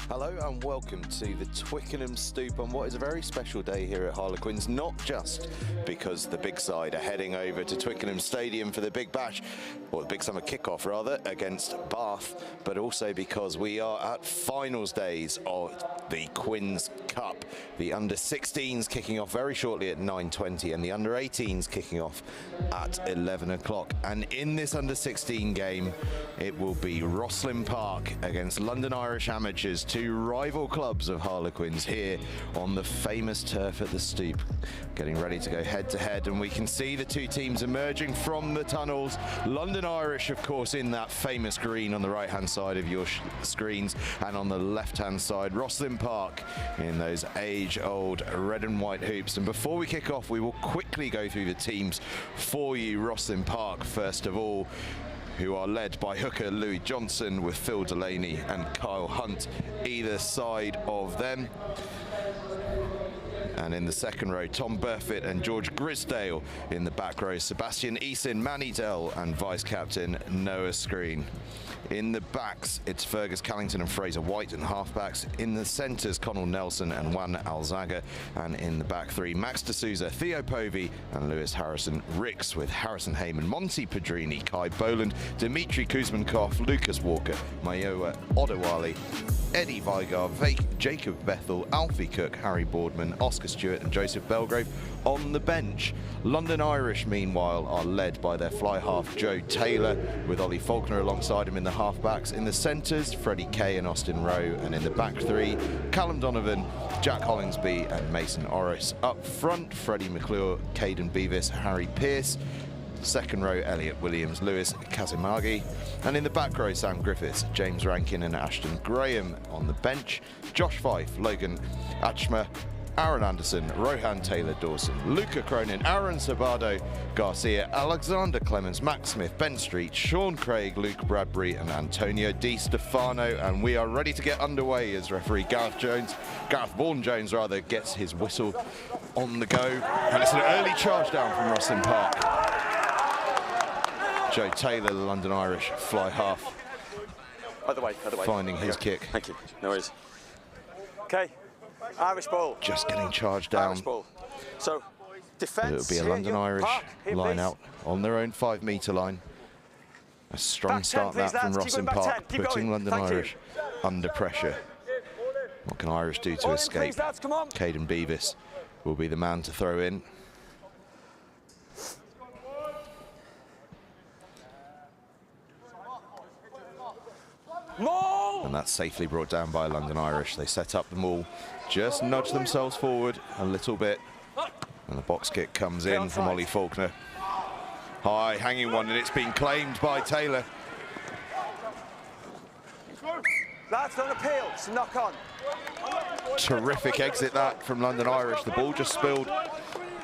Hello and welcome to the Twickenham Stoop on what is a very special day here at Harlequins, not just because the big side are heading over to Twickenham Stadium for the Big Bash, or the Big Summer Kick-Off rather, against Bath, but also because we are at finals days of the Quins Cup. The under-16s kicking off very shortly at 9:20 and the under-18s kicking off at 11 o'clock. And in this under-16 game, it will be Rosslyn Park against London Irish Amateurs, two rival clubs of Harlequins here on the famous turf at the Stoop, getting ready to go head-to-head. And we can see the two teams emerging from the tunnels. London Irish, of course, in that famous green on the right-hand side of your screens, and on the left-hand side, Rosslyn Park in those age-old red and white hoops. And before we kick off, we will quickly go through the teams for you. Rosslyn Park, first of all, who are led by hooker Louis Johnson with Phil Delaney and Kyle Hunt either side of them. And in the second row, Tom Burfitt and George Grisdale. In the back row, Sebastian Eason, Manny Dell and vice-captain Noah Screen. In the backs, it's Fergus Callington and Fraser White and halfbacks. In the centres, Connell Nelson and Juan Alzaga. And in the back three, Max D'Souza, Theo Povey and Lewis Harrison Ricks, with Harrison Heyman, Monty Pedrini, Kai Boland, Dimitri Kuzmankov, Lucas Walker, Mayowa Odewale, Eddie Vigar, Jacob Bethel, Alfie Cook, Harry Boardman, Oscar Stewart and Joseph Belgrave on the bench. London Irish, meanwhile, are led by their fly half Joe Taylor, with Ollie Faulkner alongside him in the halfbacks. In the centres, Freddie Kay and Austin Rowe, and in the back three, Callum Donovan, Jack Hollingsby and Mason Orris. Up front, Freddie McClure, Caden Beavis, Harry Pearce. Second row, Elliot Williams, Lewis Kazimagi. And in the back row, Sam Griffiths, James Rankin and Ashton Graham. On the bench, Josh Fife, Logan Achma, Aaron Anderson, Rohan Taylor-Dawson, Luca Cronin, Aaron Sabado Garcia, Alexander Clemens, Max Smith, Ben Street, Sean Craig, Luke Bradbury and Antonio Di Stefano. And we are ready to get underway as referee Gareth Vaughan-Jones gets his whistle on the go. And it's an early charge down from Rosslyn Park. Joe Taylor, the London Irish fly half, Other way. finding his kick. Thank you. No worries. Okay, Irish ball. Just getting charged down. Irish ball. So, defence. It'll be a London Irish line please. out on their own 5-metre line. A strong Back start 10, that please, from lads. Keep Rosslyn going, back Park, 10. Keep putting going. London Thank you. Irish under pressure. What can Irish do to All in, escape? please, lads. Come on. Caden Beavis will be the man to throw in. Maul. And that's safely brought down by London Irish. They set up the maul, just nudge themselves forward a little bit. And the box kick comes in from Ollie Faulkner. High, hanging one, and it's been claimed by Taylor. Lads, don't appeal. It's a knock on. Terrific exit that from London Irish. The ball just spilled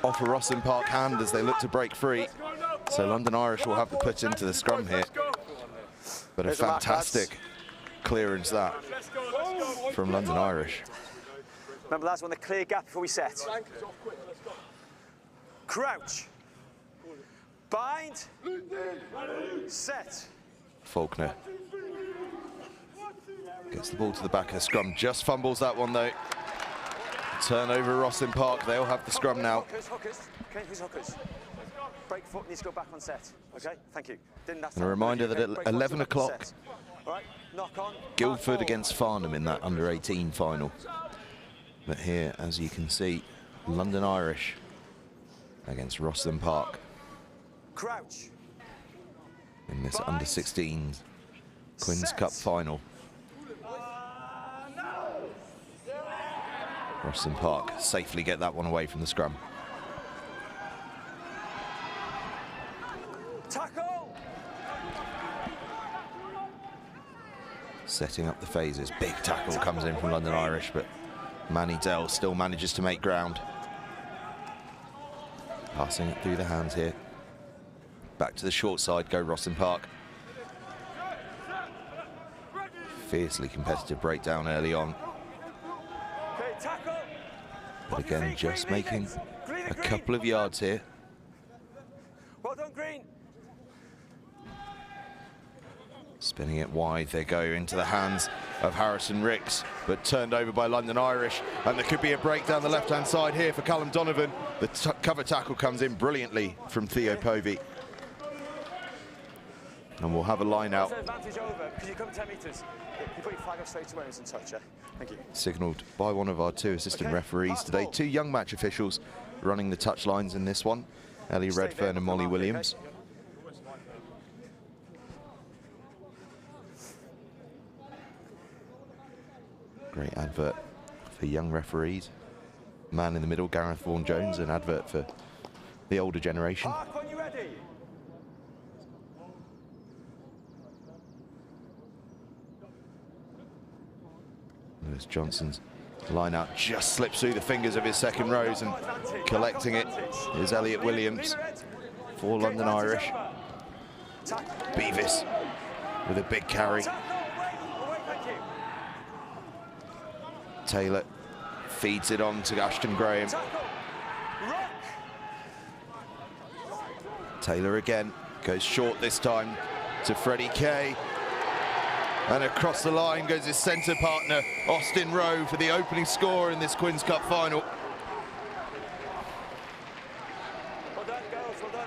off a Rosslyn Park hand as they look to break free. So London Irish will have to put into the scrum here. But a fantastic clearance that from London Irish. Remember, lads, want a clear gap before we set. Crouch. Bind. Set. Faulkner gets the ball to the back of the scrum, just fumbles that one though. Turnover Rosslyn Park, they'll have the scrum now. Hookers. Okay, who's hookers? Break foot needs to go back on set. Okay, thank you. And a reminder that at 11 o'clock, right, knock on. Guildford against Farnham in that under-18 final. But here, as you can see, London Irish against Rosslyn Park Crouch. in this under-16 Quins Cup Final. Rosslyn Park safely get that one away from the scrum. Tackle. Setting up the phases. Big tackle comes in from London Irish, but Manny Dell still manages to make ground. Passing it through the hands here. Back to the short side go Rosslyn Park. Fiercely competitive breakdown early on. Okay, tackle. But again, just making a couple of yards here. Well done, Green. Spinning it wide, they go into the hands of Harrison Ricks, but turned over by London Irish, and there could be a break down the left-hand side here for Callum Donovan. The cover tackle comes in brilliantly from Theo Povey. And we'll have a line out. Advantage over, because you come 10 metres. You put your flag up straight away and touch, yeah? Thank you. Signalled by one of our 2 assistant referees today. 2 young match officials running the touch lines in this one. Ellie Redfern and Molly Williams. Great advert for young referees. Man in the middle, Gareth Vaughan-Jones, an advert for the older generation. Mark, when you're ready. Lewis Johnson's line out just slips through the fingers of his second rows, and collecting it is Elliot Williams for London Irish. Beavis with a big carry. Taylor feeds it on to Ashton Graham. Taylor again goes short this time to Freddie Kay. And across the line goes his centre partner, Austin Rowe, for the opening score in this Quins Cup final. Well done, girls, well done.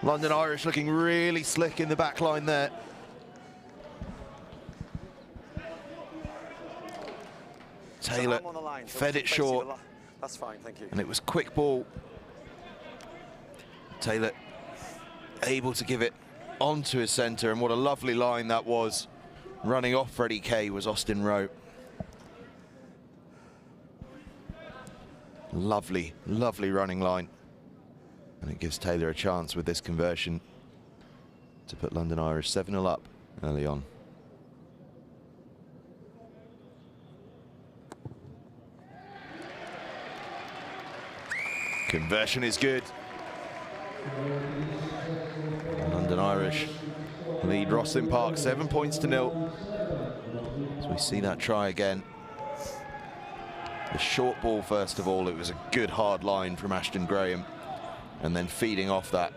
London Irish looking really slick in the back line there. Taylor fed it short. That's fine, thank you. And it was quick ball. Taylor able to give it onto his centre, and what a lovely line that was. Running off Freddie Kay was Austin Rowe. Lovely, lovely running line. And it gives Taylor a chance with this conversion to put London Irish 7-0 up early on. Conversion is good. London Irish lead Rosslyn Park 7 points to 0. As we see that try again. The short ball first of all, it was a good hard line from Ashton Graham. And then feeding off that,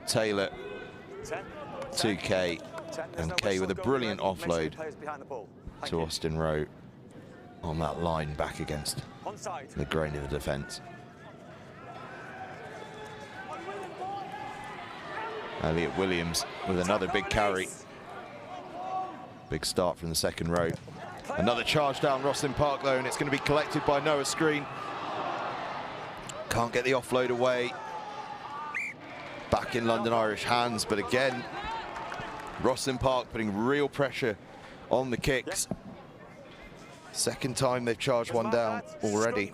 Taylor to Kay. And Kay with a brilliant offload to Austin Rowe on that line back against the grain of the defence. Elliot Williams with another big carry. Big start from the second row. Another charge down Rosslyn Park though, and it's going to be collected by Noah Screen. Can't get the offload away. Back in London Irish hands, but again, Rosslyn Park putting real pressure on the kicks. Second time they've charged one down already.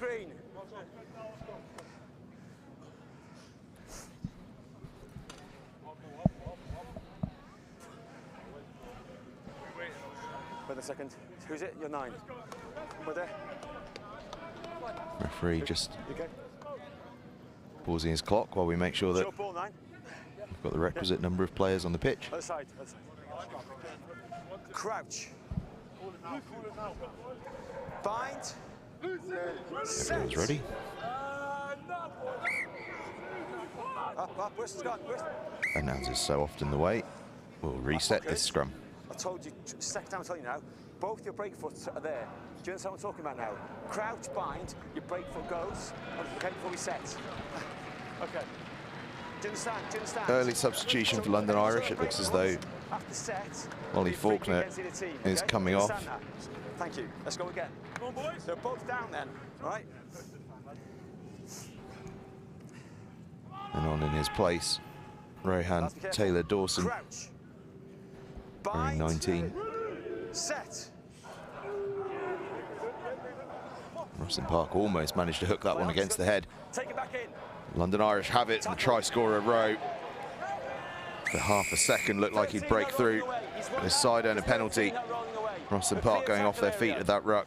Wait a second. Who's it? You're 9. We're there. Referee just pausing his clock while we make sure that we've got the requisite number of players on the pitch. Other side. Crouch. Bind. Everyone's ready. Up, Wrist, gone. Announces so often the way. We'll reset this scrum. I told you, second time I'm telling you now, both your break foots are there. Do you understand what I'm talking about now? Crouch, bind, your break foot goes, okay, before we set. Okay. Do you understand? Early substitution for London Irish. It looks as though Ollie Faulkner is coming off. Thank you. Let's go again. Come on, boys. They're both down then, all right? And on in his place, Rohan Taylor Dawson. Crouch. Wearing 19. Set. Rosslyn Park almost managed to hook that one against the head. Take it back in. London Irish have it, and the try scorer Rowe. For half a second looked like he'd break through. But his side earned a penalty. Rosslyn Park going off their feet at that ruck.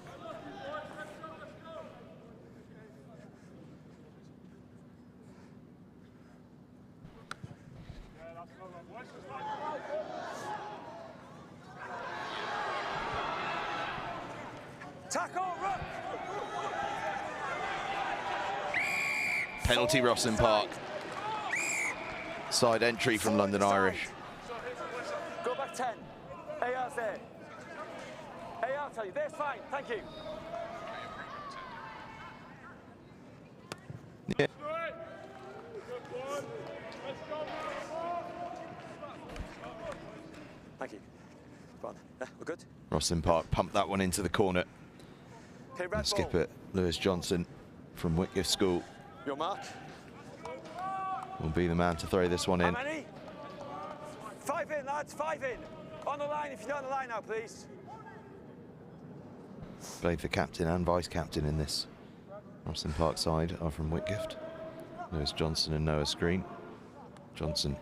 Penalty Rosslyn Park. Side entry from London Irish. 10. AR's there. AR, tell you. There's fine. Thank you. Yeah. Thank you. Go on. Yeah, we're good. Rosslyn Park pumped that one into the corner. Okay, red Skipper Lewis Johnson from Whitgift School your mark. will be the man to throw this one in. How many? 5 in, lads, 5 in. On the line, if you're on the line now, please. Both the captain and vice captain in this Rosslyn Park side are from Whitgift. Lewis Johnson and Noah Screen. Johnson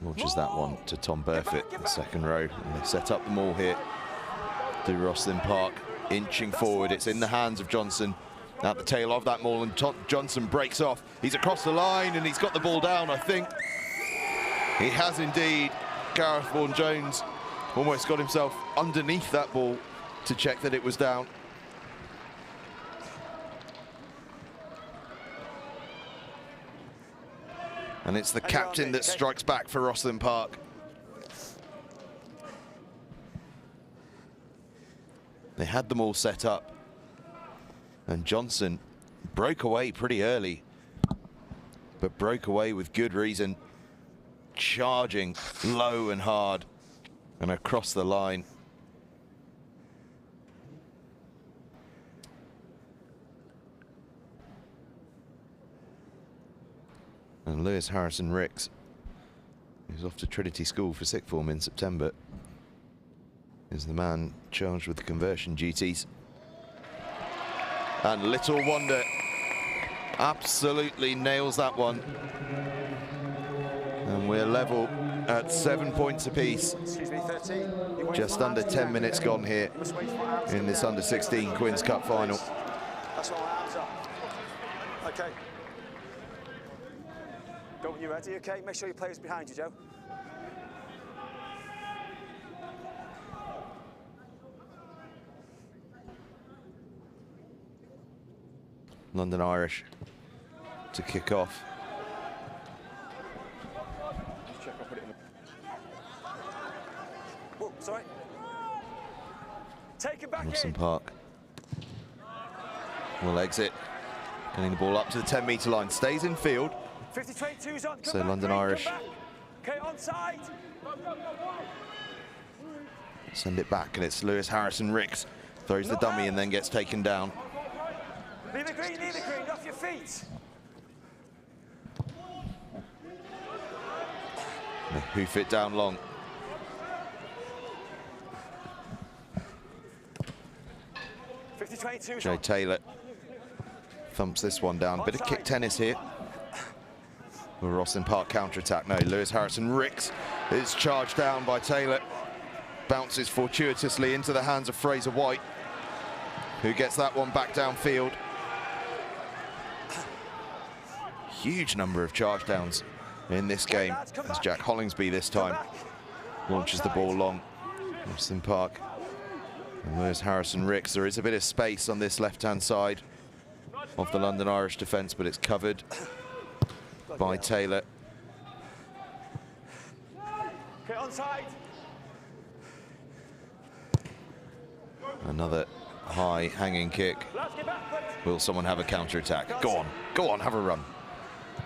launches that one to Tom Burfitt in the second row, and they set up the maul here through Rosslyn Park, inching forward. It's in the hands of Johnson at the tail of that maul, and Johnson breaks off. He's across the line and he's got the ball down, I think. He has indeed. Gareth Vaughan-Jones almost got himself underneath that ball to check that it was down. And it's the captain that strikes back for Rosslyn Park. They had them all set up, and Johnson broke away pretty early, but broke away with good reason, charging low and hard and across the line. And Lewis Harrison Ricks, who's off to Trinity School for sixth form in September, is the man charged with the conversion duties. And little wonder, absolutely nails that one. And we're level at 7 points apiece. Excuse me, 13. Just under 10 minutes gone here in this under-16 Quins Cup Final. That's all, hands up. Okay. Go when you're ready, okay? Make sure your player's behind you, Joe. London Irish to kick off. Check, I'll put it in the... Whoa, sorry. Take him back Rosslyn in. Park will exit, getting the ball up to the 10-metre line, stays in field. 50-22's on. So London Irish okay, onside. send it back, and it's Lewis Harrison Ricks throws the dummy and then gets taken down. Leave the green, off your feet. They hoof it down long. Joe Taylor thumps this one down. Bit of kick tennis here. Will Rosslyn Park counter-attack? No, Lewis Harrison Ricks is charged down by Taylor. Bounces fortuitously into the hands of Fraser White, who gets that one back downfield. Huge number of charge downs in this game, as Jack Hollingsby this time launches the ball long. Rosslyn Park and Lewis Harrison Ricks. There is a bit of space on this left-hand side of the London Irish defence, but it's covered by Taylor. Okay, onside. Another high hanging kick. Will someone have a counter-attack? Go on, have a run.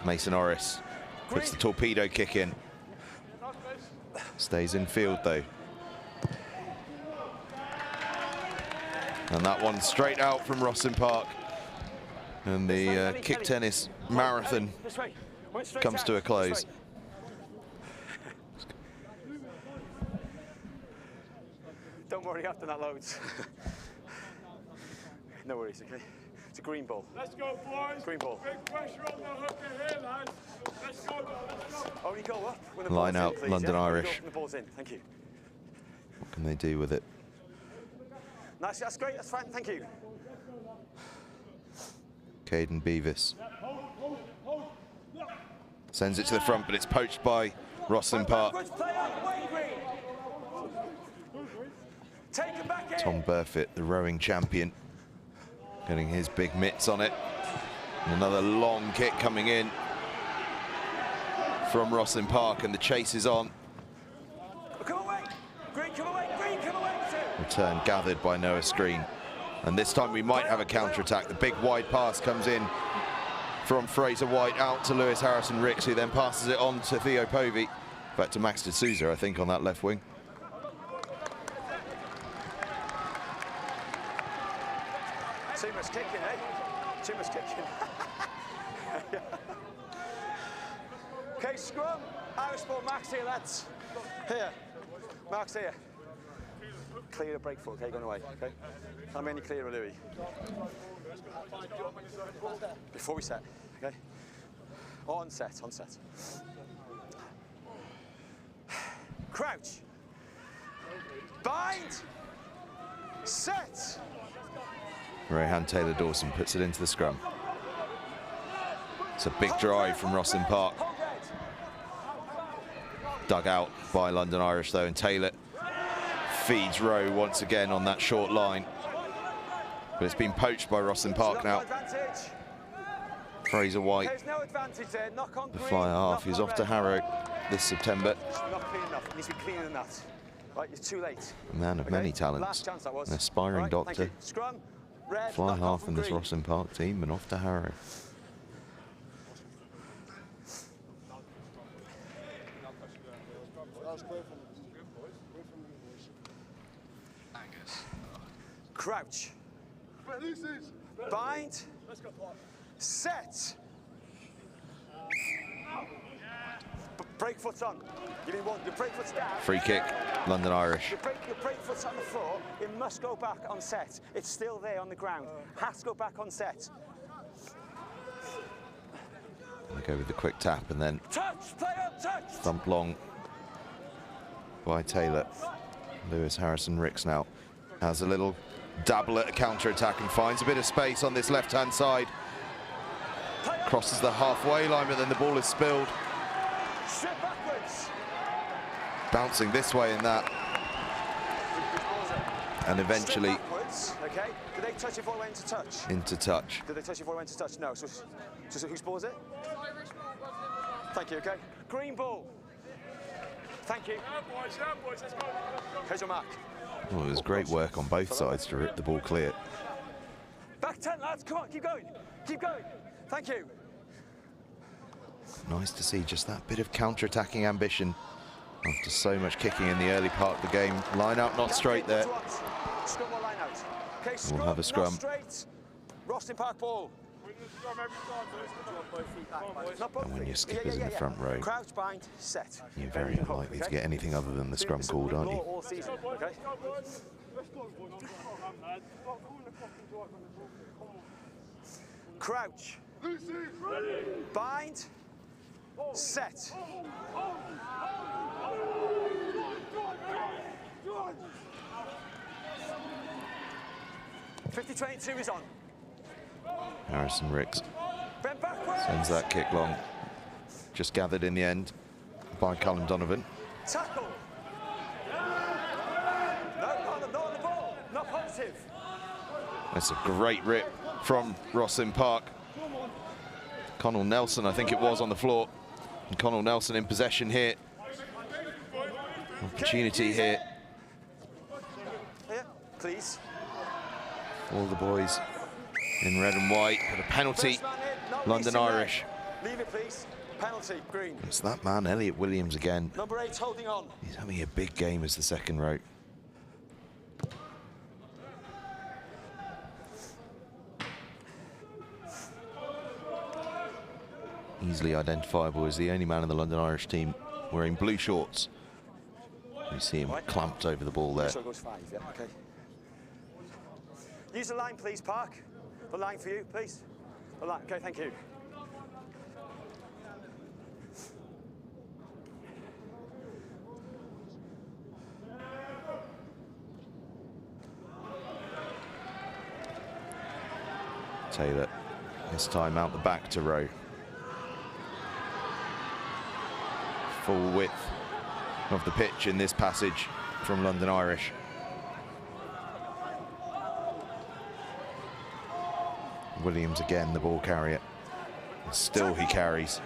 Mason Orris puts the torpedo kick in. Stays in field though. And that one straight out from Rosslyn Park. And the kick tennis marathon comes to a close. Don't worry, I've done that loads. No worries, okay? It's a green ball. Let's go, boys. Green ball. Big pressure on the hooker here, lads. Let's go, let's go. Only go up when the Line ball's out, in, please, London yeah? Irish. Go up when the ball's in. Thank you. What can they do with it? Nice, that's great, that's fine, thank you. Caden Beavis sends it to the front, but it's poached by Rosslyn Park. Take him back in. Tom Burfitt, the rowing champion, getting his big mitts on it. And another long kick coming in from Rosslyn Park, and the chase is on. Go away. Return gathered by Noah Screen. And this time we might have a counter-attack. The big wide pass comes in from Fraser White out to Lewis Harrison-Ricks, who then passes it on to Theo Povey. Back to Max D'Souza, I think, on that left wing. Too much kicking, eh? Too much kicking. Okay, scrum. Irish ball, Max here, lads. Here. Max here. Clear a break foot, okay, going away, okay? How many clear, Louis? Before we set, okay? On set, on set. Crouch. Bind. Set. Rayhan Taylor-Dawson puts it into the scrum. It's a big drive from Rosslyn Park. Dug out by London Irish though, and Taylor feeds Rowe once again on that short line. But it's been poached by Rosslyn Park now. Fraser White, the fly half, he's off to Harrow this September. Not clean enough, it needs to be cleaner than that. Right, it's too late. A man of many talents, an aspiring doctor. Scrum, red, fly half in this Rosslyn Park team and off to Harrow. Crouch. Bind. Set. Break foot on. You mean one, your break foot's down. Free kick, London Irish. Your break foot's on the floor. It must go back on set. It's still there on the ground. Has to go back on set. They go with the quick tap and then Touch, player, touch. thump long by Taylor. Lewis Harrison-Ricks now has a little dabble at a counter-attack and finds a bit of space on this left-hand side. Crosses the halfway line, but then the ball is spilled. Straight backwards. Bouncing this way and that. And eventually okay. Did they touch it before it went into touch? into touch. Did they touch it before it went to touch? No. So whose ball is it? Thank you, okay. Green ball. Thank you. Here's your mark. Well, it was great work on both sides to rip the ball clear. Back 10, lads. Come on, keep going. Keep going. Thank you. Nice to see just that bit of counter-attacking ambition after so much kicking in the early part of the game. Line out not straight there. Scrum or line out. Okay, scrum, We'll have a scrum. not straight. Rosslyn Park ball. And when your skipper's in the front row, Crouch, bind, set. you're very unlikely to get anything other than the scrum called, aren't you? All season, okay? Crouch. Bind. Set. .50-22 is on. Harrison-Ricks Bend backwards. sends that kick long. Just gathered in the end by Callum Donovan. Tackle. No on the ball. Not positive. That's a great rip from Rosslyn Park. Connell Nelson, I think it was, on the floor. And Connell Nelson in possession here. Opportunity here. Here, please. All the boys in red and white, but a penalty. First man in, not London least in Irish. red. Leave it, please. Penalty, green. It's that man, Elliot Williams, again. Number 8 holding on. He's having a big game as the second row. Easily identifiable as the only man in the London Irish team wearing blue shorts. You see him clamped over the ball there. So it goes 5, yeah, okay. Use the line, please, Park. The line for you, please. The line, okay, thank you. Taylor, this time out the back to Rowe. Full width of the pitch in this passage from London Irish. Williams again, the ball carrier. And still he carries.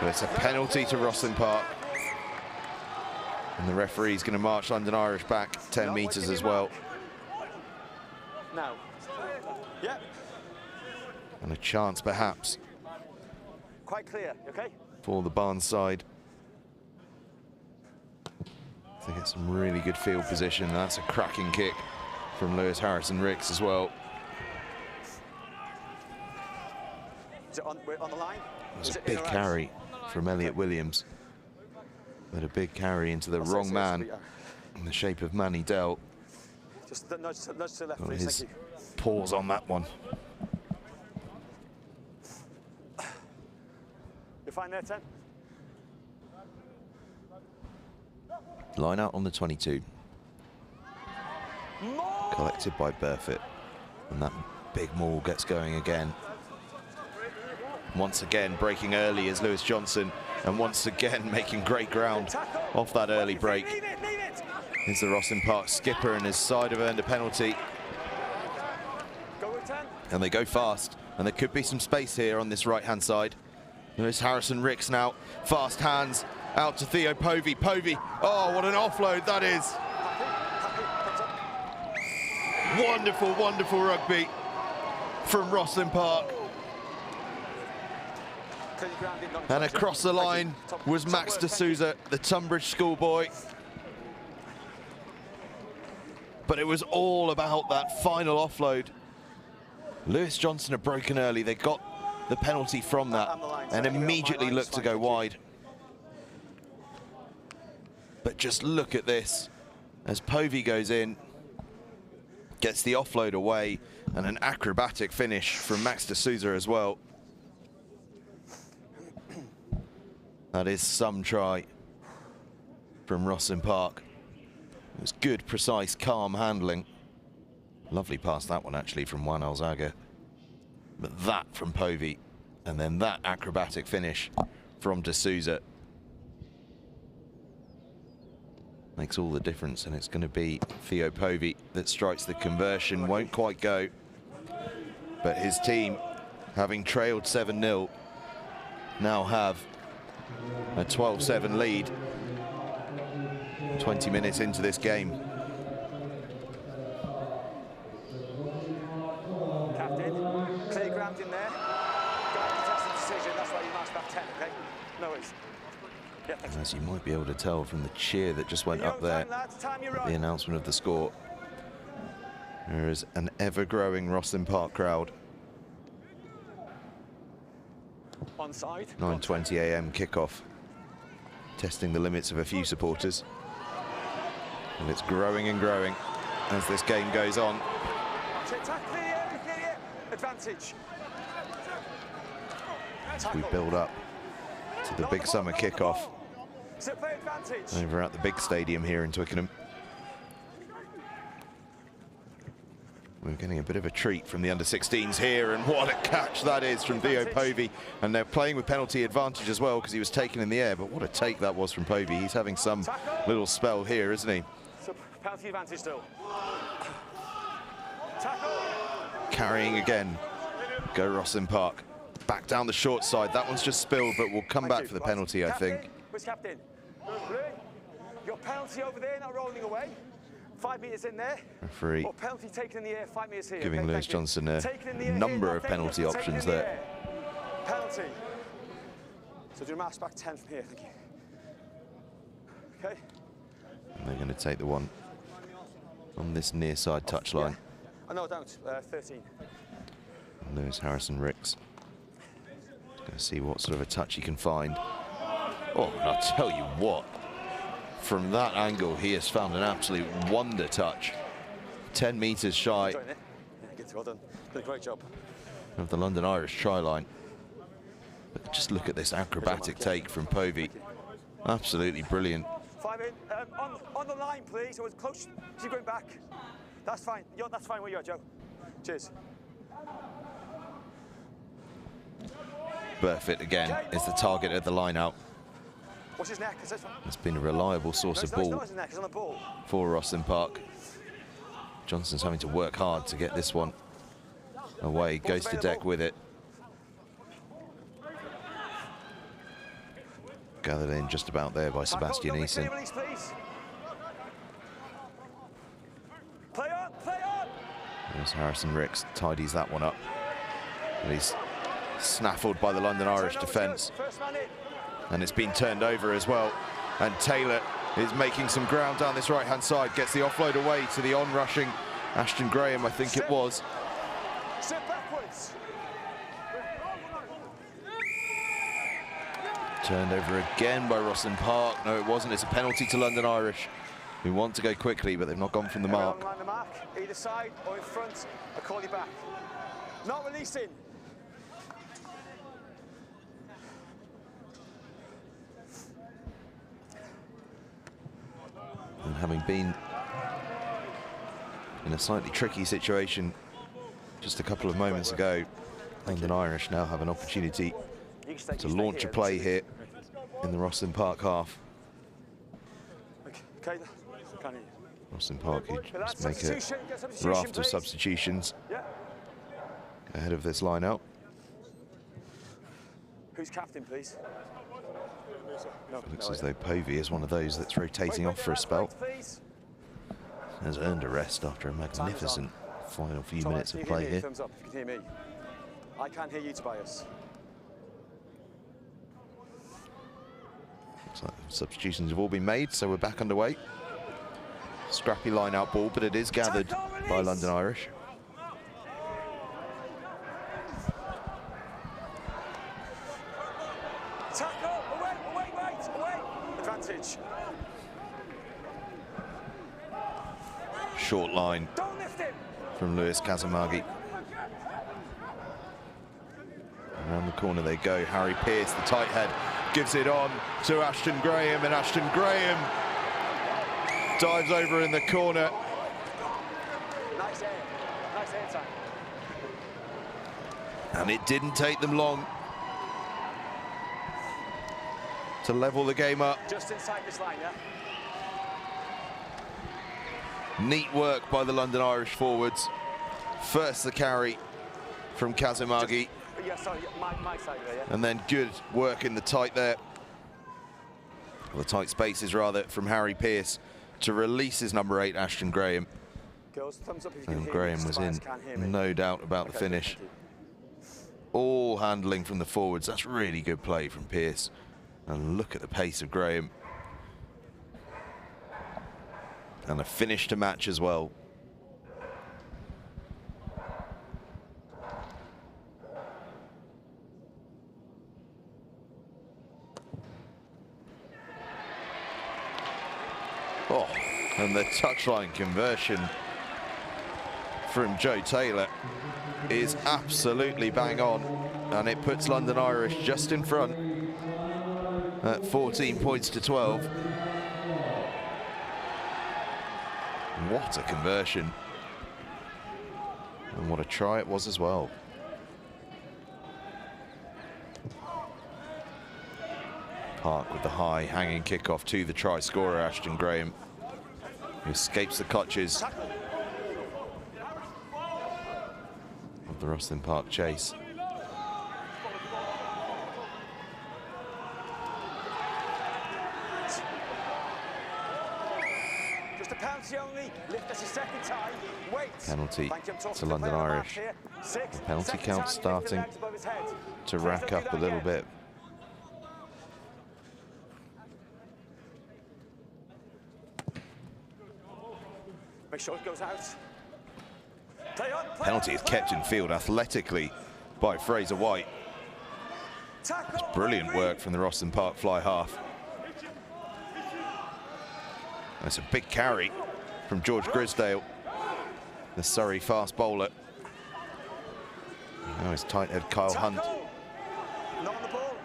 But it's a penalty to Rosslyn Park. And the referee's going to march London Irish back 10 metres as well. Now. Yep. And a chance, perhaps, quite clear, okay? For the Barnes side to get some really good field position. That's a cracking kick from Lewis Harrison Ricks as well. Is it on the line? It was a big carry from Elliot Williams. But a big carry into the wrong man in the shape of Manny Dell. Just nudge to the left, Got please. his Thank you. pause on that one. You're fine there, 10? Line out on the 22. Collected by Burfitt. And that big maul gets going again. Once again breaking early is Lewis Johnson, and once again making great ground off that early break. Is the Rosslyn Park skipper, and his side have earned a penalty. And they go fast, and there could be some space here on this right-hand side. Lewis Harrison Ricks now, fast hands out to Theo Povey. Povey, oh, what an offload that is. Wonderful, wonderful rugby from Rosslyn Park. And across the line was Max de Souza, the Tunbridge schoolboy. But it was all about that final offload. Lewis Johnson had broken early. They got the penalty from that and immediately looked to go wide. But just look at this as Povey goes in, gets the offload away, and an acrobatic finish from Max de Souza as well. That is some try from Rosslyn Park. It was good, precise, calm handling. Lovely pass that one actually from Juan Alzaga. But that from Povey, and then that acrobatic finish from de Souza makes all the difference, and it's going to be Theo Povey that strikes the conversion. Won't quite go, but his team, having trailed 7-0, now have a 12-7 lead 20 minutes into this game. Captain, clear ground in there. Got a contested decision, that's why you marched back 10, okay? No worries. Yeah, thanks. As you might be able to tell from the cheer that just went up there at the announcement of the score, there is an ever-growing Rosslyn Park crowd. Onside. 9:20 AM kickoff, testing the limits of a few supporters. And it's growing and growing as this game goes on. Advantage. As we build up to the Big Summer Kick-Off over at the big stadium here in Twickenham. We're getting a bit of a treat from the under-16s here, and what a catch that is from Theo Povey. And they're playing with penalty advantage as well because he was taken in the air, but what a take that was from Povey. He's having some little spell here, isn't he? So penalty advantage still. Tackle. Carrying again. Go Rosslyn Park. Back down the short side. That one's just spilled, but we'll come back for the penalty, I think. Where's captain? Your penalty over there, not rolling away. 5 meters in there. Referee or penalty taken in the air, 5 meters here. giving Lewis Johnson a number of penalty options there. Penalty. So do a march back 10 from here, thank you. Okay. And they're going to take the one on this near side touchline. Oh, no, don't. 13. Lewis Harrison Ricks. Going to see what sort of a touch he can find. Oh, and I'll tell you what. From that angle, he has found an absolute wonder touch. 10 metres shy well done. Did a great job. Of the London Irish try line. But just look at this acrobatic take from Povey. Absolutely brilliant. 5 in. On the line, please. I was close. Keep going back. That's fine. That's fine where you are, Joe. Cheers. Burfitt again is the target at the line out. What's his neck? It's been a reliable source of ball for Rosslyn Park. Johnson's having to work hard to get this one away. Goes to deck with it. Gathered in just about there by Sebastian Eason. As Harrison Ricks tidies that one up. But he's snaffled by the London Irish defence. And it's been turned over as well. And Taylor is making some ground down this right-hand side. Gets the offload away to the on-rushing Ashton Graham, I think it was. Sit backwards. Turned over again by Rosslyn Park. No, it wasn't. It's a penalty to London Irish, who want to go quickly, but they've not gone from the mark. The mark. Either side or in front, I'll call you back. Not releasing. And having been in a slightly tricky situation just a couple of moments ago, London Irish now have an opportunity to launch a play here in the Rosslyn Park half. Okay. Rosslyn Park, who just make a raft of substitutions ahead of this line-out. Who's captain, please? Looks as though Povey is one of those that's rotating off for a spell. Has earned a rest after a magnificent final few minutes of play here. Thumbs up if you can hear me. I can't hear you, Tobias. Looks like the substitutions have all been made, so we're back underway. Scrappy line-out ball, but it is gathered by London Irish. Tackle! Away! Advantage. Short line from Lewis Kazamagi. Around the corner they go. Harry Pearce, the tight head, gives it on to Ashton Graham, and Ashton Graham dives over in the corner. Nice air time. And it didn't take them long to level the game up. Just inside this line, yeah? Neat work by the London Irish forwards. First the carry from Kazamagi. Yeah, sorry, my side there, yeah? And then good work in the tight there. Well, the tight spaces, rather, from Harry Pearce to release his number 8, Ashton Graham. Girls, thumbs up if you can And hear Graham me. was Tobias can't hear me. in no doubt about the finish. All handling from the forwards. That's really good play from Pearce. And look at the pace of Graham. And a finish to match as well. Oh, and the touchline conversion from Joe Taylor is absolutely bang on, and it puts London Irish just in front at 14 points to 12. What a conversion, and what a try it was as well. Park with the high hanging kickoff to the try scorer, Ashton Graham, who escapes the clutches of the Rosslyn Park chase. Just a penalty only. Lift us a second time. Wait. Penalty to London Irish. The penalty count starting to rack up a little bit. Make sure it goes out. Penalty is kept in field athletically by Fraser White. It's brilliant work from the Rosslyn Park fly half. That's a big carry from George Grisdale, the Surrey fast bowler. Now his tight head Kyle Hunt. Not on the ball.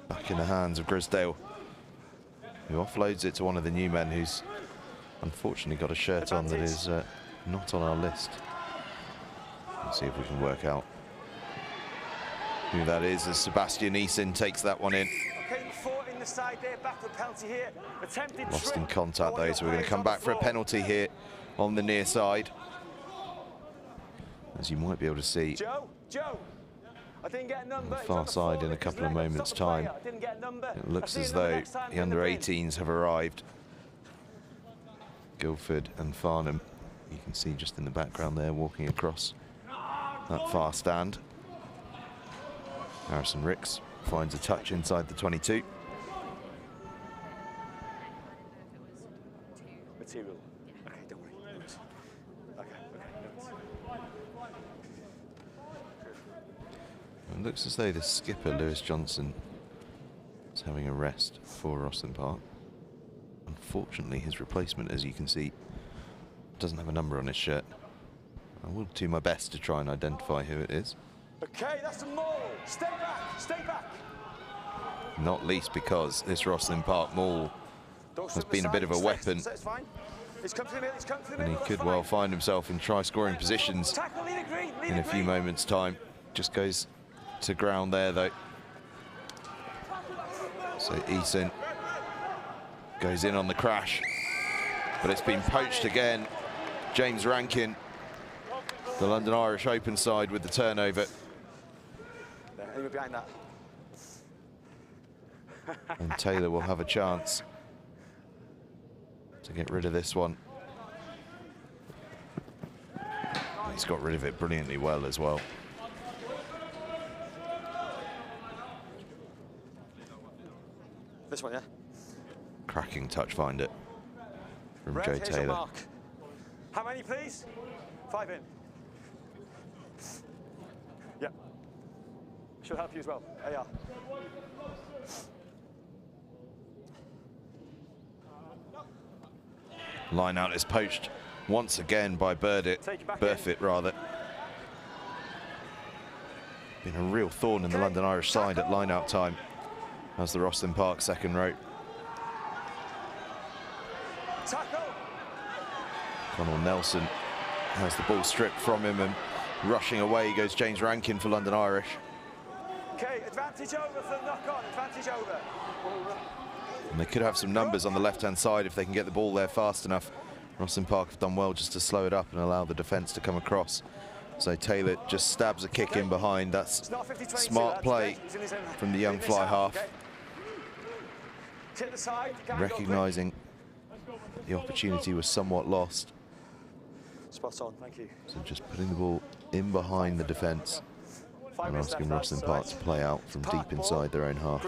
Back in the hands of Grisdale, who offloads it to one of the new men who's unfortunately got a shirt on that is not on our list. Let's see if we can work out who that is, as Sebastian Eason takes that one in. Okay, 4 in the side there, back to the penalty here. Attempted Lost in trick. contact though, so we're going to come back for a penalty here on the near side. As you might be able to see, Joe, I didn't get a number. on the far side in a couple of moments' time, it looks as though the under-18s have arrived. Guildford and Farnham. You can see just in the background there, walking across that far stand. Harrison Ricks finds a touch inside the 22. Material. Okay, don't worry. Okay. It looks as though the skipper, Lewis Johnson, is having a rest for Rosslyn Park. Unfortunately, his replacement, as you can see, doesn't have a number on his shirt. I will do my best to try and identify who it is. Okay, that's the maul. Stay back. Not least because this Rosslyn Park maul has been a bit of a weapon. And he could well find himself in try-scoring positions in a few moments' time. Just goes to ground there, though. So Eason goes in on the crash, but it's been poached again. James Rankin, the London Irish open side, with the turnover. Behind that. And Taylor will have a chance to get rid of this one. He's got rid of it brilliantly well as well. This one, yeah? Cracking touch finder from Red, Joe here's your Taylor. mark. How many, please? 5 in. Yep. She'll help you as well. AR. Line out is poached once again by Burfitt rather. Been a real thorn in the London Irish side at line out time as the Rosslyn Park second row. Tackle. Connell Nelson has the ball stripped from him, and rushing away goes James Rankin for London Irish. Okay, advantage over for the knock-on, advantage over. And they could have some numbers on the left-hand side if they can get the ball there fast enough. Rosslyn Park have done well just to slow it up and allow the defence to come across. So Taylor just stabs a kick in behind. That's smart play from the young fly half. Recognising the opportunity was somewhat lost. Spot on, thank you. So just putting the ball in behind the defence and asking Rosslyn Park to play out from deep inside their own half.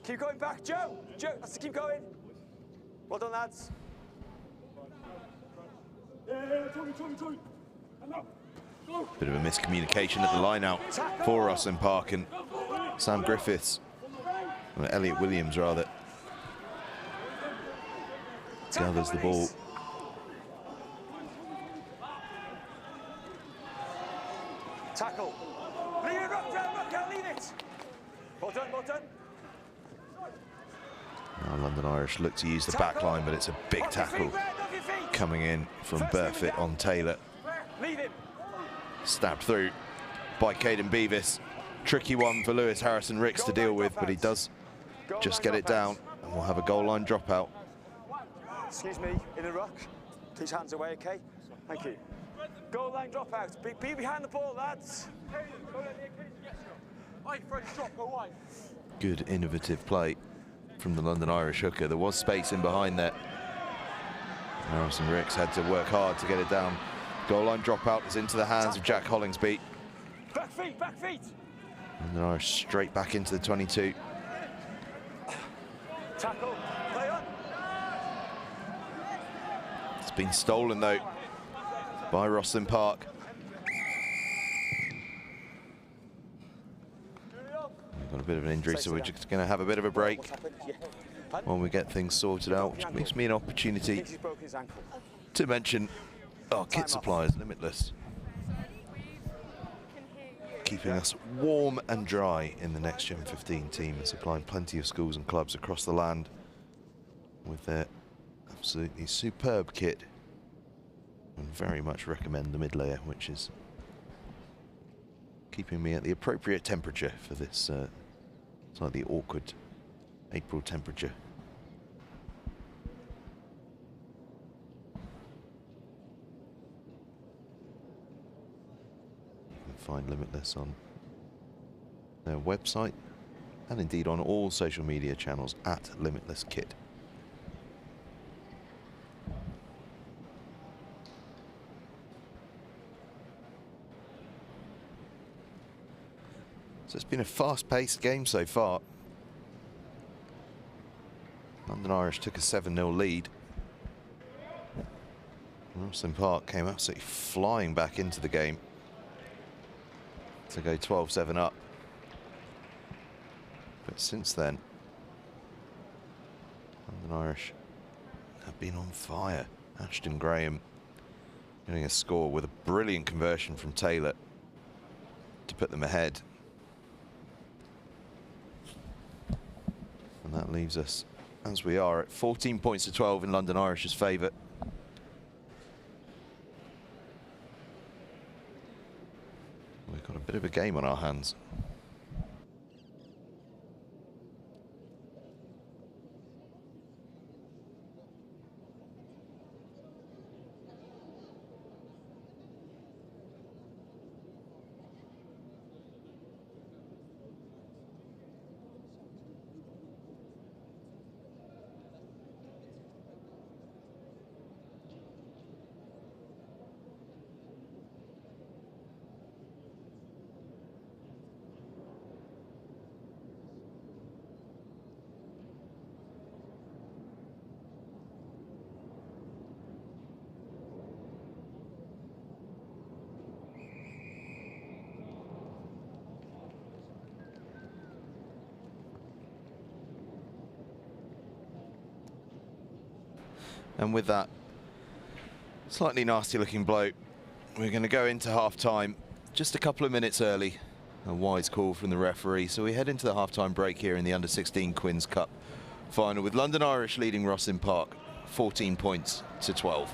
Keep going back, Joe. Joe, that's to keep going. Well done, lads. Bit of a miscommunication at the line out for Rosslyn Park, and Sam Griffiths, or Elliot Williams rather, gathers the ball. Tackle. Leave it, rock out, leave it. Well done, well done. Now London Irish look to use the back line, but it's a big tackle coming in from Burfitt on Taylor. Stabbed through by Caden Beavis. Tricky one for Lewis Harrison Ricks to deal with, but he does just get it down, and we'll have a goal line dropout. Excuse me, in a ruck. Please hands away, okay? Thank you. Goal line dropout. Be behind the ball, lads. Good innovative play from the London Irish hooker. There was space in behind there. Harrison Ricks had to work hard to get it down. Goal line dropout is into the hands of Jack Hollingsby. Back feet, back feet. London Irish straight back into the 22. Tackle, play on. It's been stolen though by Rosslyn Park. We've got a bit of an injury, so we're just going to have a bit of a break while we get things sorted out, which gives me an opportunity to mention our kit supply is limitless, keeping us warm and dry in the Next Gen 15 team and supplying plenty of schools and clubs across the land with their absolutely superb kit. And very much recommend the mid layer, which is keeping me at the appropriate temperature for this slightly awkward April temperature. You can find Limitless on their website, and indeed on all social media channels at Limitless Kit. So it's been a fast-paced game so far. London Irish took a 7-0 lead. Rosslyn Park came absolutely flying back into the game to go 12-7 up. But since then, London Irish have been on fire. Ashton Graham getting a score with a brilliant conversion from Taylor to put them ahead. And that leaves us, as we are, at 14 points to 12 in London Irish's favour. We've got a bit of a game on our hands. And with that slightly nasty looking blow, we're going to go into half time just a couple of minutes early. A wise call from the referee. So we head into the half-time break here in the under-16 Quins Cup final with London Irish leading Rosslyn Park 14 points to 12.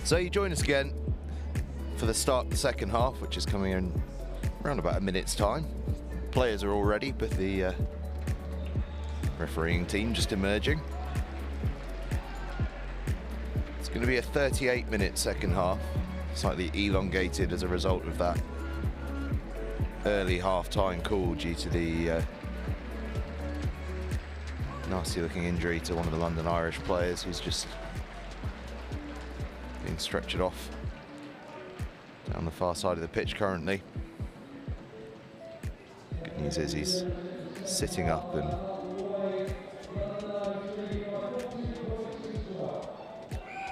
So you join us again for the start of the second half, which is coming in around about a minute's time. Players are all ready, but the refereeing team just emerging. It's going to be a 38-minute second half, slightly elongated as a result of that early half-time call due to the nasty-looking injury to one of the London Irish players who's just being stretchered off down the far side of the pitch currently. Good news is he's sitting up and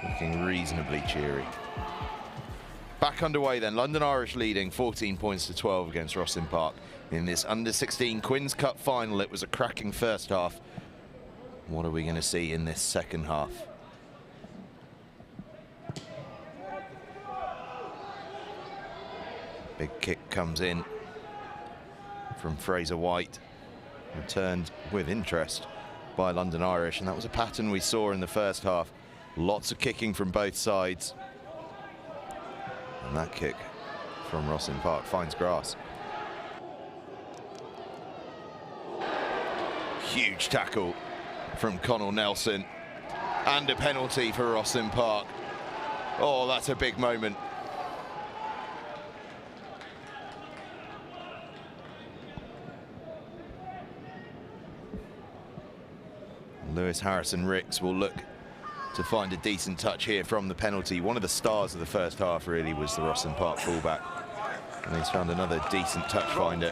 looking reasonably cheery. Back underway then, London Irish leading 14 points to 12 against Rosslyn Park in this under-16 Quins Cup final. It was a cracking first half. What are we going to see in this second half? Big kick comes in from Fraser White, returned with interest by London Irish, and that was a pattern we saw in the first half. Lots of kicking from both sides. And that kick from Rosslyn Park finds grass. Huge tackle from Connell Nelson, and a penalty for Rosslyn Park. Oh, that's a big moment. Lewis Harrison-Ricks will look to find a decent touch here from the penalty. One of the stars of the first half really was the Rosslyn Park fullback, and he's found another decent touch finder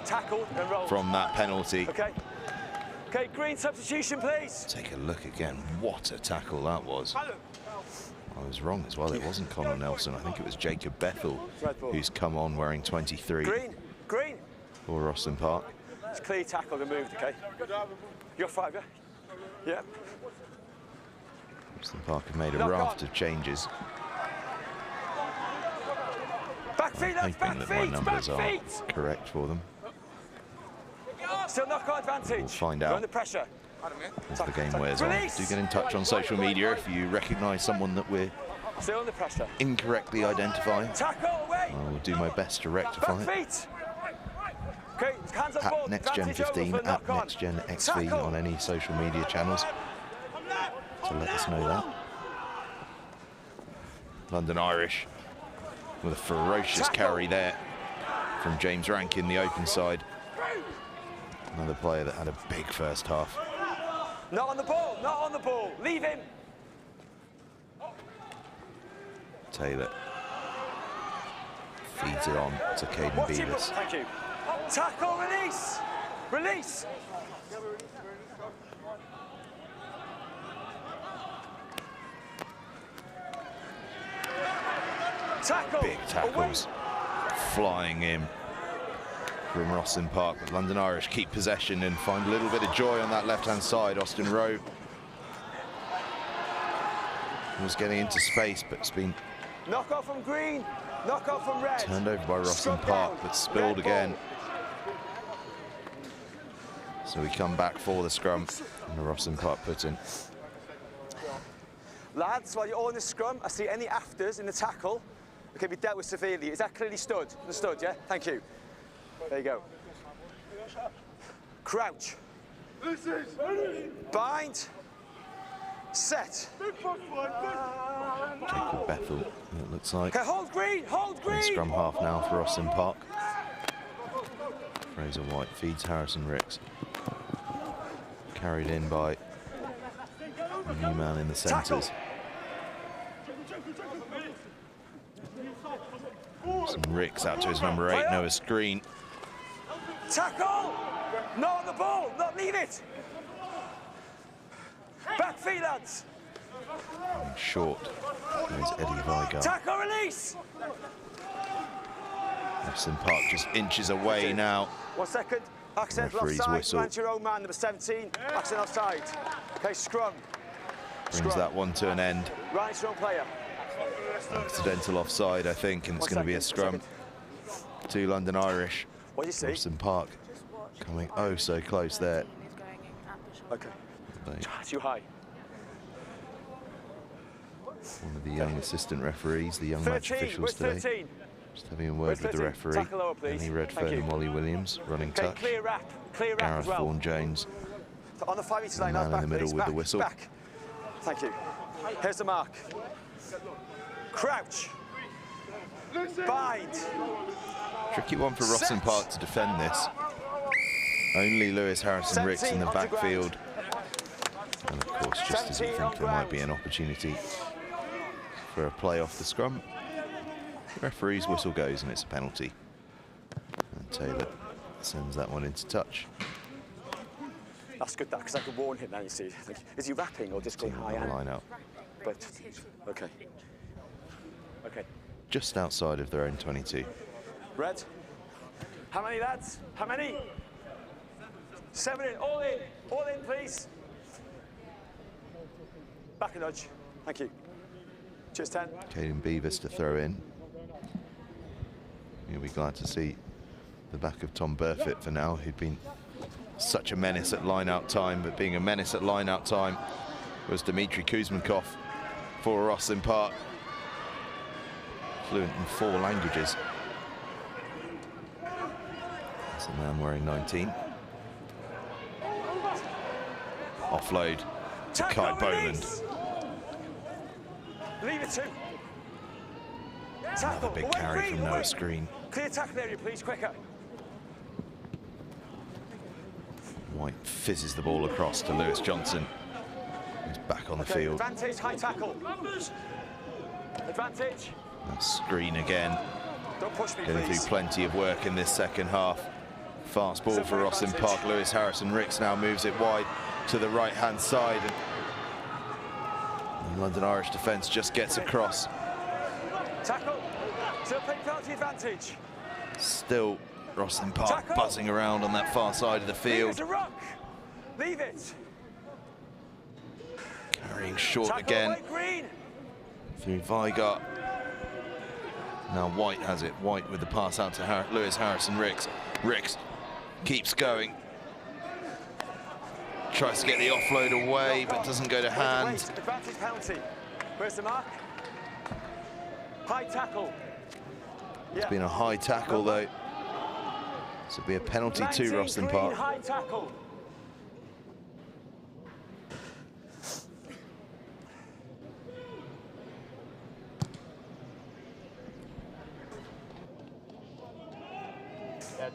from that penalty. Okay, green substitution, please. Take a look again. What a tackle that was. I was wrong as well. It wasn't Connor Nelson. I think it was Jacob Bethel who's come on wearing 23. Green. For Rosslyn Park. It's clear tackle removed, okay? You're 5, yeah? Yeah. Rosslyn Park have made a raft of changes. Back feet, I'm hoping that my numbers are correct for them. Still knock-on advantage. We'll find out You're under pressure as the game wears on. Do get in touch on social media if you recognise someone that we're still under pressure, incorrectly identifying. Tackle away. I will do my best to rectify it. Okay, hands at up, NextGenXV, at NextGenXV on any social media channels to let us know that. London Irish with a ferocious carry there from James Rankin, the open side. Another player that had a big first half. Not on the ball, not on the ball. Leave him. Taylor feeds it on to Caden Beavis. Thank you. Tackle, release. Release. Tackle. Big tackles flying in from Rosslyn Park, but London Irish keep possession and find a little bit of joy on that left-hand side. Austin Rowe was getting into space, but it's been knock off from green, knock off from red. Turned over by Rosslyn Park, but spilled again. So we come back for the scrum, and the Rosslyn Park put in. Lads, while you're all in the scrum, I see any afters in the tackle that can be dealt with severely. Is that clearly stood? Understood, yeah? Thank you. There you go. Crouch. Bind. Set. Jacob Bethel, it looks like. Okay, hold green, hold green. Scrum half now for Rosslyn Park. Fraser White feeds Harrison-Ricks. Carried in by a new man in the centres. Ricks out to his number 8, Noah Screen. Tackle! Not on the ball, not leave it! Back feet, lads! And short goes Eddie Vigard. Tackle, release! Rosslyn Park just inches away now. 1 second. Accent Referee's offside. whistle. Man to your own man, number 17. Accent offside. Okay, scrum. Brings that one to an end. Right, strong player. Accidental offside, I think, and it's going to be a scrum to London Irish. What do you see? Rosslyn Park coming oh so close there. Okay. Too high. One of the young assistant referees, the young match officials today. 13? Just having a word with the referee. Lower, Annie Redfern and Molly Williams running touch. Clear wrap Gareth as well. Vaughan-Jones, On the 5 line, man in the middle with the whistle. Back. Thank you. Here's the mark. Crouch. Bind. Tricky one for Rosslyn Park to defend this. Only Lewis Harrison-Ricks in the backfield. And of course, just as you think there might be an opportunity for a play off the scrum, the referee's whistle goes and it's a penalty. And Taylor sends that one into touch. That's good, that, because I could warn him now, you see. Like, is he rapping or just going high out? Line out. But, okay. Okay. Just outside of their own 22. Red. How many, lads? How many? 7 in, all in. All in, please. Back a nudge. Thank you. Cheers, 10. Caden Beavis to throw in. You'll be glad to see the back of Tom Burfitt for now, who'd been such a menace at line-out time, but being a menace at line-out time was Dmitry Kuzmenkov for Rosslyn Park. Fluent in 4 languages. That's a man wearing 19. Offload to Kai Boland. Leave it to. Another big carry from Noah Screen. Clear tackle area, please, quicker. White fizzes the ball across to Lewis Johnson. He's back on the field. Advantage, high tackle. Advantage. And Screen again. Don't push me, Going to do plenty of work in this second half. Fast ball for Rosslyn Park. Lewis Harrison-Ricks now moves it wide to the right-hand side. And London Irish defence just gets across. Tackle. Still playing penalty advantage. Still Rosslyn Park buzzing around on that far side of the field. Leave it to Rock. Leave it. Carrying short again through Vigart. Now White has it. White with the pass out to Lewis Harrison-Ricks. Ricks keeps going. Tries to get the offload away, but doesn't go to hand. Advantage penalty. Where's the mark? High tackle. It's been a high tackle though. So it'll be a penalty to Rosslyn Park. High tackle.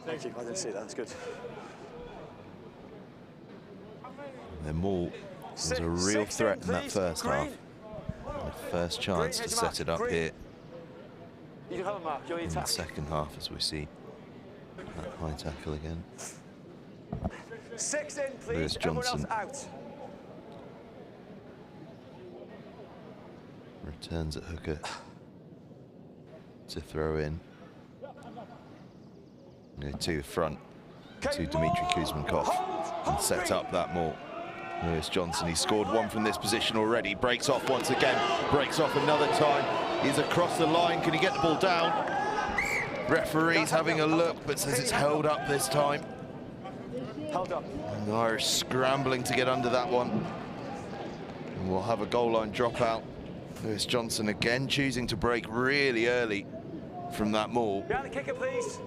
Thank you. I didn't see that. That's good. Their maul was a real threat in that first half. The first chance to set it up here You have a mark. You're in the second half as we see that high tackle again. 6 in, please. Lewis Johnson out. returns at hooker to throw in. To the front to Dmitry Kuzmenkov and set up that maul. Lewis Johnson, he scored one from this position already, breaks off once again, breaks off another time. He's across the line, can he get the ball down? Referee's having a look, but says it's held up this time. Held up. And the Irish scrambling to get under that one. And we'll have a goal line dropout. Lewis Johnson again choosing to break really early from that maul. Behind the kicker, please.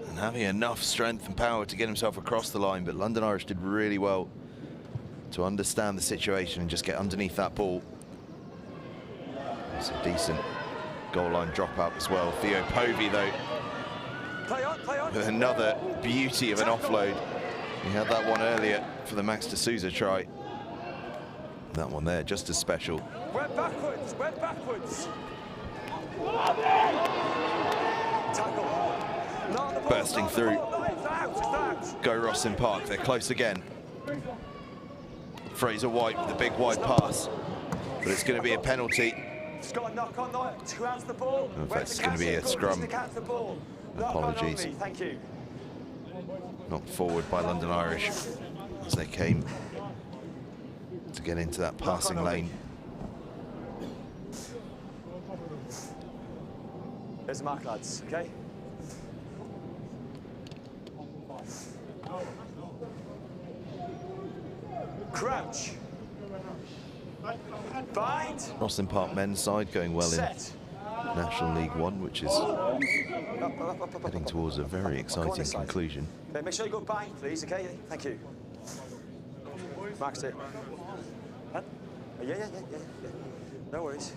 And having enough strength and power to get himself across the line, but London Irish did really well to understand the situation and just get underneath that ball. It's a decent goal line dropout as well. Theo Povey, though, Play on. with another beauty of an offload. He had that one earlier for the Max D'Souza try. That one there, just as special. Went backwards. Tackle. Bursting through. Go Rosslyn Park, they're close again. Fraser White with a big wide pass, but it's going to be a penalty. It's got a knock on that. Who has the ball? In fact, it's going to be a scrum. Apologies. Thank you. Knocked forward by London Irish as they came to get into that passing lane. There's the mark, lads, okay? Crouch. Bind. Rosslyn Park men's side going well in Set. National League One, which is heading towards a very exciting conclusion. Okay, make sure you go bind, please, okay? Thank you. Max it. Huh? Yeah. No worries.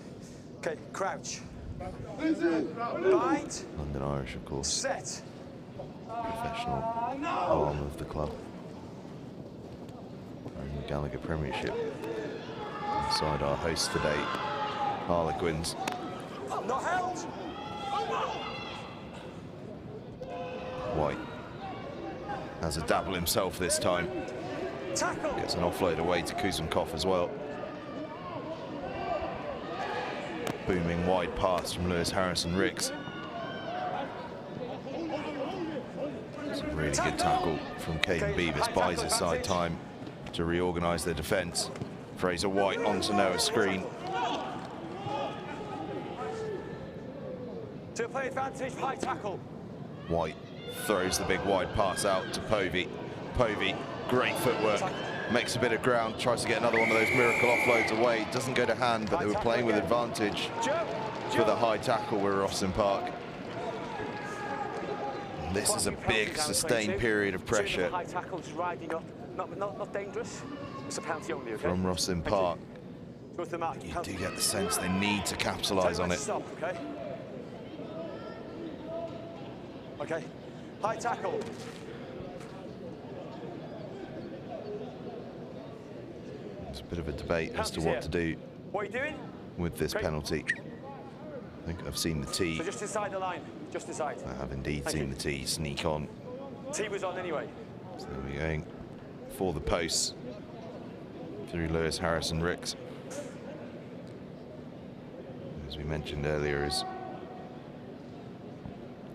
Okay, crouch. Bind. London Irish, of course, Set. professional arm of the club. And the Gallagher Premiership. Inside our hosts today, Harlequins. Not held. White has a dabble himself this time. Tackle. Gets an offload away to Quins Cup as well. Booming wide pass from Lewis Harrison Ricks. It's a really good tackle from Caden Beavis. Buys his side time to reorganise their defence. Fraser White onto Noah's screen. To play advantage, high tackle. White throws the big wide pass out to Povey. Povey, great footwork, makes a bit of ground, tries to get another one of those miracle offloads away. Doesn't go to hand, but they were playing with advantage for the high tackle with Rosslyn Park. And this is a big, sustained period of pressure High tackle, just riding up. Not dangerous. It's a penalty only, okay? from Rosslyn Park. Go to the mark. You do get the sense they need to capitalise on it. Stop, okay? Okay. High tackle. It's a bit of a debate as to what to do What are you doing? with this penalty. I think I've seen the T. So just inside the line. Just inside. I have indeed seen the T sneak on. T was on anyway. So we're going for the posts through Lewis Harrison Ricks. As we mentioned earlier, is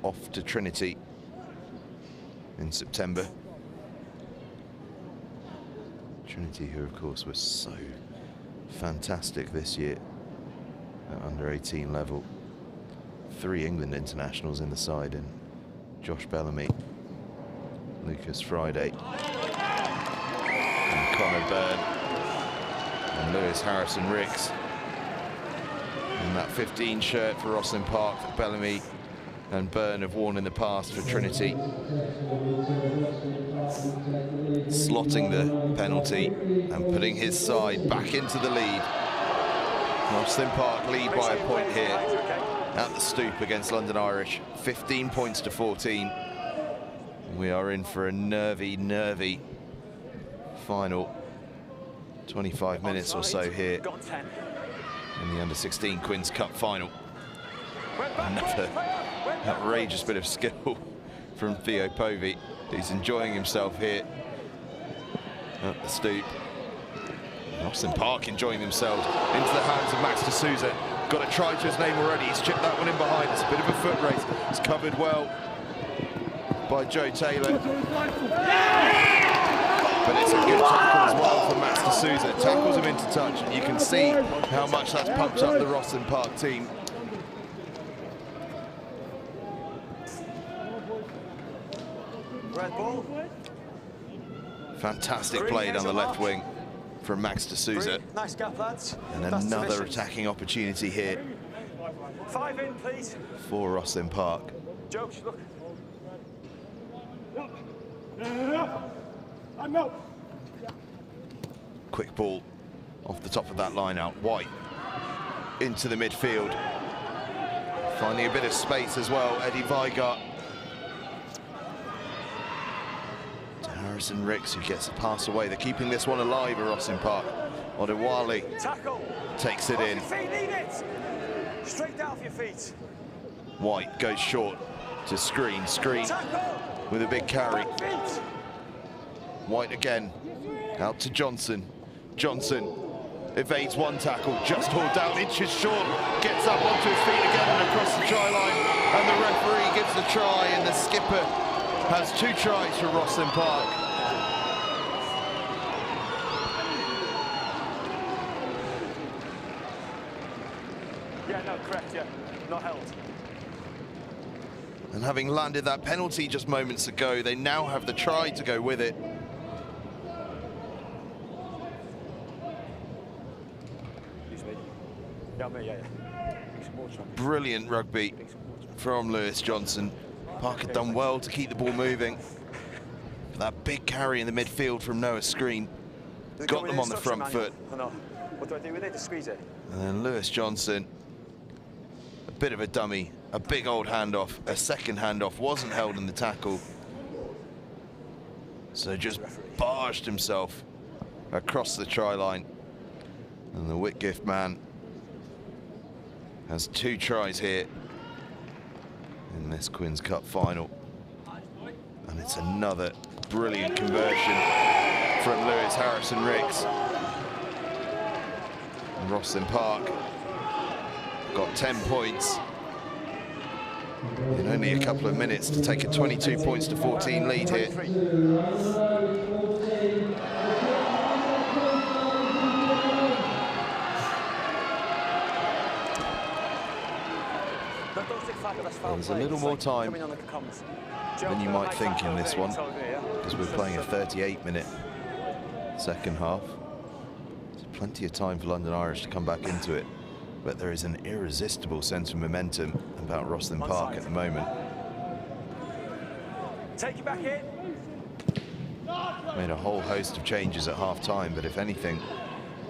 off to Trinity in September. Trinity, who of course was so fantastic this year at under 18 level. 3 England internationals in the side, and Josh Bellamy, Lucas Friday, and Connor Byrne, and Lewis Harrison Ricks. And that 15 shirt for Rosslyn Park that Bellamy and Byrne have worn in the past for Trinity. Slotting the penalty and putting his side back into the lead. Rosslyn Park lead by a point here at the Stoop against London Irish. 15 points to 14. We are in for a nervy final. 25 minutes or so here in the under-16 Quins Cup Final. Another outrageous bit of skill from Theo Povey. He's enjoying himself here at the Stoop. Rosslyn Park enjoying themselves into the hands of Max D'Souza. Got a try to his name already. He's chipped that one in behind. It's a bit of a foot race. It's covered well by Joe Taylor. But it's a good tackle as well from Max D'Souza. Tackles him into touch, and you can see how much that's pumped up the Rosslyn Park team. Red ball. Fantastic play down the left wing from Max D'Souza. Nice gap, lads. And another attacking opportunity here 5 in, please. for Rosslyn Park. Joe, look. I'm out. Quick ball off the top of that line out. White into the midfield. Finding a bit of space as well. Eddie Weigart. To Harrison Ricks, who gets a pass away. They're keeping this one alive at Rosslyn Park. Odewale takes it in. Straight down for your feet. White goes short to screen. Screen with a big carry. White again, out to Johnson. Johnson evades one tackle, just hauled down, inches short, gets up onto his feet again and across the try line, and the referee gives the try, and the skipper has 2 tries for Rosslyn Park. Yeah, no, correct, yeah, not held. And having landed that penalty just moments ago, they now have the try to go with it. Brilliant rugby from Lewis Johnson. Park had done well to keep the ball moving. That big carry in the midfield from Noah Screen got them on the front foot. What do I do with it? Just squeeze it. And then Lewis Johnson, a bit of a dummy, a big old handoff, a second handoff, wasn't held in the tackle. So just barged himself across the try line. And the Whitgift man has 2 tries here in this Quins Cup final. And it's another brilliant conversion from Lewis Harrison-Ricks. And Rosslyn Park got 10 points in only a couple of minutes to take a 22 points to 14 lead here. There's a little more time than you might think in this one, because we're playing a 38-minute second half. There's plenty of time for London Irish to come back into it, but there is an irresistible sense of momentum about Rosslyn Park at the moment. Take it back in. Made a whole host of changes at half-time, but if anything,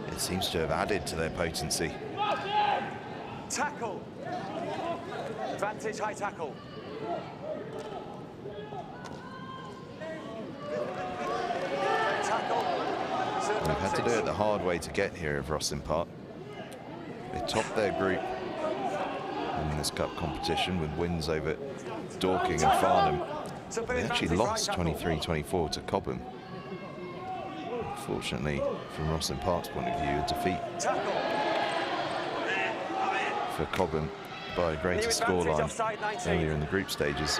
it seems to have added to their potency. Tackle. Advantage, high tackle. They've had to do it the hard way to get here of Rosslyn Park. They topped their group in this cup competition with wins over Dorking and Farnham. They actually lost 23-24 to Cobham. Fortunately, from Rosslyn Park's point of view, a defeat for Cobham by a greater scoreline earlier in the group stages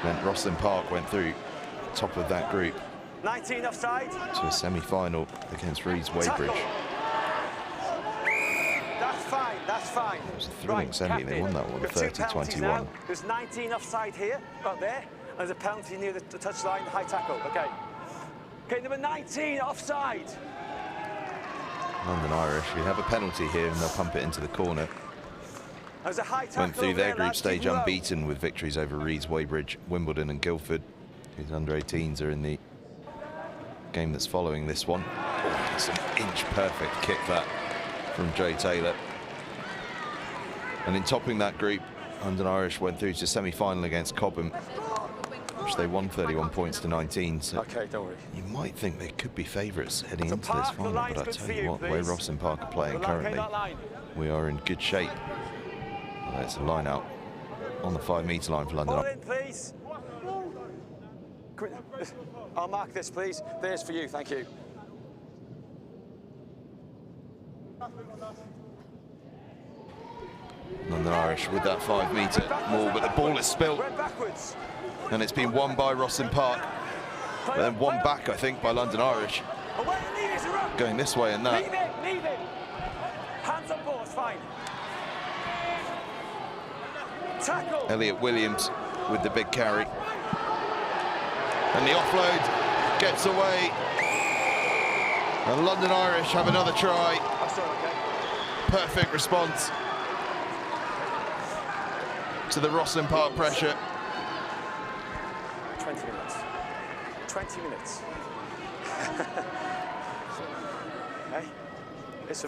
meant Rosslyn Park went through top of that group 19 offside to a semi-final against Reeds Weybridge. That's fine, that's fine. It was a thrilling semi, they won that one 30-21. There's 19 offside here, up there, and there's a penalty near the touchline, high tackle. Okay, number 19 offside. London Irish, we have a penalty here and they'll pump it into the corner. There's a high tackle. Went through their group stage unbeaten with victories over Reeds, Weybridge, Wimbledon and Guildford, whose under-18s are in the game that's following this one. Oh, it's an inch-perfect kick that from Joe Taylor. And in topping that group, London Irish went through to semi-final against Cobham, which they won 31 points to 19. So okay, don't worry. You might think they could be favourites heading into this final, but I tell you what, the way Rosslyn Park are playing currently, we are in good shape. Well, it's a line out on the 5-metre line for London. Ball in, please. I'll mark this, please. There's for you, thank you. London Irish with that 5-metre maul, but the ball is spilled. And it's been won by Rosslyn Park, but then won back, I think, by London Irish. Going this way and that. Leave it. Hands on ball, it's fine. Tackle. Elliot Williams with the big carry. And the offload gets away. And London Irish have another try. Perfect response to the Rosslyn Park pressure. 20 minutes. 20 minutes. Hey,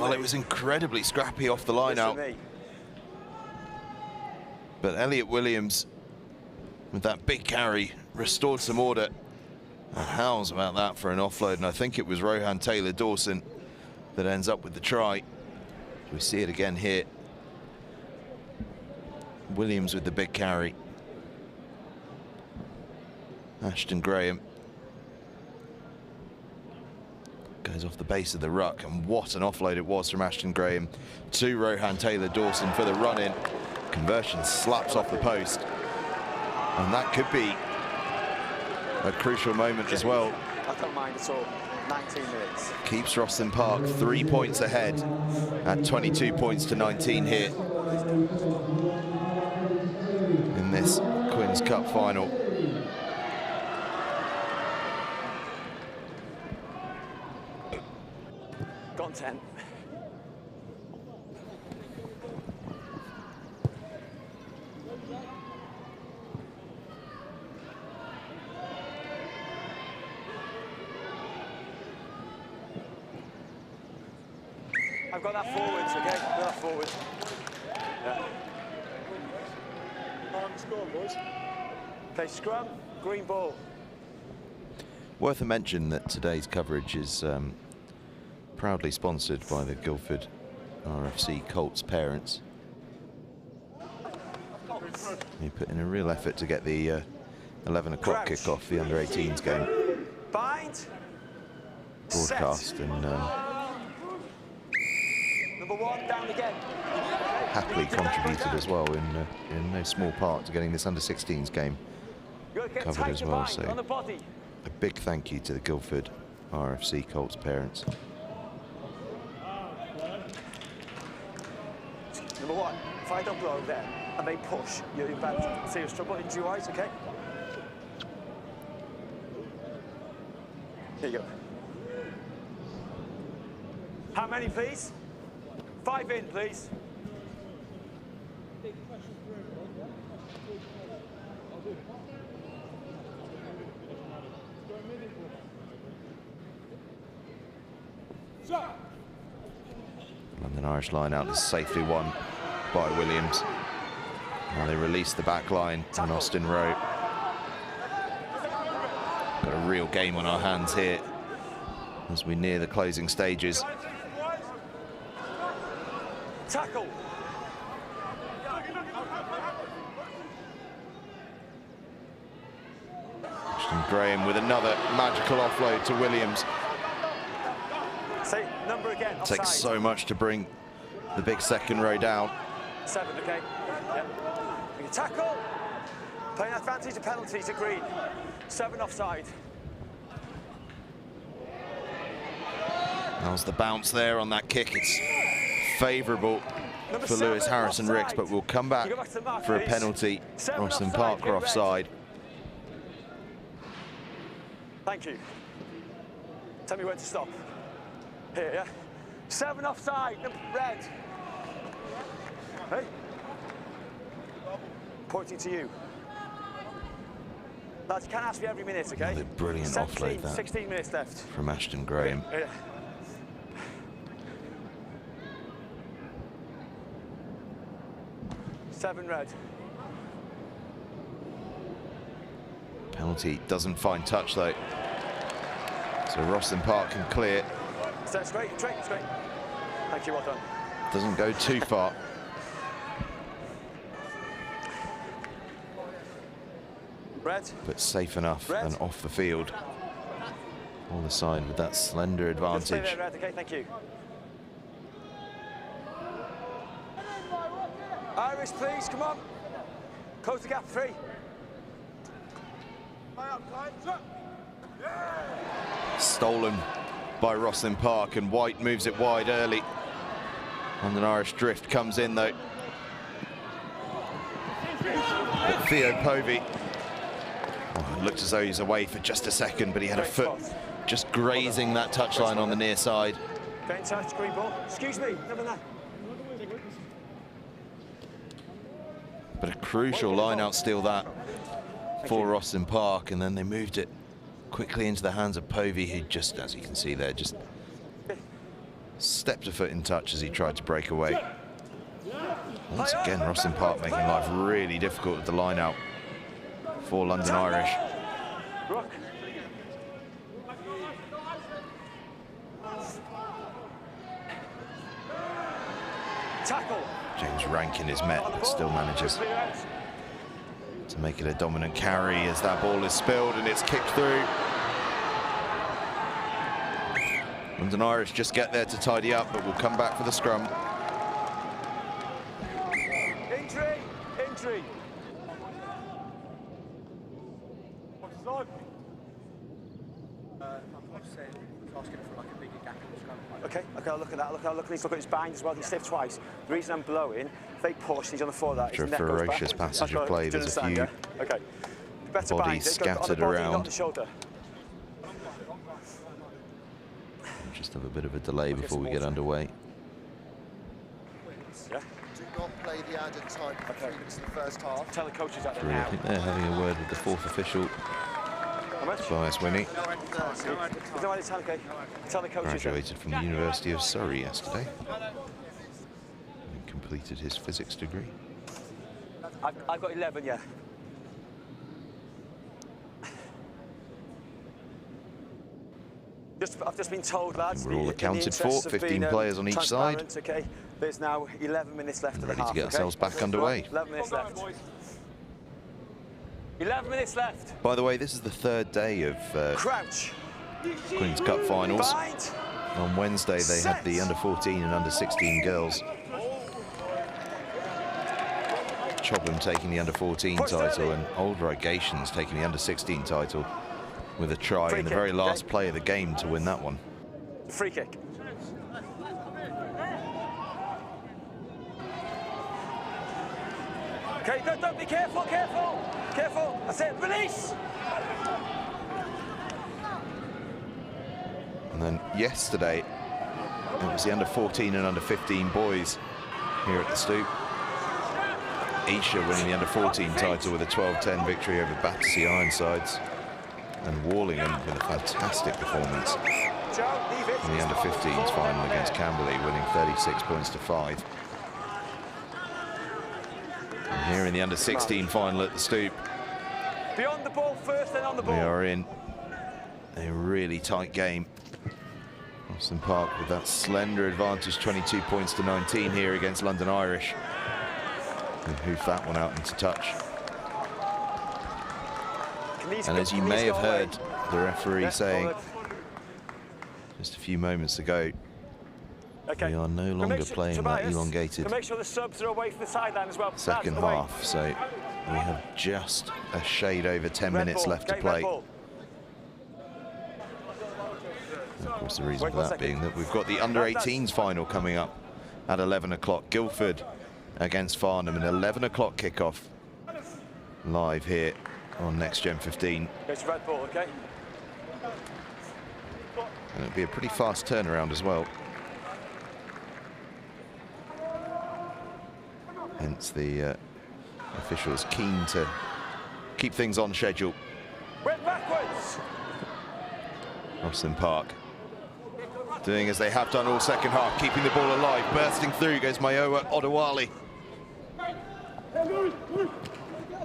well, it was incredibly scrappy off the line out. But Elliot Williams, with that big carry, restored some order. And howls about that for an offload. And I think it was Rohan Taylor-Dawson that ends up with the try. We see it again here. Williams with the big carry. Ashton Graham goes off the base of the ruck, and what an offload it was from Ashton Graham to Rohan Taylor-Dawson for the run-in. Conversion slaps off the post, and that could be a crucial moment as well. I don't mind at all. 19 minutes. Keeps Rosslyn Park 3 points ahead at 22 points to 19 here in this Quins Cup final. Gone 10. I've got that forwards, okay? I've got that forwards. Yeah. On the score, boys. Okay, scrum, green ball. Worth a mention that today's coverage is proudly sponsored by the Guildford RFC COLTS parents. They put in a real effort to get the 11 o'clock kick-off, the under-18s game, Bind. broadcast, and Number 1, down again. happily contributed as well in no small part to getting this under-16s game covered as well. So On the body. a big thank you to the Guildford RFC COLTS parents. Number 1, if I don't blow there and they push, you're in bad serious trouble injury-wise, okay? Here you go. How many, please? 5 in, please. London Irish line out is safely won by Williams. Now they release the back line on Austin Rowe. Got a real game on our hands here as we near the closing stages. Tackle. Ashton Graham with another magical offload to Williams. Say number again. Offside. Takes so much to bring the big second row down. 7, okay. Yep. You tackle. Playing advantage of penalties, agreed. 7 offside. How's the bounce there on that kick? It's favourable for Lewis Harrison Ricks, but we'll come back for a penalty. Rosslyn Park are offside. Thank you. Tell me when to stop. Here, yeah? 7 offside, red. Hey. Pointing to you. Lads, you can't ask me every minute, okay? Another brilliant 17, offload that 16 minutes left. from Ashton Graham. Yeah. Seven red. Penalty doesn't find touch though. So Rosslyn Park can clear. So straight. Thank you, well done. Doesn't go too far. Red. But safe enough Red. and off the field. On the side with that slender Just stay advantage. there, red, okay, thank you. Irish, please, come on. Close the gap, 3. Stolen by Rosslyn Park, and White moves it wide early. London Irish drift comes in though. But Theo Povey, it looked as though he was away for just a second, but he had a foot just grazing that touchline on the near side. Get in touch, green ball. Excuse me, never that. But a crucial line-out steal that for Rosslyn Park, and then they moved it quickly into the hands of Povey, who just, as you can see there, just stepped a foot in touch as he tried to break away. Once again, Rosslyn Park making life really difficult with the line-out for London Irish. Tackle. James Rankin is met, but still manages to make it a dominant carry as that ball is spilled and it's kicked through. London Irish just get there to tidy up, but we'll come back for the scrum. Injury. Okay, I'll look at that. I'll look at his bind as well. He's stiff twice. The reason I'm blowing, if they push, he's on the floor of that. After a ferocious passage of play, there's a few okay. Better bodies scattered around. Just have a bit of a delay before we get underway. Yeah. Do not play the added time for 3 minutes in the first half. Tell the coaches that I think they're having a word with the 4th official. Tobias Winnie. Okay. Tell the coaches. Graduated from the University of Surrey yesterday. And completed his physics degree. I've got 11, yeah. I've just been told, lads. We're all accounted for, 15 players on each side. Okay, there's now 11 minutes left of the half. Ready to get ourselves back underway. 11 minutes left. 11 minutes left. By the way, this is the third day of Crouch. Quins Cup Finals. Bind. On Wednesday, they had the under-14 and under-16 girls. Chobham taking the under-14 title and Old Regations taking the under-16 title with a try in the very last play of the game to win that one. Free kick. Okay, don't be careful, careful. That's it, release. And then yesterday, it was the under-14 and under-15 boys here at the Stoop. Isha winning the under-14 title with a 12-10 victory over Battersea Ironsides. And Wallingham with a fantastic performance in the under-15s final against Camberley, winning 36 points to 5. And here in the under-16 final at the Stoop, Beyond the ball first, then on the ball. we are in a really tight game. Rosslyn Park with that slender advantage, 22 points to 19 here against London Irish. Who hoof that one out into touch. And as you may have heard the referee saying just a few moments ago, we are no longer playing that elongated make sure the subs are away from the sideline as well. second half, so we have just a shade over 10 minutes left to play. Of course, the reason for that being that we've got the under-18s final coming up at 11 o'clock. Guildford against FARNHAM, an 11 o'clock kick-off live here on NextGenXV. It's red ball, okay? And it'll be a pretty fast turnaround as well. Hence the officials keen to keep things on schedule. Went backwards. Rosslyn Park doing as they have done all second half, keeping the ball alive. Bursting through goes Mayowa Odewale.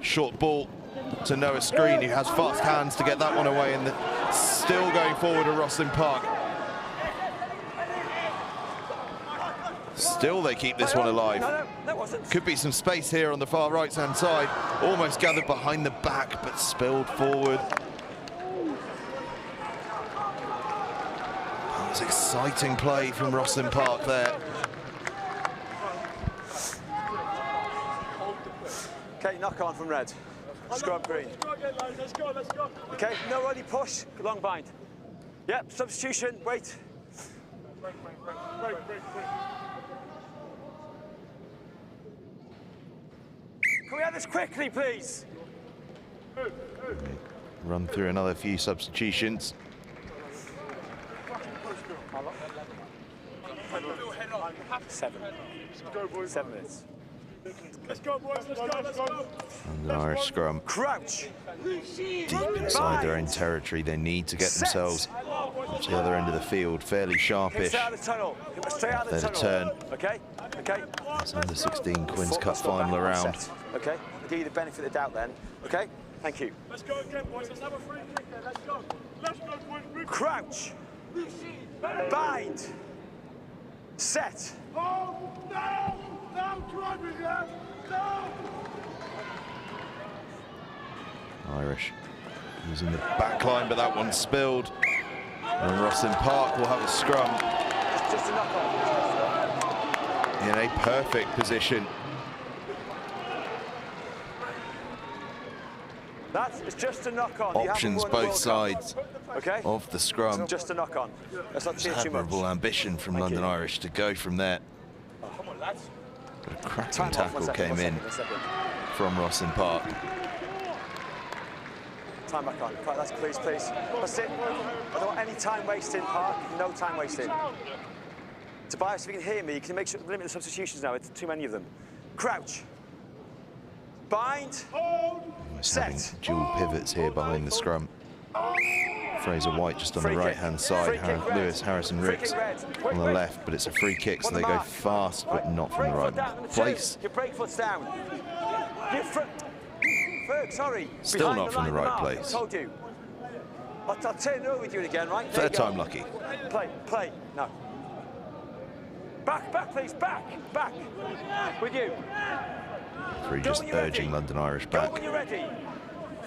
Short ball to Noah Screen, who has fast hands to get that one away, and still going forward to Rosslyn Park. Still they keep this one alive. No, that wasn't. Could be some space here on the far right-hand side. Almost gathered behind the back, but spilled forward. That was exciting play from Rosslyn Park there. Okay, knock on from red. Scrub green. Let's go. Okay, no early push, long bind. Yep, substitution, wait. Break. Can we have this quickly, please? Run through another few substitutions. 7 minutes. Let's go, boys. Let's go. And an Irish scrum. Crouch. Deep inside their own territory. They need to get themselves to the other end of the field, fairly sharpish. Stay out of the tunnel. Stay out of the They're tunnel. to turn. Okay. It's under-16 Quins Cup Final around. Okay, I'll give you the benefit of the doubt then. Okay, thank you. Let's go again, boys. Let's have a free kick there. Let's go, boys. Crouch. Bind. Set. Oh, no, driving there. No. Irish using the back line, but that one spilled. And Rosslyn Park will have a scrum Just a knock on. in a perfect position. It's just a knock on. Options both sides Okay. of the scrum. Just a knock on. Let's not see too much. Admirable ambition from London Irish to go from there. Come on, lads. But a cracking tackle came in from Rosslyn Park. Time back on. Right, that's please. That's it. I don't want any time wasting, Park. No time wasting. Tobias, if you can hear me, you can make sure limit the substitutions now. It's too many of them. Crouch. Bind. Almost having dual pivots here behind the scrum. Fraser White just on the right-hand side, Lewis Harrison Ricks on the left, but it's a free kick, so they go fast, but not from the right place. Your break foot's down. Ferg, sorry. Still not from the right place. I told you. I'll turn it over with you again, right? Third time lucky. Play, no. Back, please, back. With you. Free just urging London Irish back. Go when you're ready.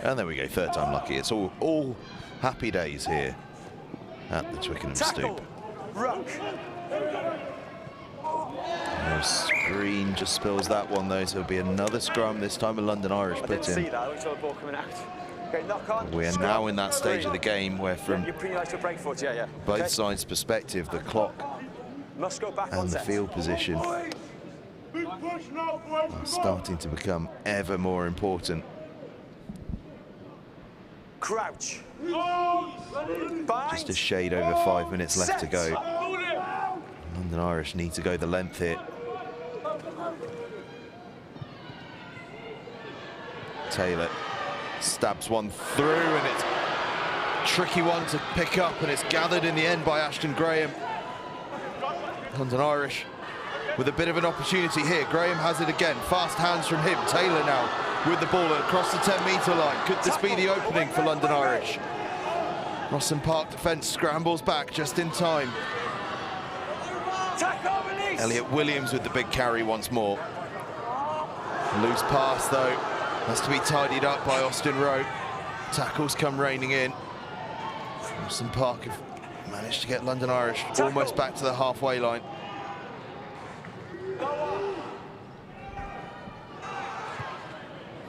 And there we go, third time lucky. It's all happy days here at the Twickenham Stoop. Ruck. No screen just spills that one though, so it'll be another scrum, this time a London Irish put in. See that, we saw the ball coming out. Okay, knock on. We are now in that stage of the game where from both sides' perspective, the clock must go back and the field position are starting to become ever more important. Crouch. Just a shade over 5 minutes left to go. London Irish need to go the length here. Taylor stabs one through, and it's a tricky one to pick up, and it's gathered in the end by Ashton Graham. London Irish with a bit of an opportunity here. Graham has it again, fast hands from him. Taylor now with the ball across the 10-metre line. Could this be the opening for London Irish? Rosslyn Park defence scrambles back just in time. Elliot Williams with the big carry once more. Loose pass though, has to be tidied up by Austin Rowe. Tackles come raining in. Rosslyn Park have managed to get London Irish almost back to the halfway line.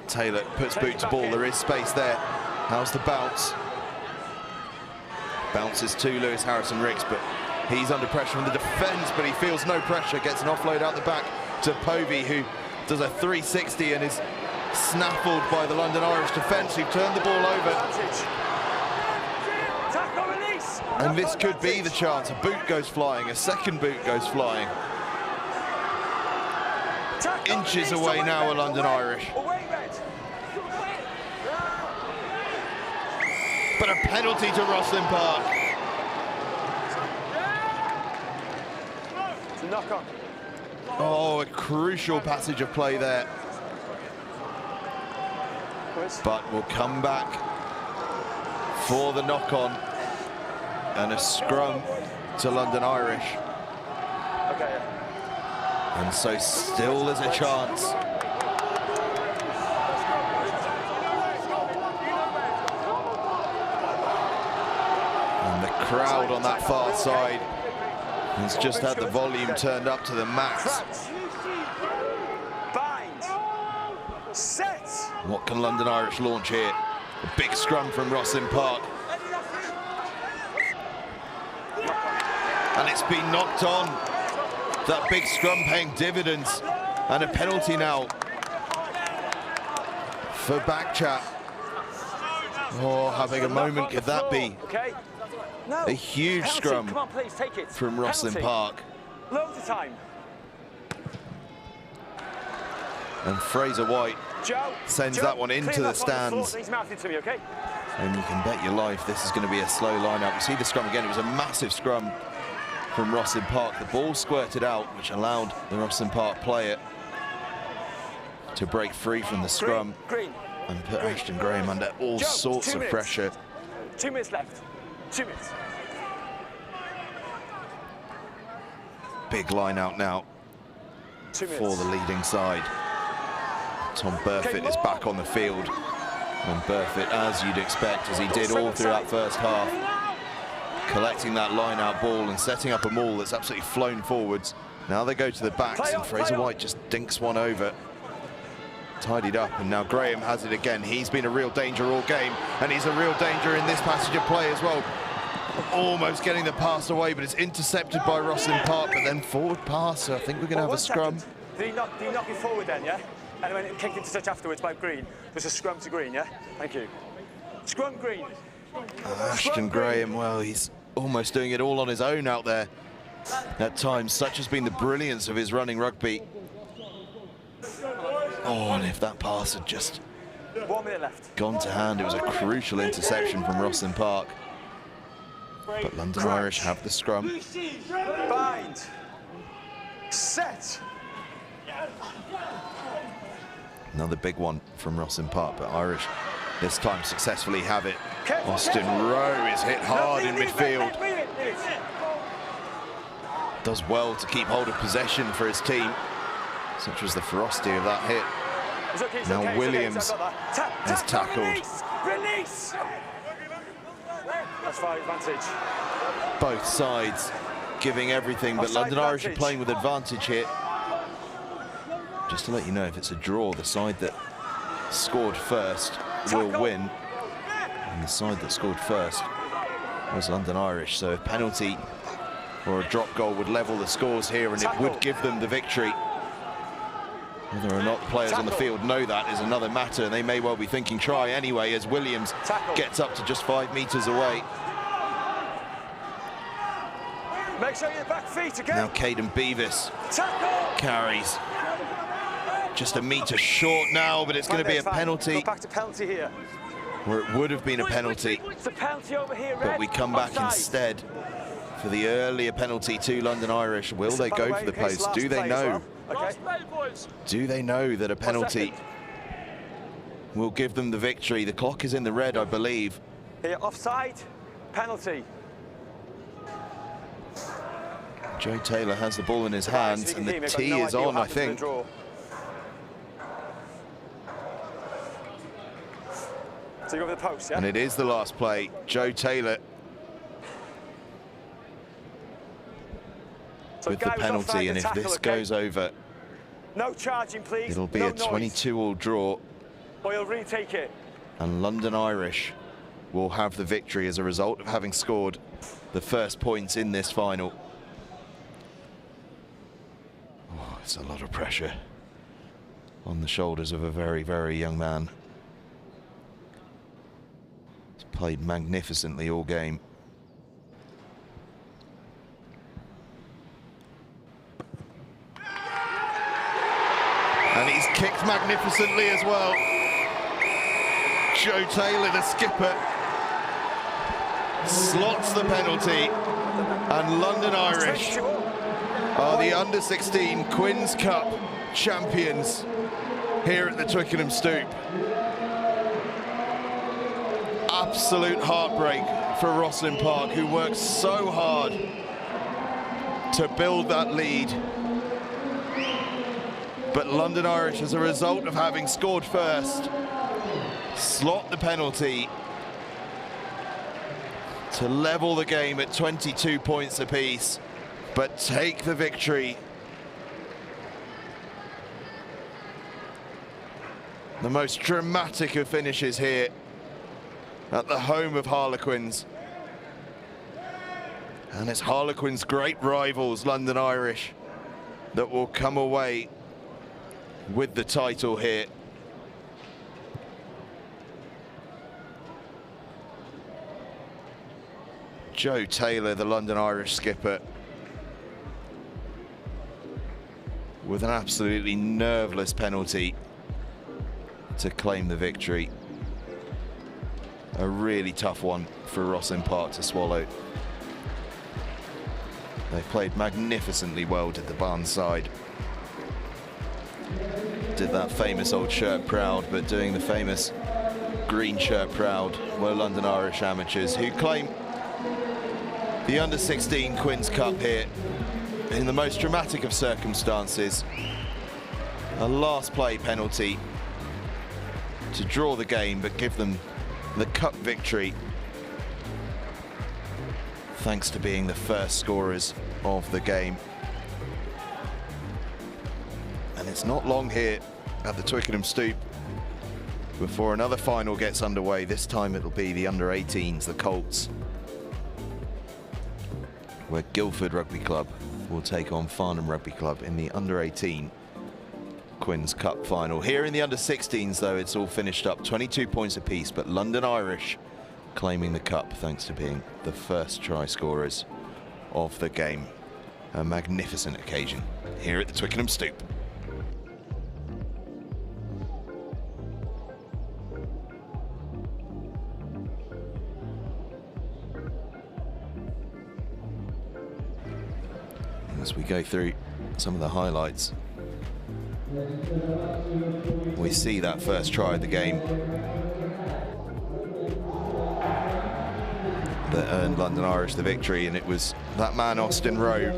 Taylor puts boot to ball, there is space there. How's the bounce? Bounces to Lewis Harrison Ricks, but he's under pressure from the defence, but he feels no pressure, gets an offload out the back to Povey, who does a 360 and is snaffled by the London Irish defence, who've turned the ball over. And this could be the chance. A boot goes flying, a second boot goes flying. Inches away now are London Irish. But a penalty to Rosslyn Park. Knock on. Oh, a crucial passage of play there. But we'll come back for the knock-on and a scrum to London Irish. Okay. And so still there's a chance. And the crowd on that far side has just had the volume turned up to the max. What can London Irish launch here? A big scrum from Rosslyn Park. And it's been knocked on. That big scrum paying dividends. And a penalty now for Backchat. Oh, how big a moment could that be? A huge scrum from Rosslyn Park. Loads of time. And Fraser White sends that one into the stands. And you can bet your life this is going to be a slow line-up. You see the scrum again, it was a massive scrum from Rosslyn Park. The ball squirted out, which allowed the Rosslyn Park player to break free from the scrum and put Ashton Graham under all sorts of pressure. 2 minutes left. 2 minutes. Big line out now for the leading side. Tom Burfitt is back on the field, and Burfitt, as you'd expect, as he did all through that first half, collecting that line-out ball and setting up a maul that's absolutely flown forwards. Now they go to the backs, and Fraser White just dinks one over. Tidied up, and now Graham has it again. He's been a real danger all game, and he's a real danger in this passage of play as well. Almost getting the pass away, but it's intercepted by Rosslyn Park, but then forward pass, so I think we're going to have a scrum. Did he knock it forward then, yeah? And when it kicked into touch afterwards by Green, there's a scrum to Green, yeah? Thank you. Scrum Green. Ashton Graham, well, he's almost doing it all on his own out there at times. Such has been the brilliance of his running rugby. Oh, and if that pass had just 1 minute left. gone to hand. It was a crucial interception from Rosslyn Park. But London Irish have the scrum. Bind. Set. Another big one from Rosslyn Park, but Irish this time successfully have it. Austin Rowe is hit hard in midfield. Does well to keep hold of possession for his team. Such was the ferocity of that hit. Now Williams has tackled. Release. That's fine, advantage. Both sides giving everything, but London Irish are playing with advantage here. Just to let you know, if it's a draw, the side that scored first will win. And the side that scored first was London Irish. So a penalty or a drop goal would level the scores here, and it would give them the victory. Whether or not the players on the field know that is another matter, and they may well be thinking try anyway, as Williams gets up to just 5 meters away. Make sure your back feet again. Now Caden Beavis carries. Just a metre short now, but it's going to be a penalty. Go back to penalty here. Or it would have been a penalty. It's a penalty over here, but we come back instead for the earlier penalty to London Irish. Will they go for the post? Do they know? Do they know that a penalty will give them the victory? The clock is in the red, I believe. Here, offside, penalty. Joe Taylor has the ball in his hands, and the tee is on, I think. So you go for the post, yeah? And it is the last play. Joe Taylor with the penalty, and if this goes over, no charging, please. It'll be a 22-all draw. Or you'll retake it. And London Irish will have the victory as a result of having scored the first points in this final. Oh, it's a lot of pressure on the shoulders of a very, very young man. He's played magnificently all game. And he's kicked magnificently as well. Joe Taylor, the skipper, slots the penalty, and London Irish are the under-16 Quins Cup champions here at the Twickenham Stoop. Absolute heartbreak for Rosslyn Park, who worked so hard to build that lead. But London Irish, as a result of having scored first, slot the penalty to level the game at 22 points apiece, but take the victory. The most dramatic of finishes here at the home of Harlequins. And it's Harlequins' great rivals, London Irish, that will come away with the title here. Joe Taylor, the London Irish skipper, with an absolutely nerveless penalty to claim the victory. A really tough one for Rosslyn Park to swallow. They played magnificently well, did the barn side. Did that famous old shirt proud, but doing the famous green shirt proud were London Irish amateurs, who claim the under-16 Quins Cup here in the most dramatic of circumstances. A last play penalty to draw the game, but give them the cup victory, thanks to being the first scorers of the game. And it's not long here at the Twickenham Stoop before another final gets underway. This time it'll be the under-18s, the COLTS, where Guildford Rugby Club will take on FARNHAM Rugby Club in the under-18 Quins Cup Final. Here in the under-16s, though, it's all finished up, 22 points apiece, but London Irish claiming the cup thanks to being the first try scorers of the game. A magnificent occasion here at the Twickenham Stoop. As we go through some of the highlights, we see that first try of the game that earned London Irish the victory, and it was that man Austin Rowe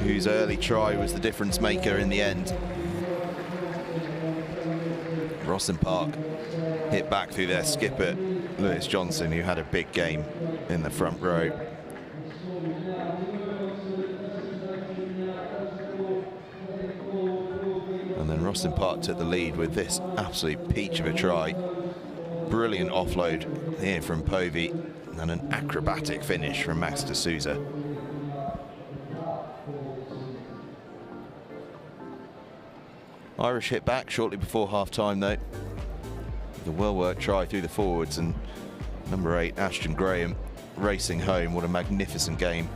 whose early try was the difference maker in the end. Rosslyn Park hit back through their skipper Lewis Johnson, who had a big game in the front row. And then Rosslyn Park took the lead with this absolute peach of a try. Brilliant offload here from Povey, and an acrobatic finish from Max de Souza. Irish hit back shortly before half-time though. The well-worked try through the forwards, and number 8, Ashton Graham, racing home. What a magnificent game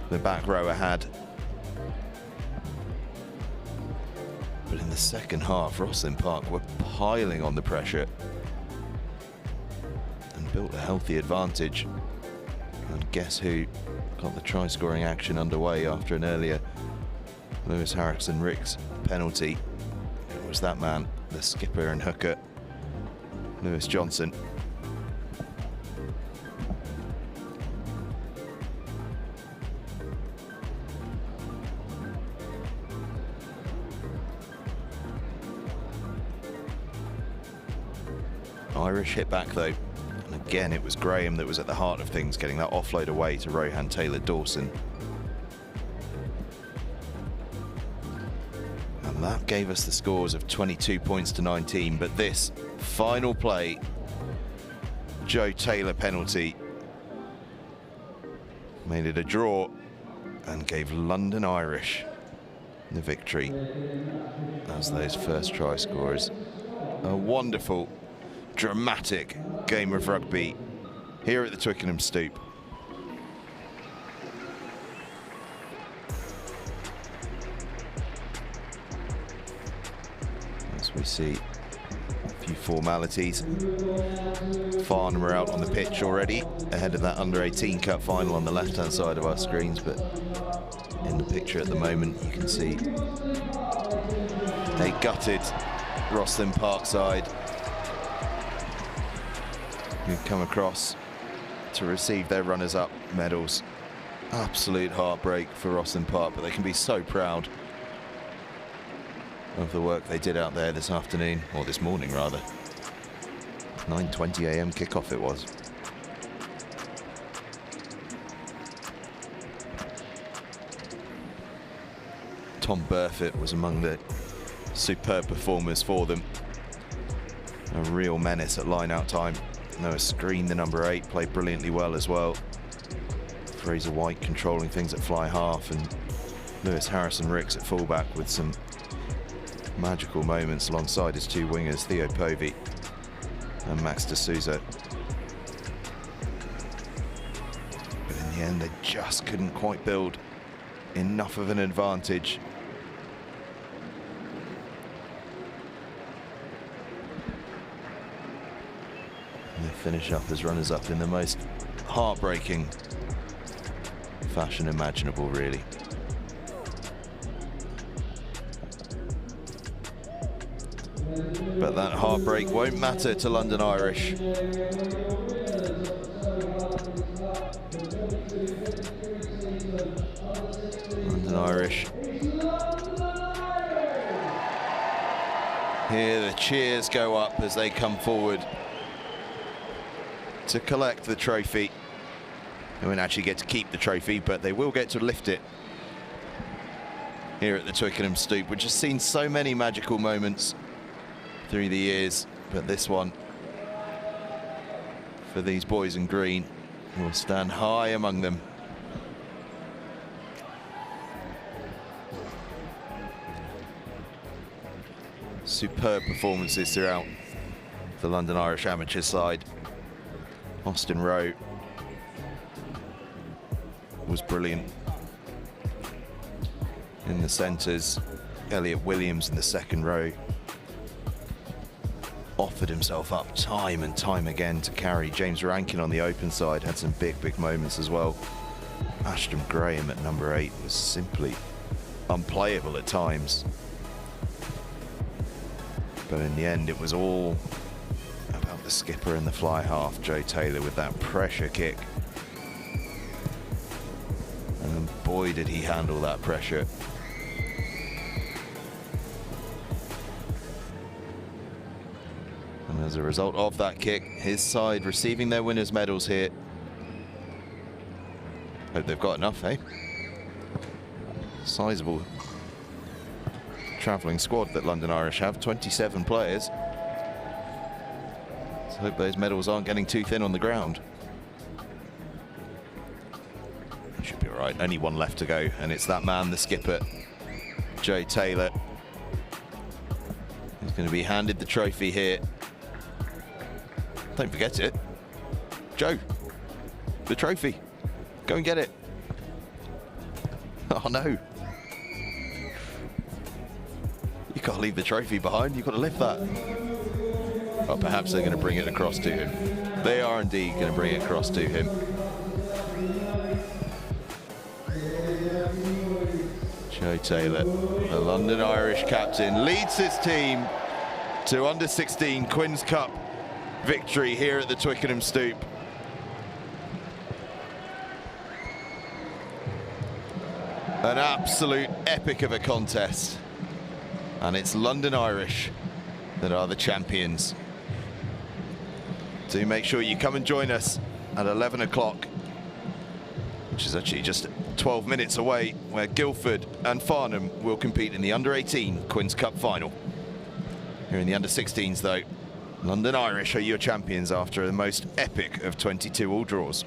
the back rower had. But in the second half, Rosslyn Park were piling on the pressure and built a healthy advantage. And guess who got the try-scoring action underway after an earlier Lewis Harrison-Ricks penalty? It was that man, the skipper and hooker, Lewis Johnson. Irish hit back though, and again it was Graham that was at the heart of things, getting that offload away to Rohan Taylor-Dawson. And that gave us the scores of 22 points to 19, but this final play, Joe Taylor penalty, made it a draw and gave London Irish the victory as those first try scorers. A wonderful, dramatic game of rugby here at the Twickenham Stoop. As we see a few formalities. Farnham are out on the pitch already ahead of that under-18 Cup Final on the left-hand side of our screens, but in the picture at the moment you can see a gutted Rosslyn Park side who come across to receive their runners-up medals. Absolute heartbreak for Rosslyn Park, but they can be so proud of the work they did out there this afternoon, or this morning rather. 9:20 AM kickoff it was. Tom Burfitt was among the superb performers for them. A real menace at line-out time. Noah Screen, the number 8, played brilliantly well as well. Fraser White controlling things at fly half, and Lewis Harrison-Ricks at fullback with some magical moments alongside his two wingers, Theo Povey and Max de Souza. But in the end, they just couldn't quite build enough of an advantage. And they finish up as runners-up in the most heartbreaking fashion imaginable, really. But that heartbreak won't matter to London Irish. London Irish. Here the cheers go up as they come forward to collect the trophy. They won't actually get to keep the trophy, but they will get to lift it here at the Twickenham Stoop, which has seen so many magical moments through the years, but this one for these boys in green will stand high among them. Superb performances throughout the London Irish amateur side. Austin Rowe was brilliant in the centres. Elliot Williams in the second row offered himself up time and time again to carry. James Rankin on the open side had some big moments as well. Ashton Graham at number 8 was simply unplayable at times. But in the end, it was all about the skipper and the fly half, Joe Taylor, with that pressure kick. And boy, did he handle that pressure. And as a result of that kick, his side receiving their winners' medals here. Hope they've got enough, eh? Sizable travelling squad that London Irish have, 27 players. Let's hope those medals aren't getting too thin on the ground. Should be all right, only one left to go, and it's that man, the skipper, Joe Taylor. He's going to be handed the trophy here. Don't forget it. Joe, the trophy. Go and get it. Oh no. You can't leave the trophy behind, you've got to lift that. Or perhaps they're going to bring it across to him. They are indeed going to bring it across to him. Joe Taylor, the London Irish captain, leads his team to under-16 Quins Cup victory here at the Twickenham Stoop. An absolute epic of a contest. And it's London Irish that are the champions. Do make sure you come and join us at 11 o'clock, which is actually just 12 minutes away, where Guildford and Farnham will compete in the under-18 Quins Cup Final. Here in the under-16s, though, London Irish are your champions after the most epic of 22 all draws.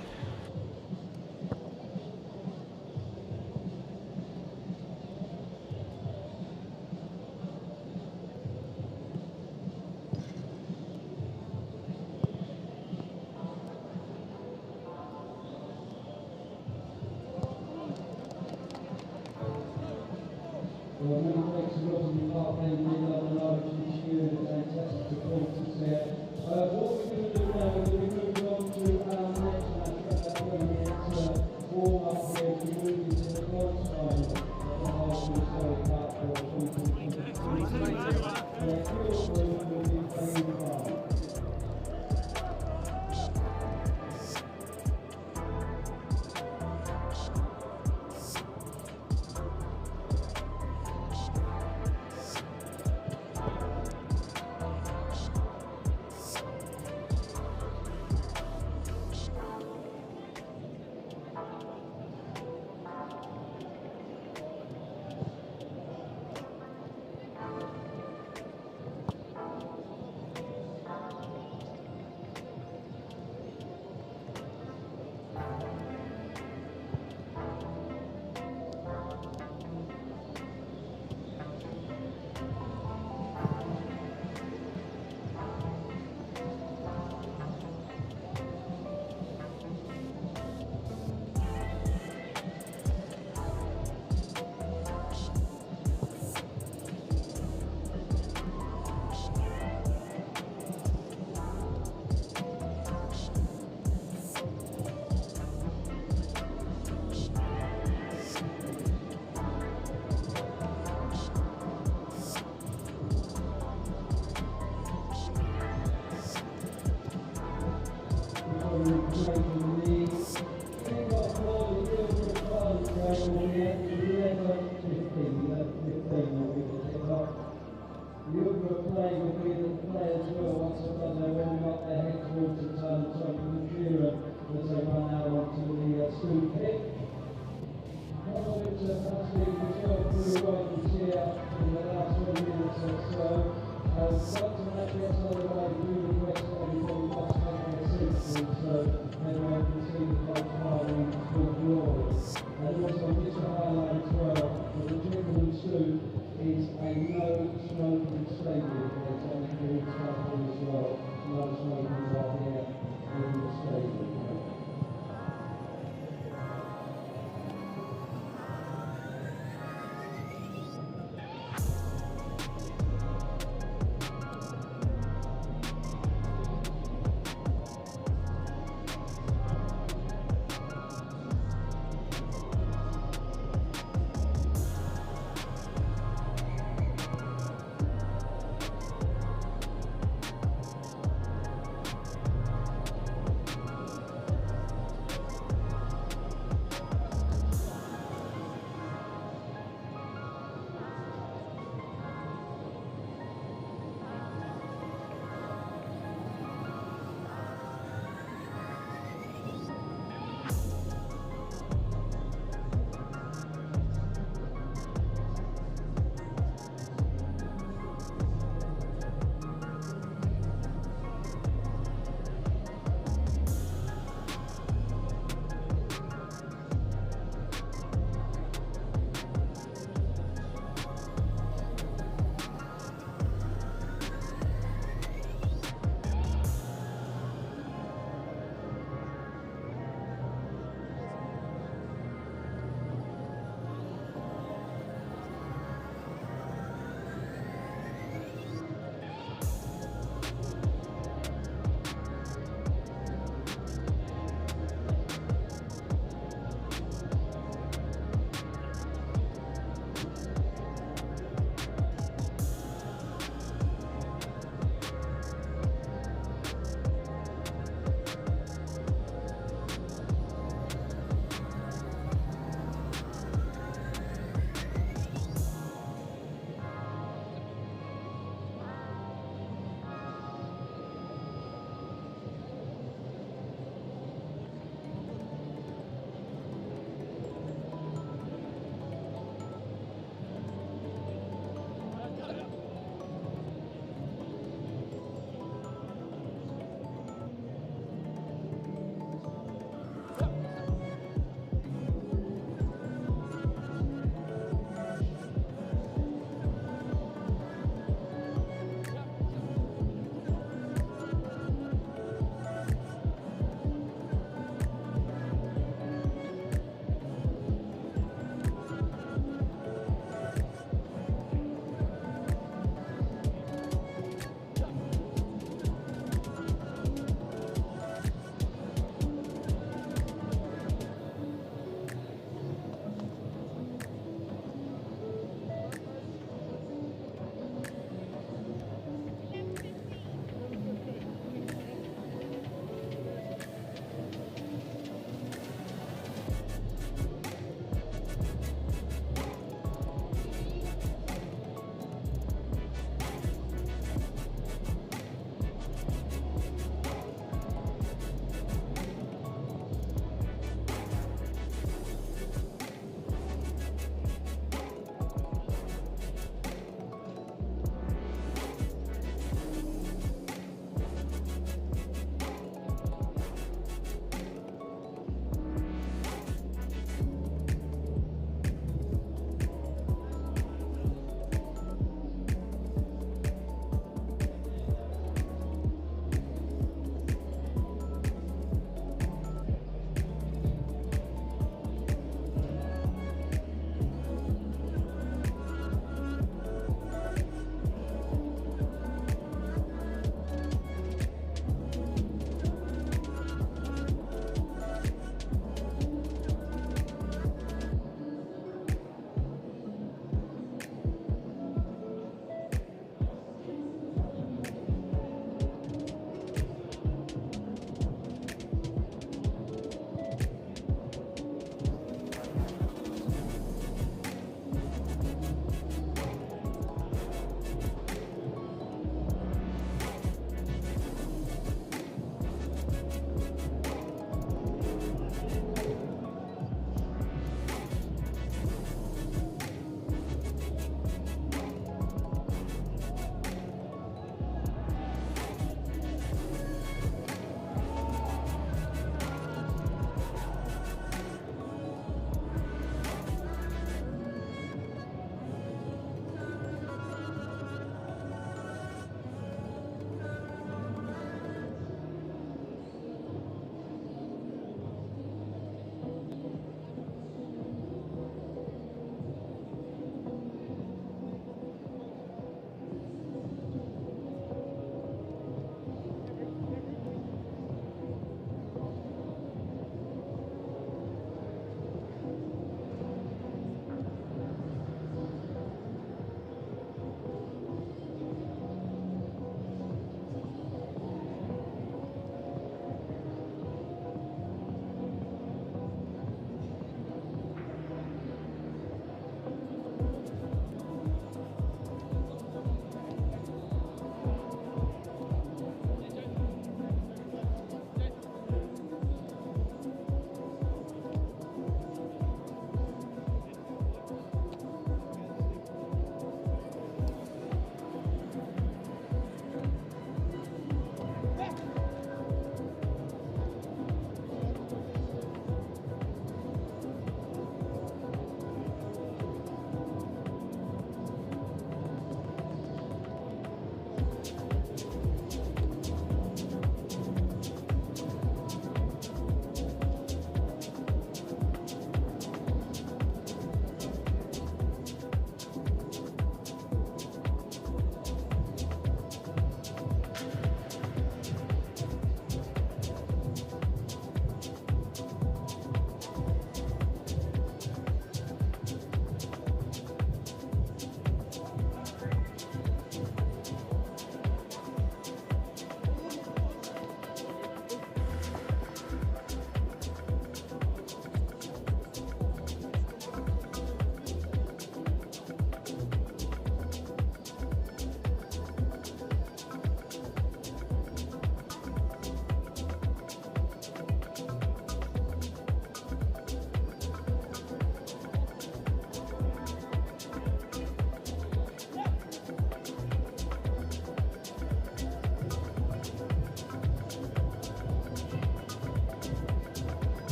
So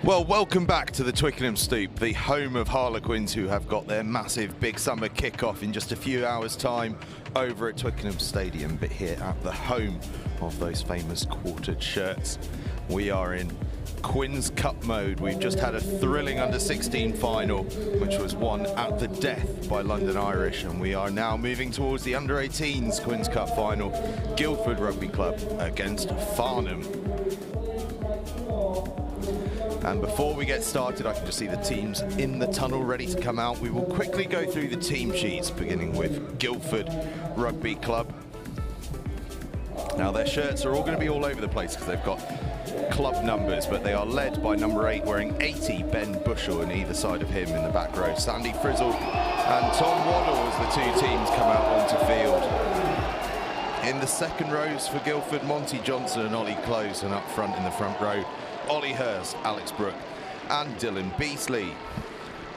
Well, welcome back to the Twickenham Stoop, the home of Harlequins, who have got their massive big summer kick-off in just a few hours' time over at Twickenham Stadium, but here at the home of those famous quartered shirts. We are in Quins Cup mode. We've just had a thrilling under-16 final, which was won at the death by London Irish, and we are now moving towards the under-18s Quins Cup final, Guildford Rugby Club against FARNHAM. And before we get started, I can just see the teams in the tunnel ready to come out. We will quickly go through the team sheets, beginning with Guildford Rugby Club. Now, their shirts are all going to be all over the place because they've got club numbers, but they are led by number 8, wearing 80, Ben Bushell, and either side of him in the back row, Sandy Frizzle and Tom Waddle, as the two teams come out onto field. In the second rows for Guildford, Monty Johnson and Ollie Close, and up front in the front row, Ollie Hurst, Alex Brooke and Dylan Beasley.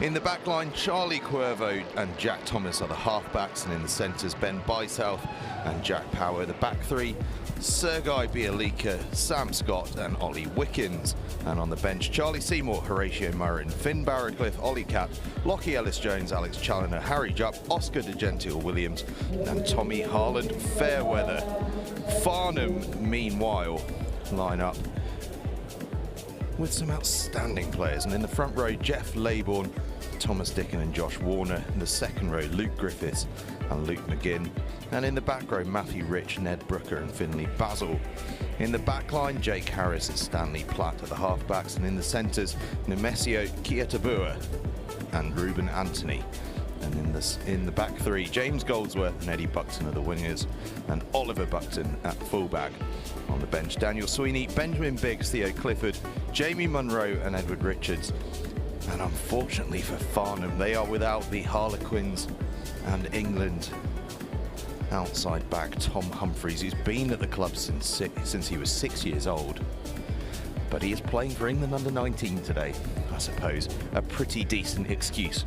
In the back line, Charlie Cuervo and Jack Thomas are the halfbacks, and in the centres, Ben Bysouth and Jack Power. The back three, Sergei Bialika, Sam Scott and Ollie Wickens. And on the bench, Charlie Seymour, Horatio Murrin, Finn Barracliff, Ollie Catt, Lockie Ellis-Jones, Alex Challoner, Harry Jupp, Oscar De Gentile Williams and Tommy Harland Fairweather. Farnham, meanwhile, line up with some outstanding players, and in the front row, Jeff Laybourne, Thomas Dickon and Josh Warner. In the second row, Luke Griffiths and Luke McGinn. And in the back row, Matthew Rich, Ned Brooker and Finley Basil. In the back line, Jake Harris and Stanley Platt at the halfbacks, and in the centres, Nemesio Kiatabua and Ruben Anthony. And in the back three, James Goldsworth and Eddie Buckton are the wingers, and Oliver Buckton at fullback. On the bench, Daniel Sweeney, Benjamin Biggs, Theo Clifford, Jamie Munro and Edward Richards. And unfortunately for Farnham, they are without the Harlequins and England outside back Tom Humphreys, who's been at the club since he was 6 years old. But he is playing for England under 19 today. I suppose a pretty decent excuse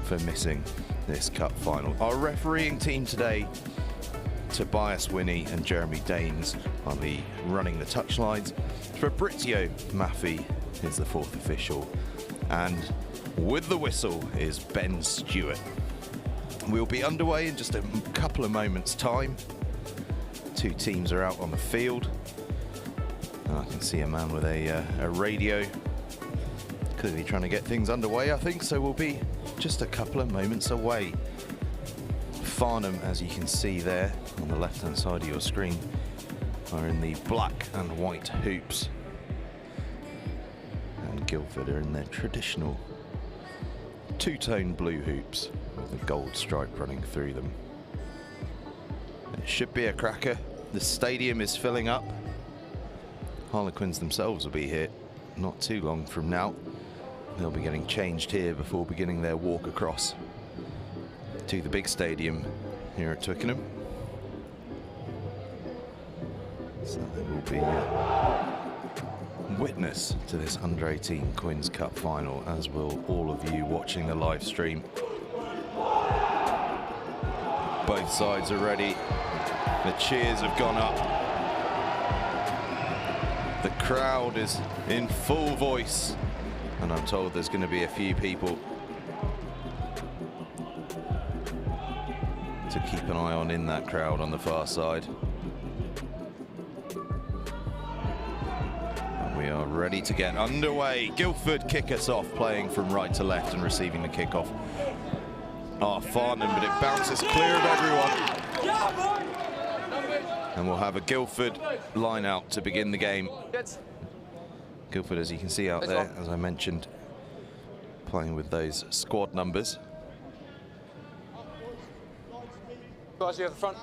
for missing this cup final. Our refereeing team today, Tobias Winnie and Jeremy Daines are running the touchlines. Fabrizio Maffei is the fourth official, and with the whistle is Ben Stewart. We'll be underway in just a couple of moments' time. Two teams are out on the field, and I can see a man with a radio clearly trying to get things underway, I think, so we'll be just a couple of moments away. Farnham, as you can see there on the left-hand side of your screen, are in the black and white hoops, and Guildford are in their traditional two-tone blue hoops with a gold stripe running through them. It should be a cracker. The stadium is filling up. Harlequins themselves will be here not too long from now. They'll be getting changed here before beginning their walk across to the big stadium here at Twickenham. So there will be witness to this under-18 Quins Cup final, as will all of you watching the live stream. Both sides are ready. The cheers have gone up. The crowd is in full voice, and I'm told there's going to be a few people to keep an eye on in that crowd on the far side. And we are ready to get underway. Guildford kick us off, playing from right to left and receiving the kickoff. Farnham, but it bounces clear of everyone. And we'll have a Guildford line out to begin the game. Guildford, as you can see out there, as I mentioned, playing with those squad numbers. Guys, you at the front.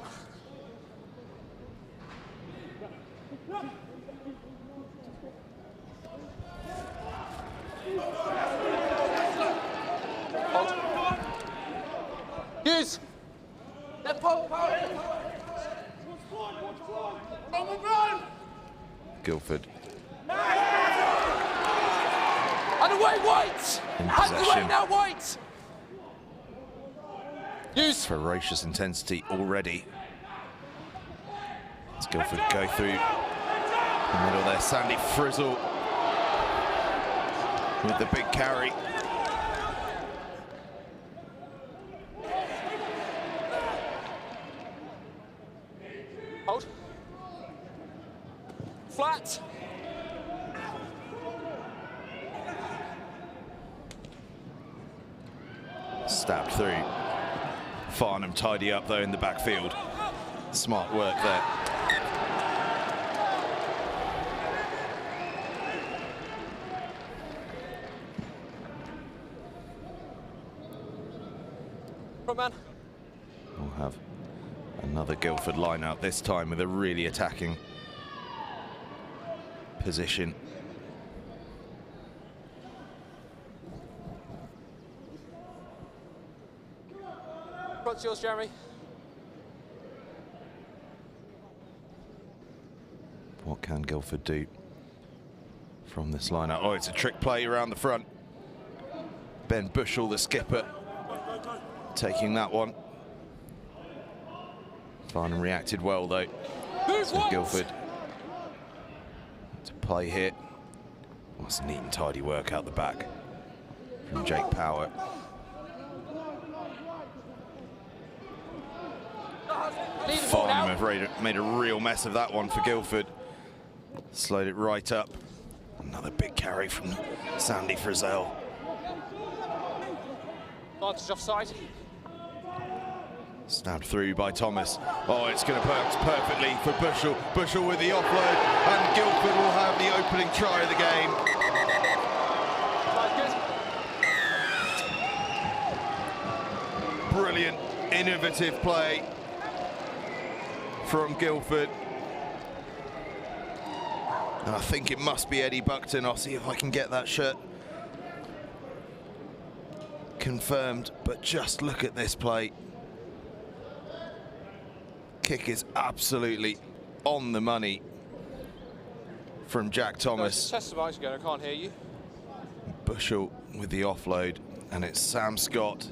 Use. Guildford And away, White! in And away possession. now, White! Use. Ferocious intensity already. Let's Guildford go through the middle there. Sandy Frizzle with the big carry. Hold. Flat. Stabbed through. Farnham tidy up though in the backfield. Smart work there. Front man. We'll have another Guildford line out, this time with a really attacking position. Front's yours, Jeremy. What can Guildford do from this line out? Oh, it's a trick play around the front. Ben Bushell, the skipper, taking that one. Farnham reacted well though. So Guildford to play here. That's neat and tidy work out the back from Jake Power. Farnham have made a real mess of that one for Guildford. Slowed it right up. Another big carry from Sandy Frizzell. Advantage offside. Stabbed through by Thomas. Oh, it's going to bounce perfectly for Bushell. Bushell with the offload, and Guildford will have the opening try of the game. Brilliant, innovative play from Guildford. And I think it must be Eddie Buckton. I'll see if I can get that shirt confirmed, but just look at this play. Kick is absolutely on the money from Jack Thomas. Test device going, I can't hear you. Bushell with the offload, and it's Sam Scott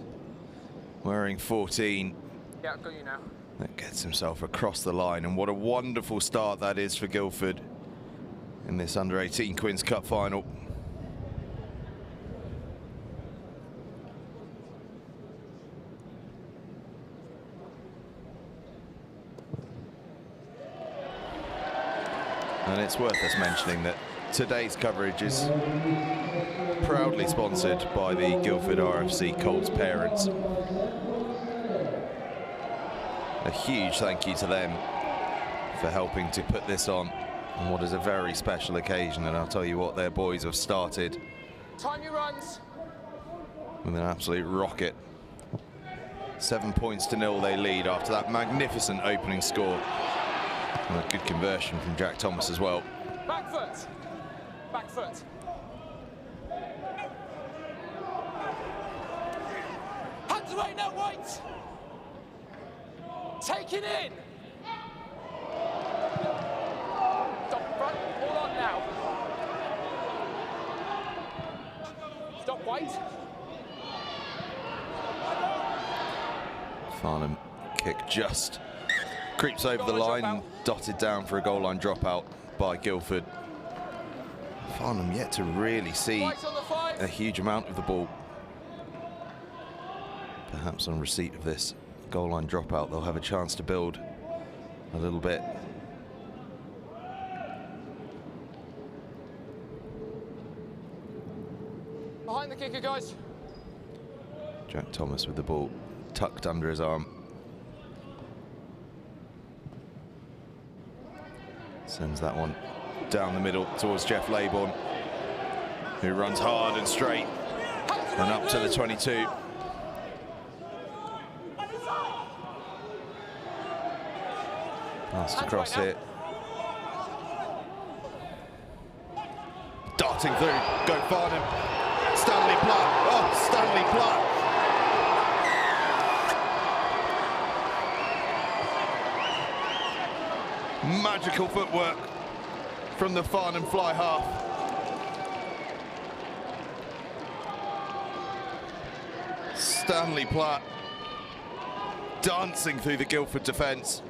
wearing 14. Yeah, I've got you now. That gets himself across the line, and what a wonderful start that is for Guildford in this under-18 Quins Cup final. And it's worth us mentioning that today's coverage is proudly sponsored by the Guildford RFC COLTS parents. A huge thank you to them for helping to put this on what is a very special occasion, and I'll tell you what, their boys have started Time your runs. with an absolute rocket. 7 points to 0 they lead after that magnificent opening score. And a good conversion from Jack Thomas as well. Back foot. Back foot. Hands away, no weight. Take it in. Stop front, hold on now. Stop weight. Farnham kick just creeps over the line and dotted down for a goal line dropout by Guildford. Farnham yet to really see a huge amount of the ball. Perhaps on receipt of this goal line dropout, they'll have a chance to build a little bit. Behind the kicker, guys. Jack Thomas with the ball tucked under his arm. Sends that one down the middle towards Jeff Laybourne, who runs hard and straight and up to the 22. Passed across here. Darting through, go Farnham. Stanley Platt, oh, Stanley Platt. Magical footwork from the Farnham fly half. Stanley Platt dancing through the Guildford defence.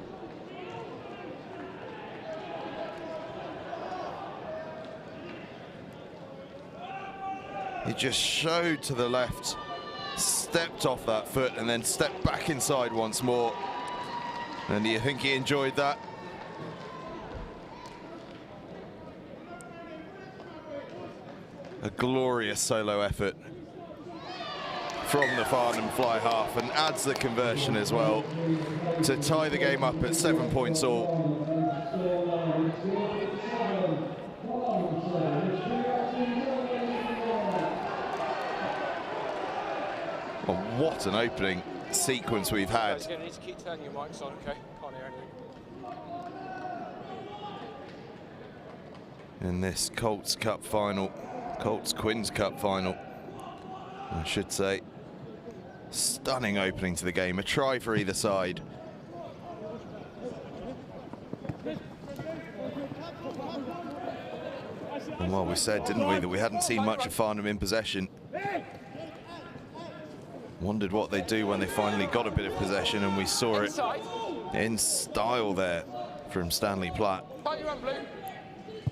He just showed to the left, stepped off that foot and then stepped back inside once more. And do you think he enjoyed that? A glorious solo effort from the Farnham fly half, and adds the conversion as well to tie the game up at 7 points all. Oh, what an opening sequence we've had. You're going to need to keep turning your mics on, okay? Can't hear anything. In this COLTS Cup final, COLTS Quins Cup final, I should say. Stunning opening to the game, a try for either side. And well, we said, didn't we, that we hadn't seen much of Farnham in possession. Wondered what they'd do when they finally got a bit of possession, and we saw it in style there from Stanley Platt.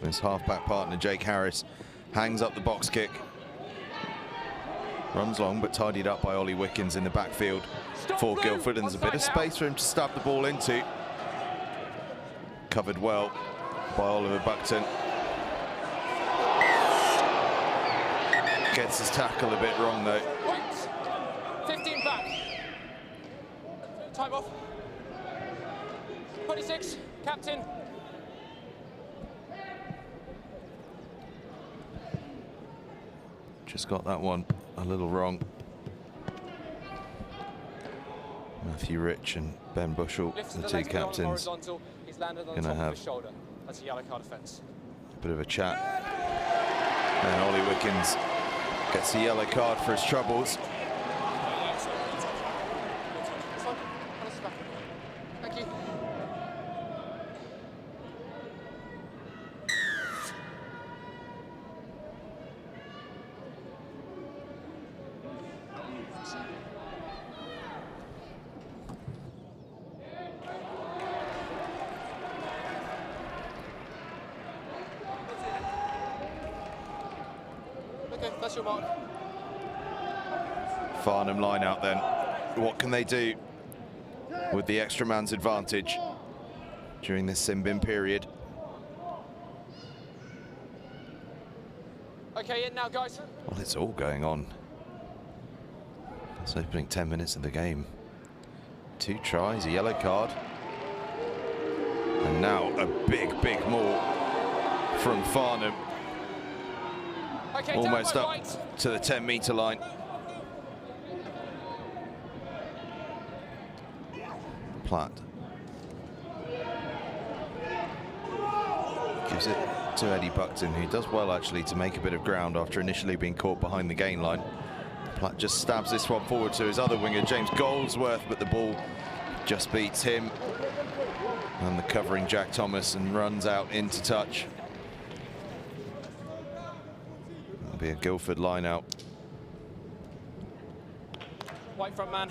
His half-back partner, Jake Harris, hangs up the box kick. Runs long, but tidied up by Ollie Wickens in the backfield for Guildford, and there's a bit of space for him to stab the ball into. Covered well by Oliver Buckton. Gets his tackle a bit wrong though. 15 back. Time off. 26, captain. Just got that one a little wrong. Matthew Rich and Ben Bushell, the two captains, going to have That's a yellow card offence. a bit of a chat. And Ollie Wickens gets a yellow card for his troubles. Thank you. Okay, that's your mark. Farnham line out then. What can they do with the extra man's advantage during this sin bin period? Okay, in now, guys. Well, it's all going on. It's opening 10 minutes of the game. 2 tries, a yellow card. And now a big maul from Farnham. Okay, Almost down up right. to the 10-metre line. Platt gives it to Eddie Buckton, who does well actually to make a bit of ground after initially being caught behind the gain line. Platt just stabs this one forward to his other winger, James Goldsworth, but the ball just beats him and the covering Jack Thomas and runs out into touch. That'll be a Guildford line out. White front man.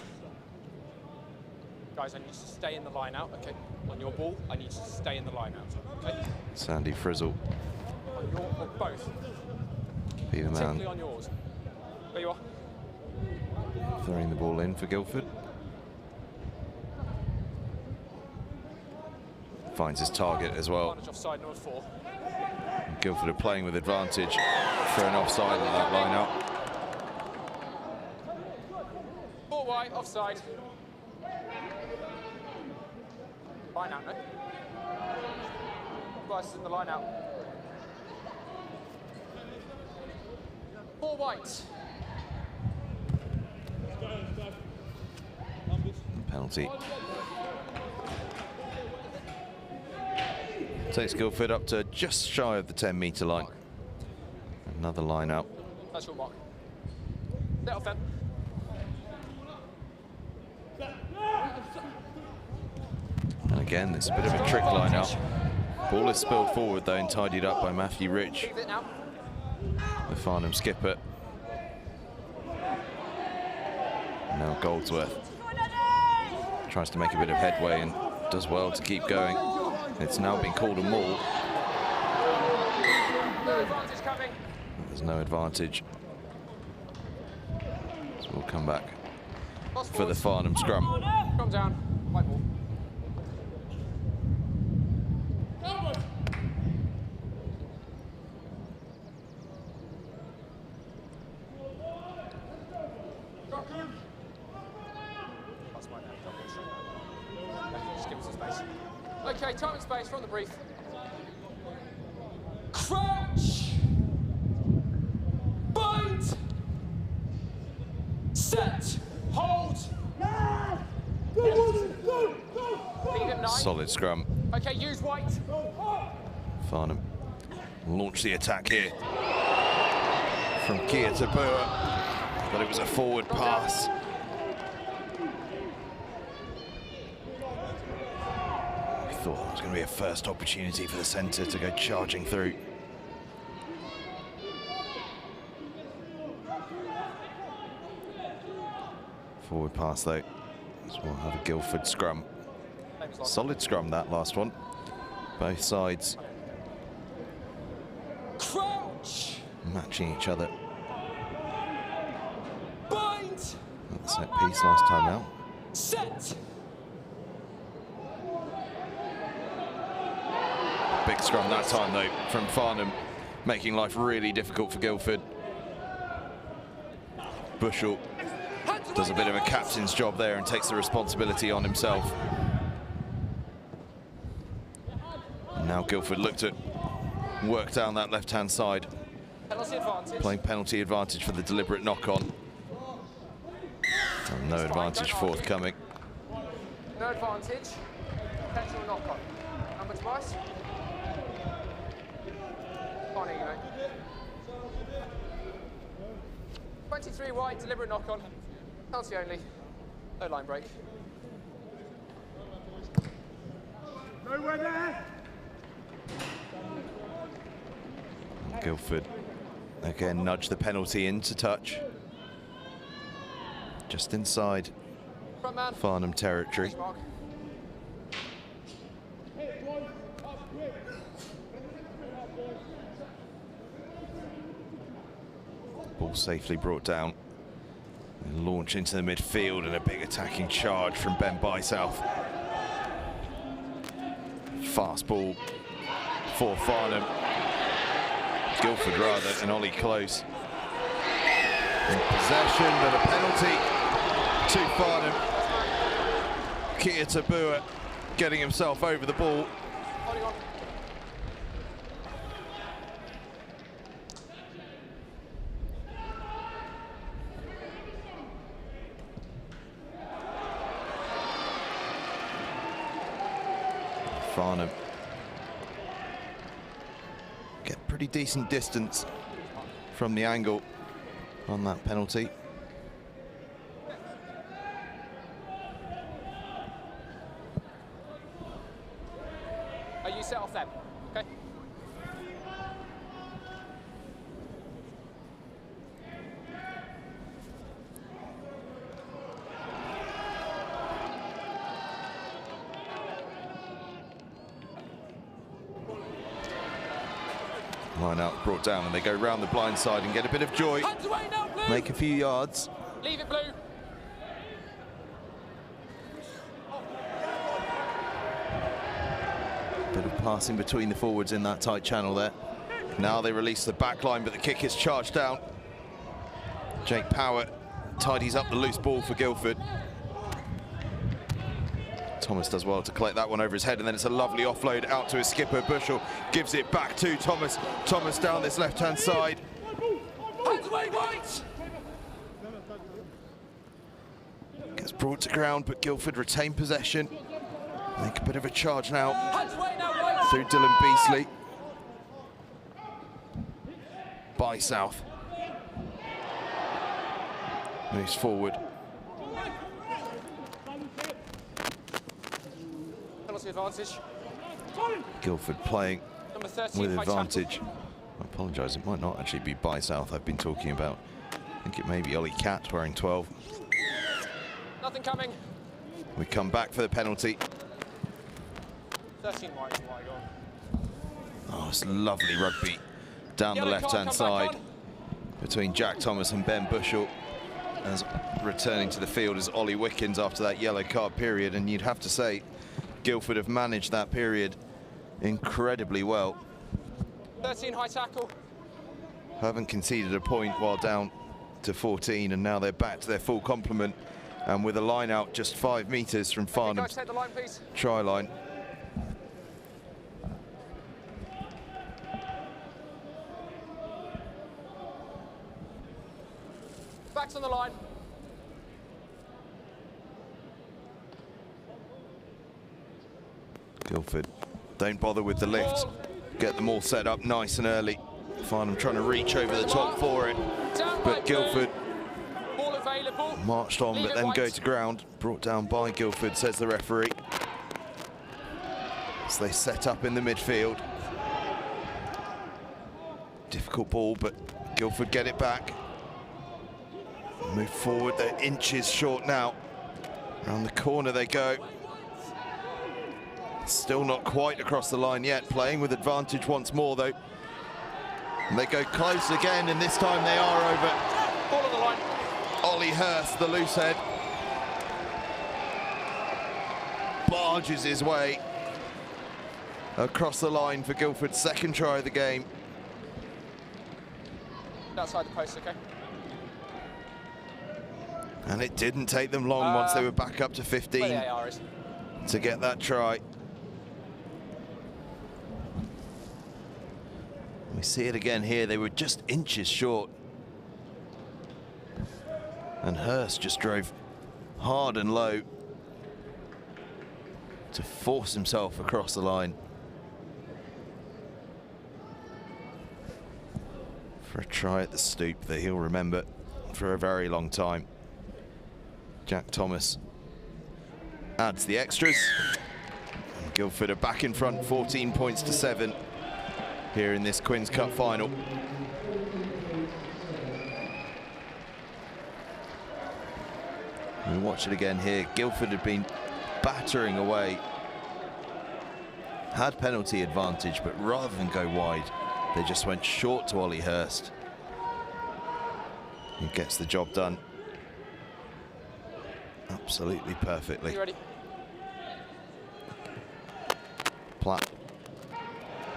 Guys, I need you to stay in the line out, okay? On your ball, I need you to stay in the line out, okay? Sandy Frizzle. On your, or both. Be the man. Particularly on yours. There you are. Throwing the ball in for Guildford. Finds his target as well. Advantage offside, number 4. Guildford are playing with advantage for an offside on that line out. 4 wide, offside. Line out, no? Bryce is in the line out. 4 white. Penalty. Takes Guildford up to just shy of the 10-metre line. Another line out. That's your mark. Let off then. And again, it's a bit of a trick line out. Ball is spilled forward though and tidied up by Matthew Rich, Leave it now. the Farnham skipper. Now Goldsworth tries to make a bit of headway and does well to keep going. It's now been called a maul. No advantage coming. There's no advantage. come back for the Farnham scrum. Scrum down, white ball. Just give us some space. Okay, time and space from the brief. Crouch! Bind! Set! Hold! Leave him 9. Solid scrum. Okay, use white. Farnham launch the attack here from Kia to Bua, but it was a forward pass. I thought that was going to be a first opportunity for the centre to go charging through. Forward pass though, so we'll have a Guildford scrum. Solid scrum, that last one. Both sides Crouch! matching each other. Bind! At the set piece last time out. Set! Big scrum that time though from Farnham, making life really difficult for Guildford. Bushell does a bit of a captain's job there and takes the responsibility on himself. And now Guildford look to work down that left-hand side. Penalty advantage. Playing penalty advantage for the deliberate knock-on. And no advantage forthcoming. No advantage. Potential knock-on. Number twice. Can't hear you, mate. 23 wide, deliberate knock-on. Penalty only. No line break. Nowhere there. Guildford again nudge the penalty into touch. Just inside Front man. Farnham territory. Mark. Ball safely brought down. And launch into the midfield and a big attacking charge from Ben Bysouth. Fast ball for Farnham. Guildford rather, and Ollie close. In possession, but a penalty to Farnham. Kia Tabua getting himself over the ball. Holding on. Farnham get pretty decent distance from the angle on that penalty. Are you set off them? Okay. Line out, brought down, and they go round the blind side and get a bit of joy. Hands away now, Blue! Make a few yards. Leave it, Blue. Bit of passing between the forwards in that tight channel there. Now they release the back line, but the kick is charged down. Jake Power tidies up the loose ball for Guildford. Thomas does well to collect that one over his head, and then it's a lovely offload out to his skipper. Bushell gives it back to Thomas. Thomas down this left-hand side. Hands away, White! Gets brought to ground, but Guildford retain possession. Make a bit of a charge now Hands away now, White! through Dylan Beasley. Bysouth moves forward. Penalty advantage. Guildford playing Number 13, with high advantage. tackle. I apologise, it might not actually be Bysouth I've been talking about. I think it may be Ollie Catt wearing 12. Nothing coming. We come back for the penalty. 13 wide, wide on. Oh, it's lovely rugby down the Yellow card, left-hand come back side on. between Jack Thomas and Ben Bushell. as returning to the field is Ollie Wickens after that yellow card period, and you'd have to say Guildford have managed that period incredibly well. 13 high tackle. Haven't conceded a point while down to 14, and now they're back to their full complement, and with a line out just 5 metres from Farnham's Take the line, please. try line. Backs on the line. Guildford don't bother with the lift. Get them all set up nice and early. Farnham trying to reach over the top for it, but Guildford Ball available. marched on, but then go to ground. Brought down by Guildford, says the referee. So they set up in the midfield. Difficult ball, but Guildford get it back. Move forward, they're inches short now. Around the corner they go. Still not quite across the line yet, playing with advantage once more though. And they go close again, and this time they are over. Ball on the line. Ollie Hurst, the loose head, barges his way across the line for Guildford's second try of the game. Outside the post, okay? And it didn't take them long once they were back up to 15 Where the AR is. to get that try. We see it again here, they were just inches short. And Hurst just drove hard and low to force himself across the line. For a try at the Stoop that he'll remember for a very long time. Jack Thomas adds the extras. And Guildford are back in front, 14 points to 7 here in this Quins Cup final. We watch it again here. Guildford had been battering away. Had penalty advantage, but rather than go wide, they just went short to Ollie Hurst. He gets the job done absolutely perfectly. You ready? Platt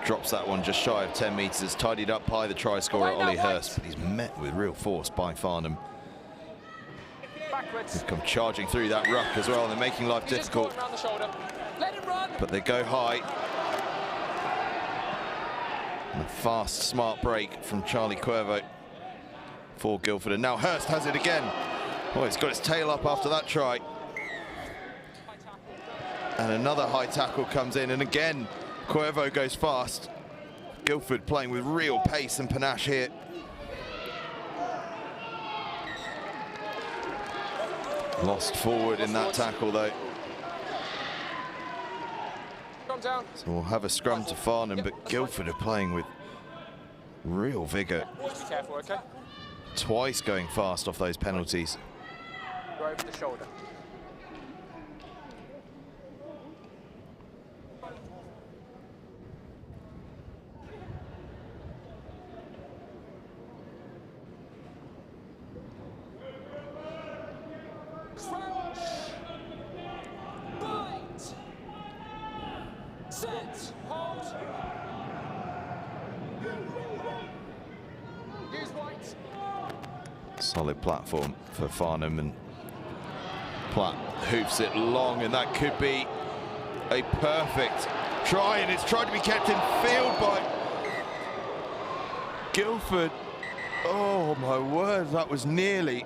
drops that one just shy of 10 metres, tidied up by the try scorer Ollie Hurst, but he's met with real force by Farnham. Backwards. They've come charging through that ruck as well, and they're making life difficult. Around the shoulder. Let him run. But they go high. And a fast, smart break from Charlie Cuervo for Guildford. And now Hurst has it again. Oh, he's got his tail up after that try. And another high tackle comes in, and again, Cuervo goes fast. Guildford playing with real pace and panache here. Lost forward in that tackle though. Down. So we'll have a scrum to Farnham, but Guildford are playing with real vigour. Just be careful, okay? Twice going fast off those penalties. Go over the shoulder. Set, hold. Use white. Solid platform for Farnham, and Platt hoofs it long, and that could be a perfect try, and it's tried to be kept in field by Guildford. Oh my word, that was nearly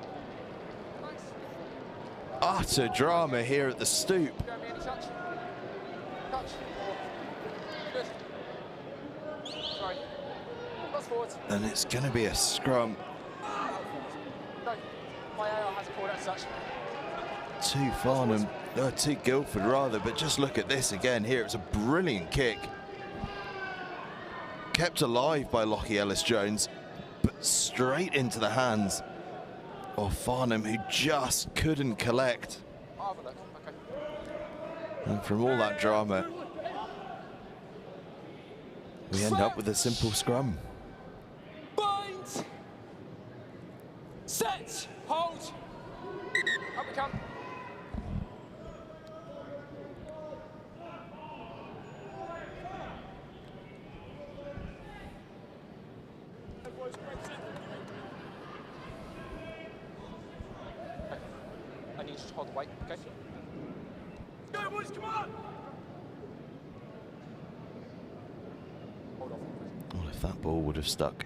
utter drama here at the Stoop. Go me any touch. Touch. Good. Sorry. Cross forward. And it's going to be a scrum. No. My AR has called as such. To Farnham, to Guildford rather, but just look at this again here. It's a brilliant kick. Kept alive by Lockie Ellis-Jones, but straight into the hands of Farnham, who just couldn't collect. I'll have a look. Okay. And from all that drama, we end up with a simple scrum. Bind. Set, hold. you can. I need you to hold the weight, okay? Go, boys, come on! Hold off. Well, if that ball would have stuck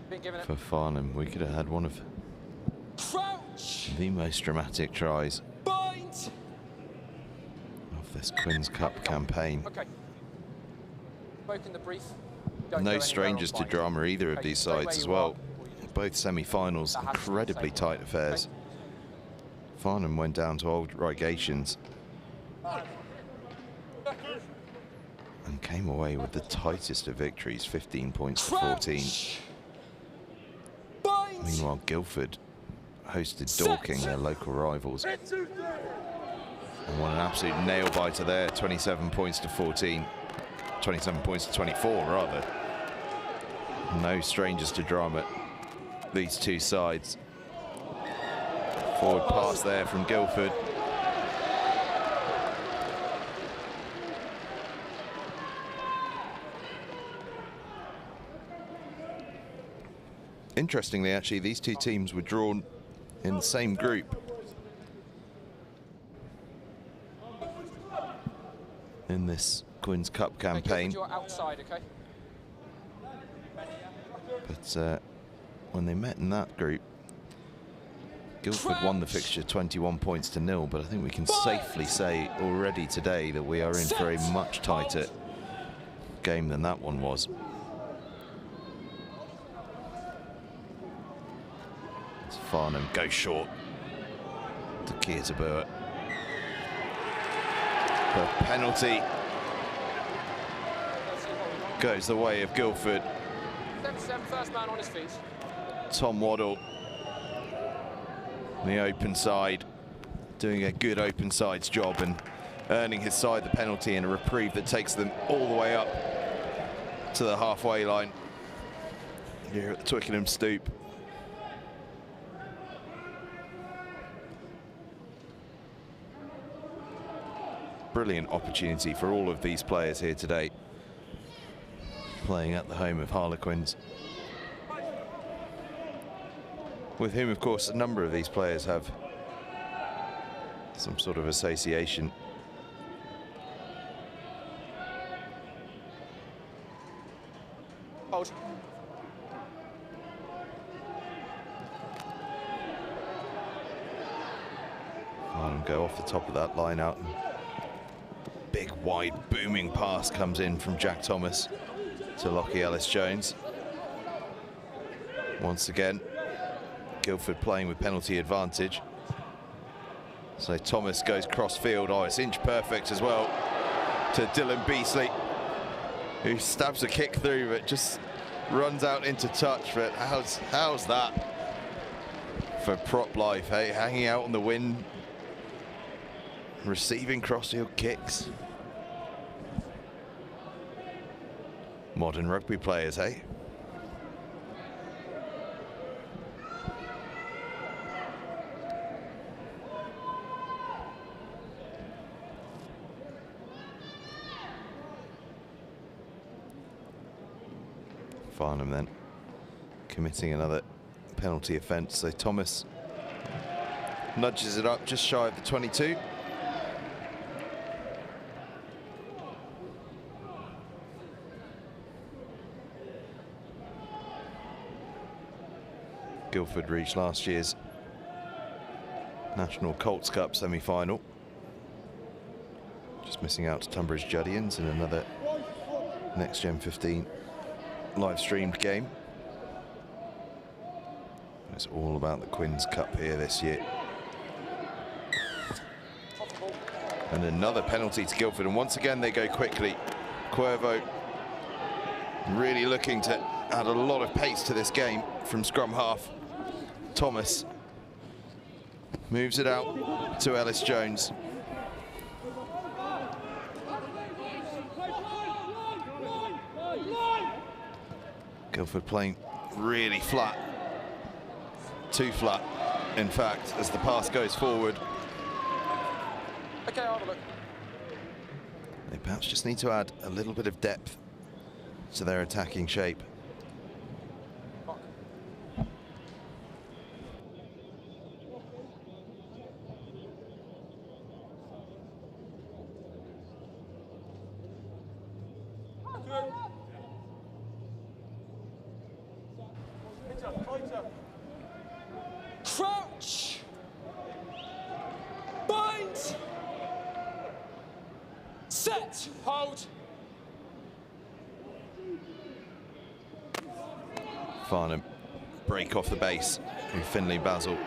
Been given it. for Farnham, we could have had one of Crouch! the most dramatic tries Bind! of this Quins Cup campaign. Okay. Spoken the brief. Don't go No anywhere strangers on to bind. drama either of Okay, these stay where sides as you well. are, or you- Both semi-finals, That has to be the incredibly same. tight affairs. Okay. Farnham went down to old Regations and came away with the tightest of victories, 15 points to 14. Crouch! Bind! Meanwhile, Guildford hosted Dorking, their local rivals, and won an absolute nail-biter there, 27 points to 14. 27 points to 24, rather. No strangers to drama, these two sides. Forward pass there from Guildford. Interestingly, actually, these two teams were drawn in the same group in this Quins Cup Okay, campaign. Guildford, you're outside, okay? But when they met in that group, Guildford won the fixture 21 points to 0, but I think we can safely say already today that we are in for a much tighter game than that one was. As Farnham goes short to Kiersabua. The penalty goes the way of Guildford. 7-7, first man on his feet. Tom Waddle, the open side, doing a good open sides job and earning his side the penalty and a reprieve that takes them all the way up to the halfway line here at the Twickenham Stoop. Brilliant opportunity for all of these players here today, playing at the home of Harlequins, with whom, of course, a number of these players have some sort of association. Hold. Farnham go off the top of that line out. And big, wide, booming pass comes in from Jack Thomas to Lockie Ellis-Jones. Once again, Guildford playing with penalty advantage. So Thomas goes cross field. Oh, it's inch perfect as well to Dylan Beasley, who stabs a kick through but just runs out into touch. But how's that for prop life, hey? Hanging out on the wing, receiving crossfield kicks. Modern rugby players, hey? Farnham then committing another penalty offence. So Thomas nudges it up just shy of the 22. Guildford reached last year's National COLTS Cup semi-final. Just missing out to Tunbridge Juddians in another NextGenXV live streamed game. It's all about the Quins Cup here this year. And another penalty to Guildford, and once again they go quickly. Cuervo really looking to add a lot of pace to this game from scrum half. Thomas moves it out to Ellis-Jones. Guildford playing really flat, too flat. in fact, as the pass goes forward. Okay, I'll have a look. They perhaps just need to add a little bit of depth to their attacking shape. Crouch! Bind! Set! Hold! Farnham break off the base through Finley Basil.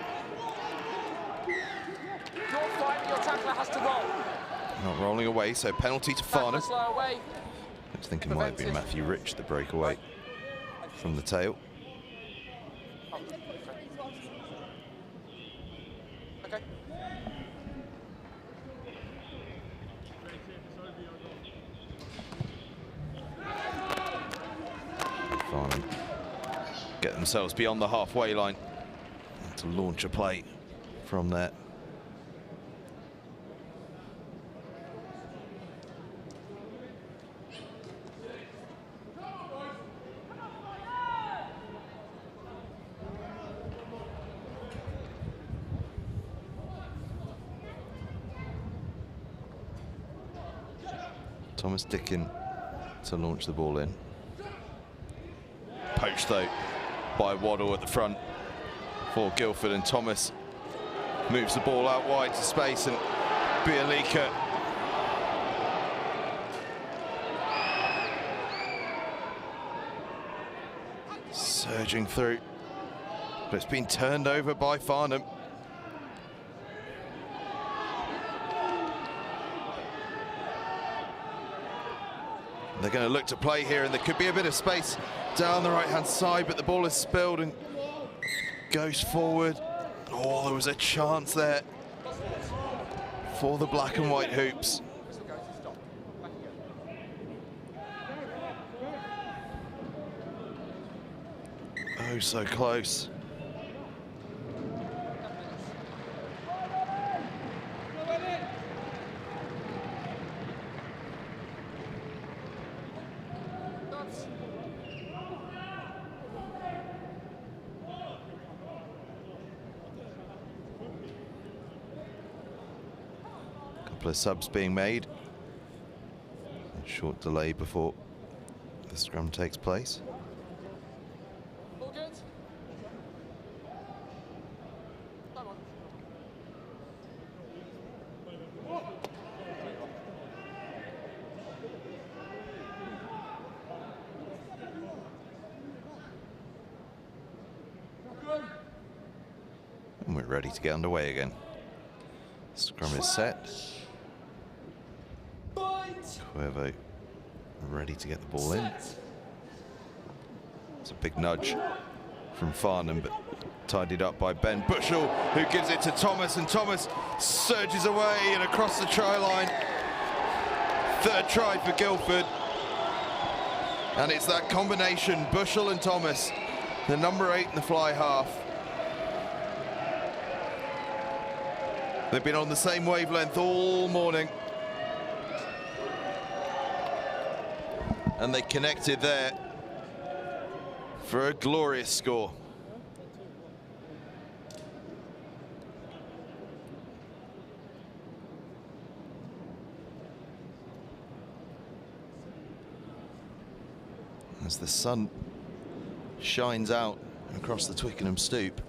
You're fine, your tackler has to roll. Not rolling away, so penalty to Tackler Farnham. slow away. I was thinking it might have been Prevented. Matthew Rich, the breakaway from the tail. Okay. Farnham get themselves beyond the halfway line to launch a play from there. Thomas Dickin to launch the ball in. Poached though by Waddle at the front for Guildford, and Thomas moves the ball out wide to space, and Bialika surging through, but it's been turned over by Farnham. They're going to look to play here, and there could be a bit of space down the right-hand side, but the ball is spilled and goes forward. Oh, there was a chance there for the black and white hoops. Oh, so close. Couple of subs being made. A short delay before the scrum takes place. All good? Come on. And we're ready to get underway again. Scrum is set. Cuervo ready to get the ball in. It's a big nudge from Farnham, but tidied up by Ben Bushell, who gives it to Thomas, and Thomas surges away and across the try line. Third try for Guildford. And it's that combination, Bushell and Thomas, the number 8 in the fly half. They've been on the same wavelength all morning. And they connected there for a glorious score. As the sun shines out across the Twickenham Stoop,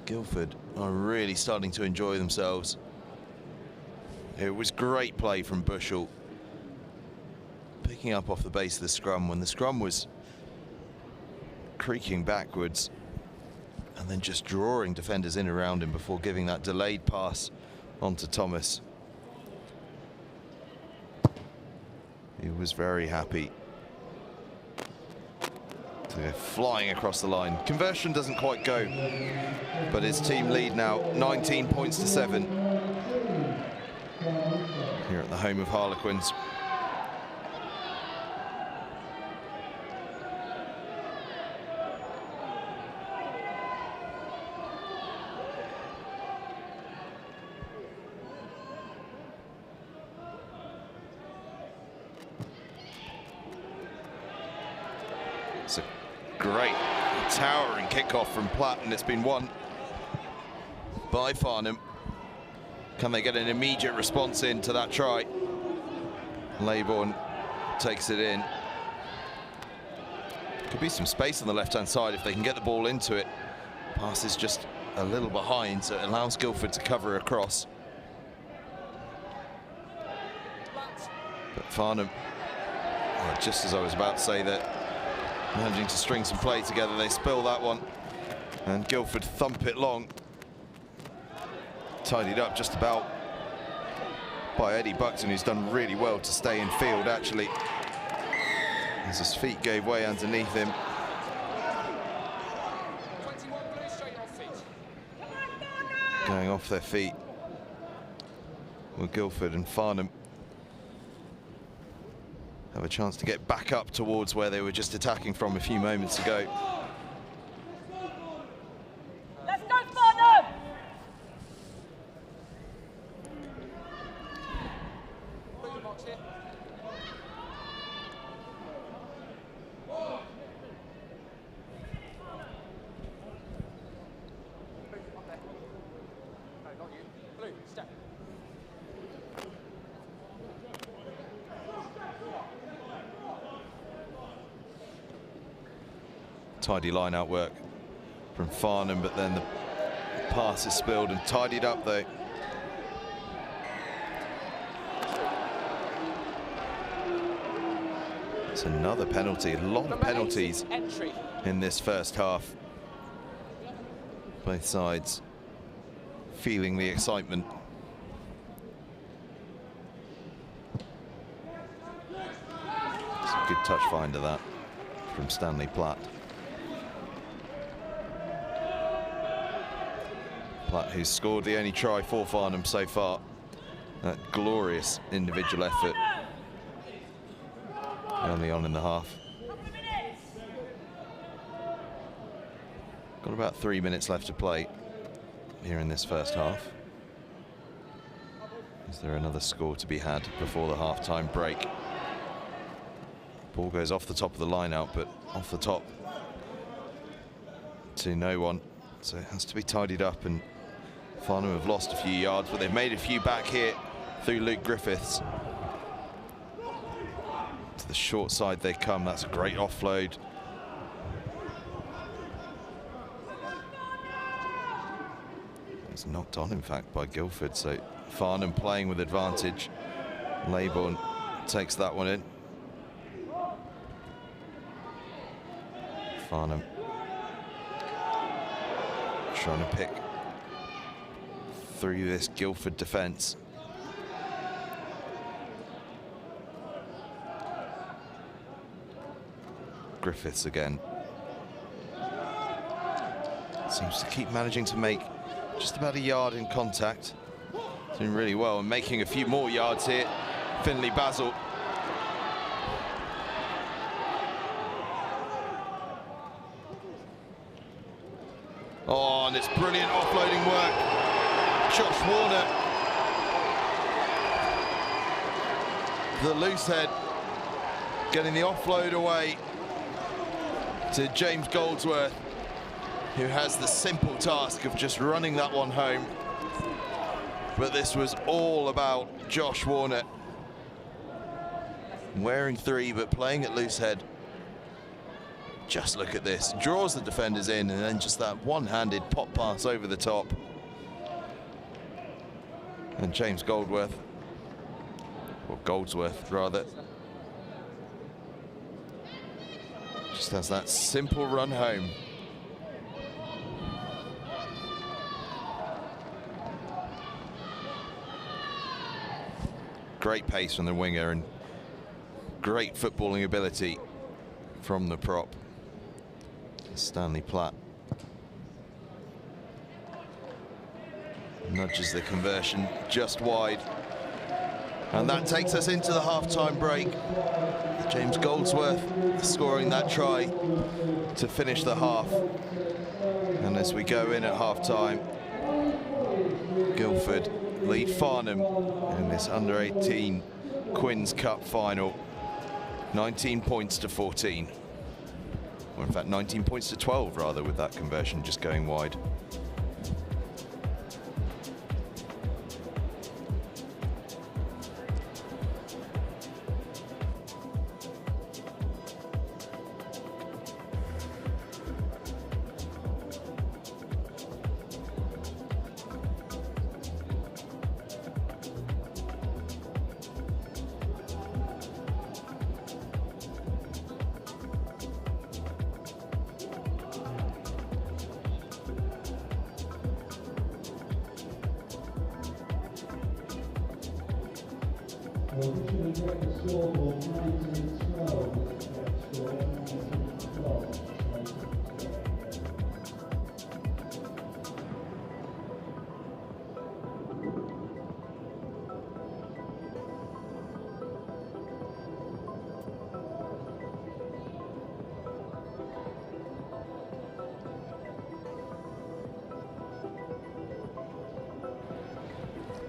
Guildford are really starting to enjoy themselves. It was great play from Bushell, picking up off the base of the scrum when the scrum was creaking backwards, and then just drawing defenders in around him before giving that delayed pass onto Thomas. He was very happy to go flying across the line. Conversion doesn't quite go, but his team lead now 19 points to 7 here at the home of Harlequins. Great towering kick-off from Platt, and it's been won by Farnham. Can they get an immediate response into that try? Leybourne takes it in. Could be some space on the left-hand side if they can get the ball into it. Pass is just a little behind, so it allows Guildford to cover across. But Farnham, well, just as I was about to say that, managing to string some play together, they spill that one, and Guildford thump it long. Tidied up just about by Eddie Buckton, who's done really well to stay in field, actually, as his feet gave way underneath him. Going off their feet with Guildford, and Farnham have a chance to get back up towards where they were just attacking from a few moments ago. Let's go, Farnham! Tidy line-out work from Farnham, but then the pass is spilled and tidied up though. It's another penalty, a lot of penalties in this first half. Both sides feeling the excitement. It's a good touch finder that from Stanley Platt. Platt, who's scored the only try for Farnham so far. That glorious individual effort early on in the half. Got about 3 minutes left to play here in this first half. Is there another score to be had before the half-time break? Ball goes off the top of the line-out, but off the top to no one. So it has to be tidied up, and Farnham have lost a few yards, but they've made a few back here through Luke Griffiths. To the short side they come. That's a great offload. It's knocked on, in fact, by Guildford, so Farnham playing with advantage. Leybourne takes that one in. Farnham trying to pick through this Guildford defence. Griffiths again. Seems to keep managing to make just about a yard in contact. Doing really well and making a few more yards here. Finley Basil. Oh, and it's brilliant offloading work. Josh Warner, the loose head, getting the offload away to James Goldsworth, who has the simple task of just running that one home. But this was all about Josh Warner. Wearing 3, but playing at loose head. Just look at this, draws the defenders in, and then just that one-handed pop pass over the top. And James Goldsworth, or Goldsworth rather, just has that simple run home. Great pace from the winger and great footballing ability from the prop, Stanley Platt. Nudges the conversion just wide. And that takes us into the half-time break. James Goldsworth scoring that try to finish the half. And as we go in at half-time, Guildford lead Farnham in this under-18 Quins Cup final, 19 points to 14. Or in fact 19 points to 12 rather, with that conversion just going wide.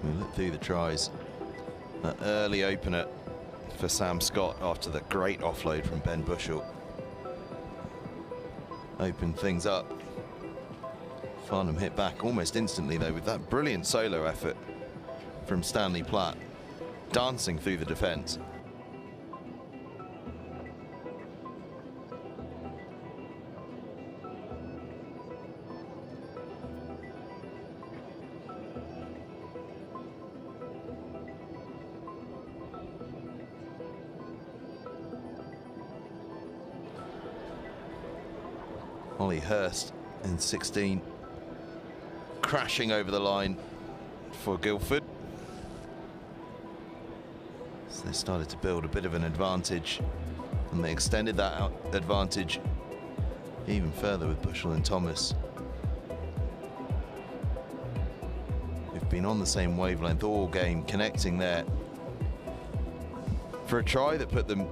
We look through the tries. That early opener for Sam Scott after that great offload from Ben Bushell opened things up. Farnham hit back almost instantly though with that brilliant solo effort from Stanley Platt, dancing through the defence. Ollie Hurst in 16, crashing over the line for Guildford. So they started to build a bit of an advantage, and they extended that advantage even further with Bushell and Thomas, who've been on the same wavelength all game, connecting there for a try that put them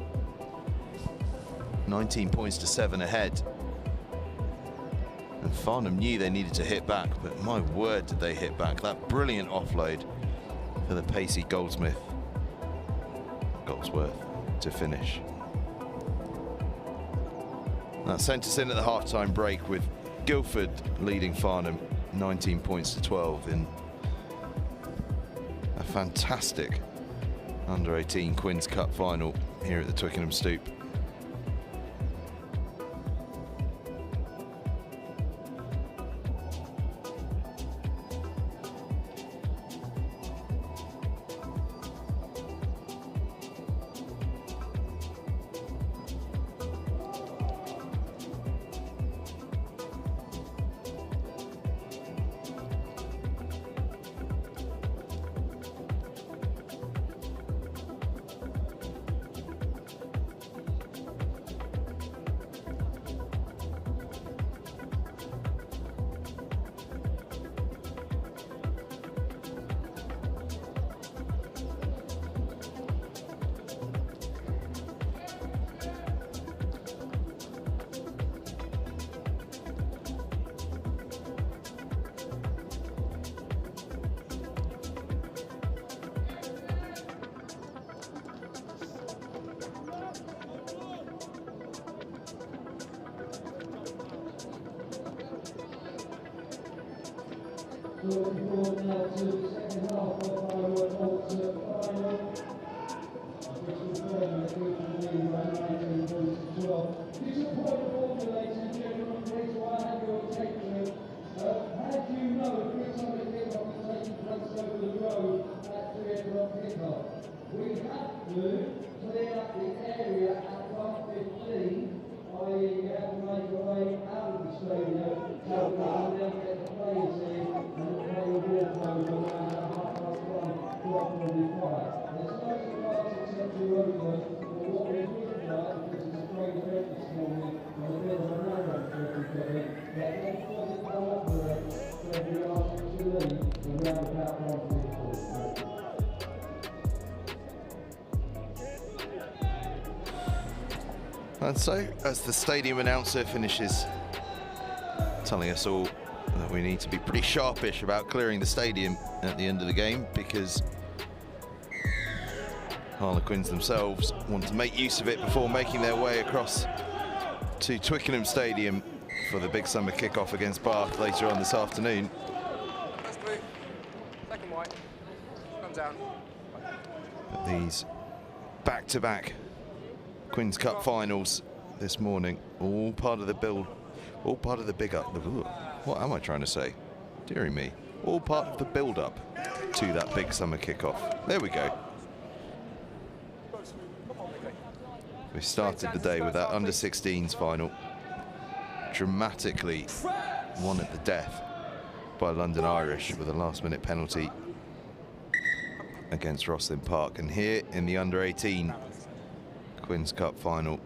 19 points to 7 ahead. And Farnham knew they needed to hit back, but my word did they hit back. That brilliant offload for the pacey Goldsworth to finish. That sent us in at the half-time break with Guildford leading Farnham 19 points to 12 in a fantastic under-18 Quins Cup final here at the Twickenham Stoop. Looking forward now to the second half of our COLTS final, which will further the lead by 19 points to 12. Disappointing order, ladies and gentlemen. Please, why have your attention? How do you know a Big Summer Kick-Off is taking place over the road at 3 o'clock kick-off? We have to clear up the area at 1:15, i.e. you have to make your way out of the stadium, so we can then get the players in and the player walk over around at 1:30, 12:45. There's no surprise except to Rosslyn for what we would like, because it's a great event this morning and a bit of a narrow for everybody, that then before they go up there, they'll be asked to leave around about 1:15. And so, as the stadium announcer finishes telling us all that we need to be pretty sharpish about clearing the stadium at the end of the game, because Harlequins themselves want to make use of it before making their way across to Twickenham Stadium for the big summer kick-off against Bath later on this afternoon. First blue, second white, come down. But these back-to-back Quins Cup finals this morning, all part of the build, all part of the big up. What am I trying to say? Dearie me. All part of the build-up to that big summer kick-off. There we go. We started the day with that under-16s final, dramatically won at the death by London Irish with a last-minute penalty against Rosslyn Park. And here in the under-18 Quins Cup final,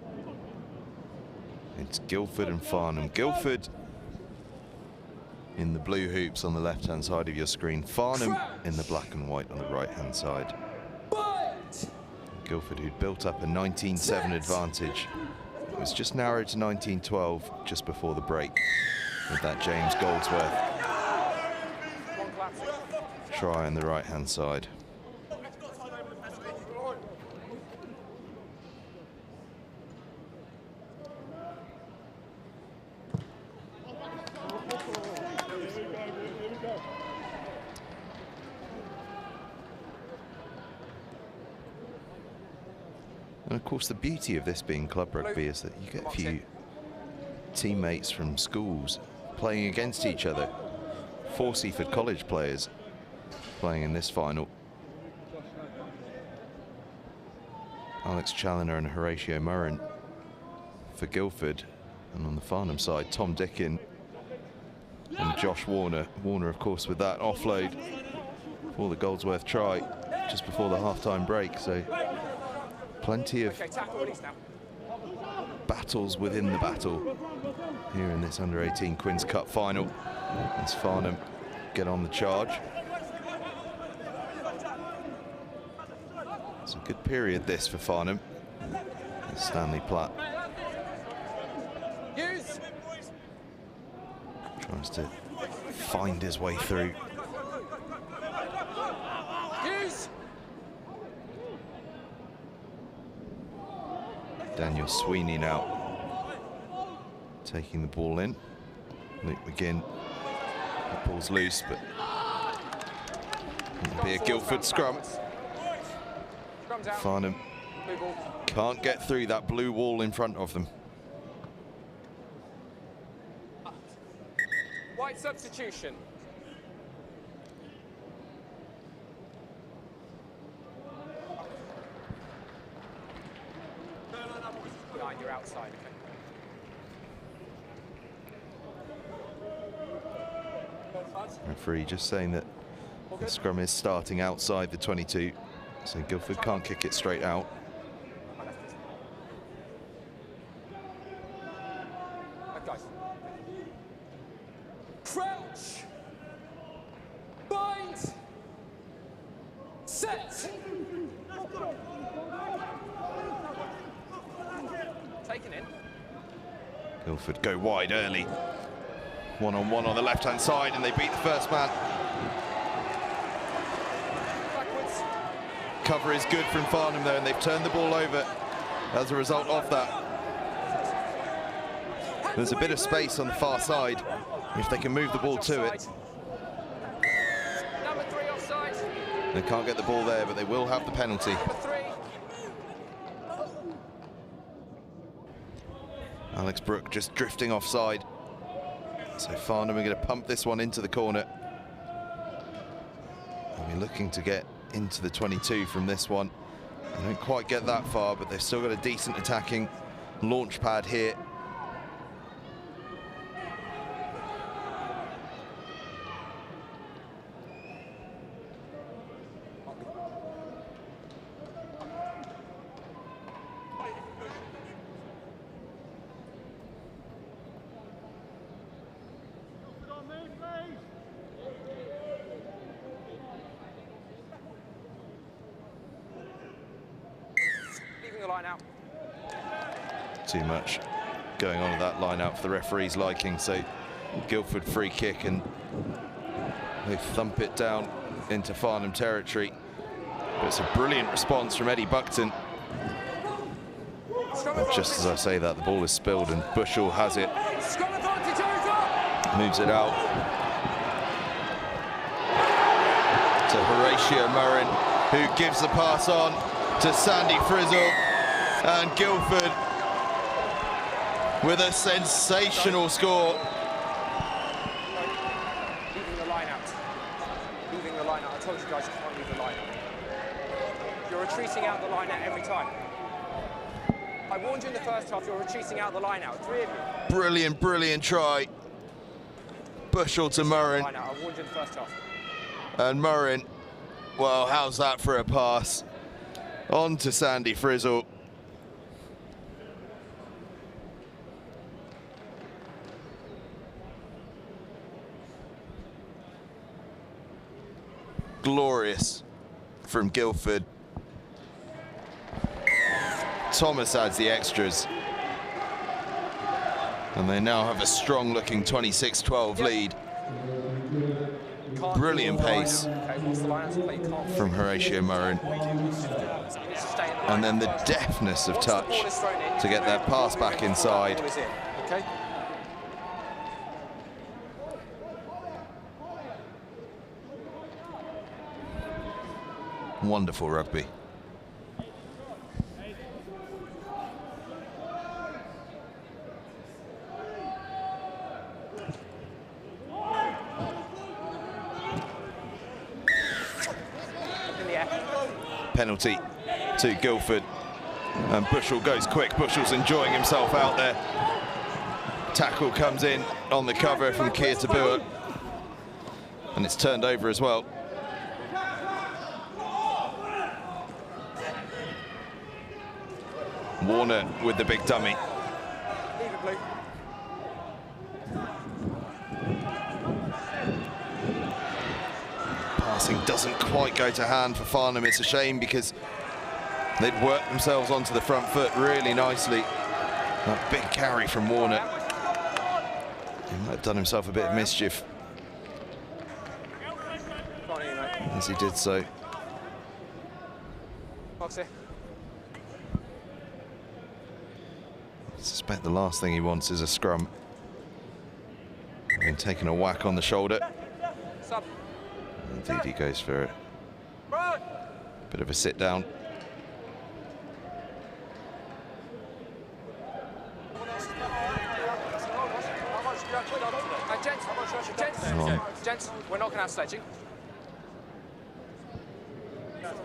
it's Guildford and Farnham. Guildford in the blue hoops on the left-hand side of your screen. Farnham in the black and white on the right-hand side. Guildford, who'd built up a 19-7 advantage, was just narrowed to 19-12 just before the break with that James Goldsworth try on the right-hand side. And of course, the beauty of this being club rugby is that you get a few teammates from schools playing against each other. 4 Seaford College players playing in this final. Alex Challoner and Horatio Murren for Guildford. And on the Farnham side, Tom Dickin and Josh Warner. Warner, of course, with that offload for the Goldsworth try just before the half-time break. So plenty of battles within the battle here in this under-18 Quins Cup final as Farnham get on the charge. It's a good period this for Farnham. Stanley Platt tries to find his way through. Daniel Sweeney now taking the ball in. Luke McGinn pulls loose, but it'll be a Guildford scrum. Farnham can't get through that blue wall in front of them. White substitution. You're outside, okay. Referee just saying that the scrum is starting outside the 22, so Guildford can't kick it straight out. Guys. Crouch. Bind. Set. Taken in. Guildford go wide early. One-on-one on the left-hand side, and they beat the first man. Backwards. Cover is good from Farnham there, and they've turned the ball over as a result of that. There's a bit of space on the far side if they can move the ball to it. Number 3 offside. They can't get the ball there, but they will have the penalty. Number 3. Alex Brooke just drifting offside. So Farnham are going to pump this one into the corner. And we're looking to get into the 22 from this one. They don't quite get that far, but they've still got a decent attacking launch pad here. Leaving the line out. Too much going on at that line out for the referee's liking, so Guildford free kick, and they thump it down into Farnham territory. But it's a brilliant response from Eddie Buckton. Just as I say that, the ball is spilled and Bushell has it. Moves it out to Horatio Murrin, who gives the pass on to Sandy Frizzle, and Guildford with a sensational score. Leaving the line out. Leaving the line out. I told you guys you can't leave the line out. You're retreating out the line out every time. I warned you in the first half, you're retreating out the line out. 3 of you. Brilliant, brilliant try. Bushell to Murrin. I warned you in the first half. And Murrin, well, how's that for a pass? On to Sandy Frizzle. Glorious from Guildford. Thomas adds the extras. And they now have a strong-looking 26-12 lead. Brilliant pace from Horatio Murrin. And then the deftness of touch to get that pass back inside. Wonderful rugby. Penalty to Guildford, and Bushell goes quick. Bushell's enjoying himself out there. Tackle comes in on the cover from Keir Tabua, and it's turned over as well. Warner with the big dummy. Passing doesn't quite go to hand for Farnham. It's a shame because they'd worked themselves onto the front foot really nicely. That big carry from Warner. He might have done himself a bit of mischief as he did so. I suspect the last thing he wants is a scrum. Having taken a whack on the shoulder. Indeed, he goes for a bit of a sit down. Gents, we're not going to have sledging.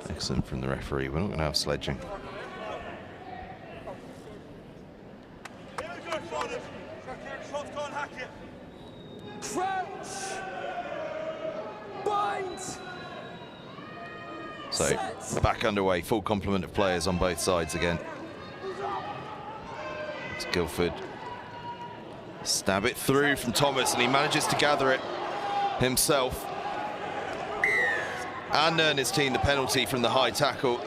Excellent from the referee. We're not going to have sledging. So back underway, full complement of players on both sides again. It's Guildford. Stab it through from Thomas, and he manages to gather it himself. And earn his team the penalty from the high tackle.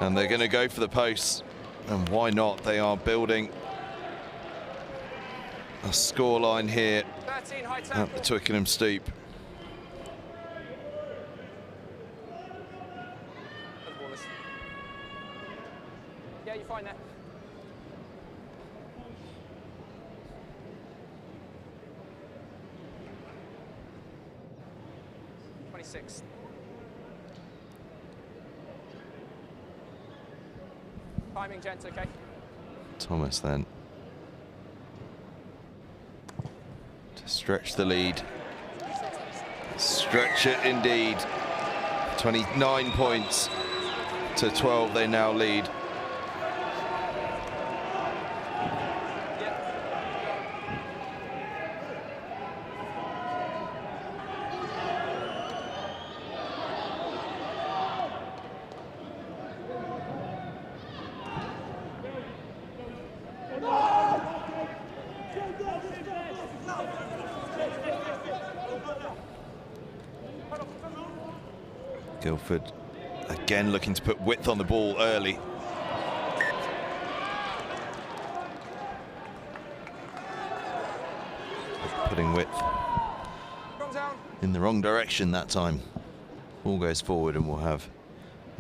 And they're going to go for the posts. And why not? They are building a scoreline here at the Twickenham Stoop. Yeah, you find that. Timing, gents, okay? Thomas then to stretch the lead. Stretch it indeed. 29 points to 12 they now lead. Guildford again looking to put width on the ball early. Putting width in the wrong direction that time. Ball goes forward and we'll have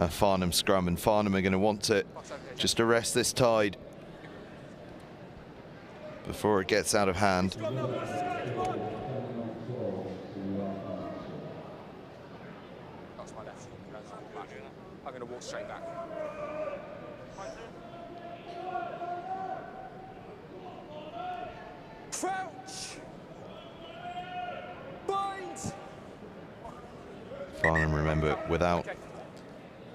a Farnham scrum, and Farnham are going to want to just arrest this tide before it gets out of hand. That's my left. I'm going to walk straight back. Crouch! Bind! Farnham, remember, without Okay.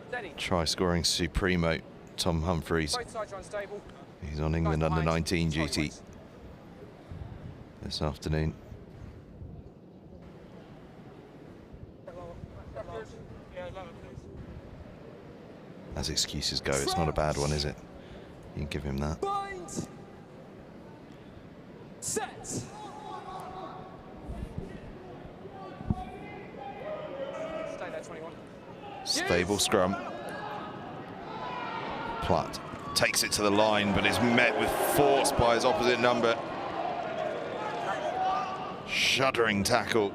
Steady. try-scoring supremo Tom Humphreys. Both sides are unstable. He's on England Nice under bind. 19 Sorry, duty weights. this afternoon. As excuses go, it's not a bad one, is it? You can give him that. Bind! Set! Stay there, 21. Stable scrum. Platt takes it to the line, but is met with force by his opposite number. Shuddering tackle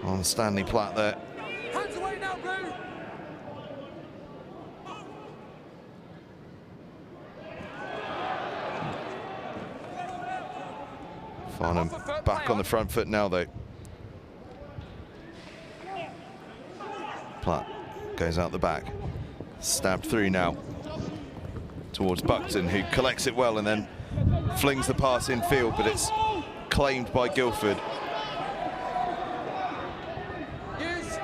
on Stanley Platt there. Hands away now, Blue! Farnham back on the front foot now, though. Platt goes out the back. Stabbed through now towards Buckton, who collects it well and then flings the pass in field, but it's claimed by Guildford. Use!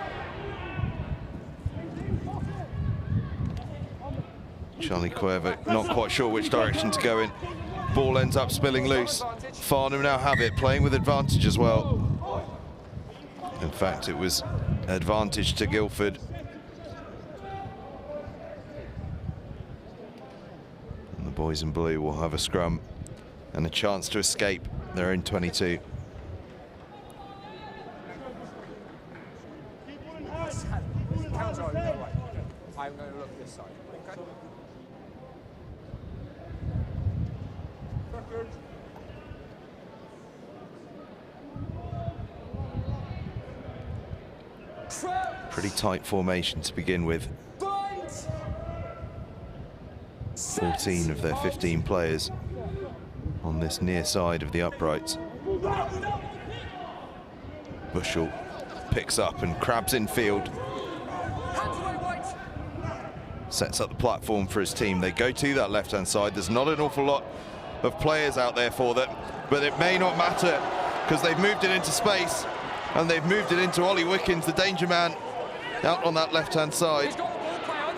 Charlie Cuervo not quite sure which direction to go in. Ball ends up spilling loose. Farnham now have it, playing with advantage as well. In fact, it was advantage to Guildford. And the boys in blue will have a scrum and a chance to escape their own 22. Counter over, no way. I'm going to look this side. Okay? Pretty tight formation to begin with. 14 of their 15 players on this near side of the uprights. Bushell picks up and crabs in field. Sets up the platform for his team. They go to that left-hand side. There's not an awful lot of players out there for them, but it may not matter because they've moved it into space and they've moved it into Ollie Wickens, the danger man, out on that left-hand side. He's got the ball, play on.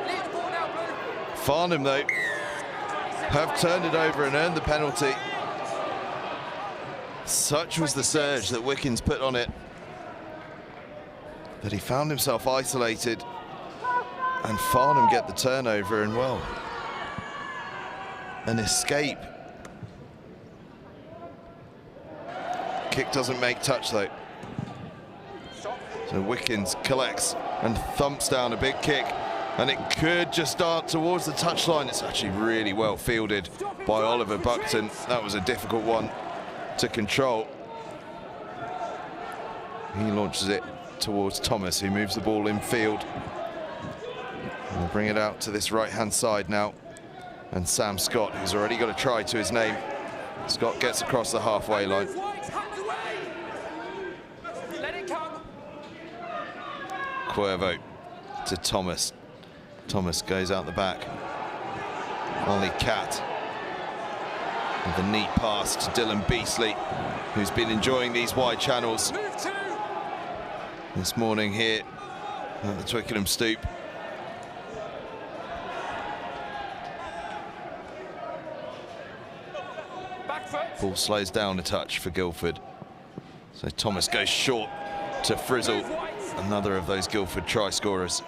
Leave the ball now, Blue. Farnham, though, have turned it over and earned the penalty. Such was the surge that Wickens put on it that he found himself isolated, and Farnham get the turnover, and well, an escape. Kick doesn't make touch though. So Wickens collects and thumps down a big kick, and it could just start towards the touchline. It's actually really well fielded by Oliver Buckton. That was a difficult one to control. He launches it towards Thomas, who moves the ball in field. And we'll bring it out to this right-hand side now. And Sam Scott, who's already got a try to his name. Scott gets across the halfway line. Let it come. Cuervo to Thomas. Thomas goes out the back. Ollie Catt with a neat pass to Dylan Beasley, who's been enjoying these wide channels this morning here at the Twickenham Stoop. Back foot. Ball slows down a touch for Guildford. So Thomas goes short to Frizzle, another of those Guildford try scorers.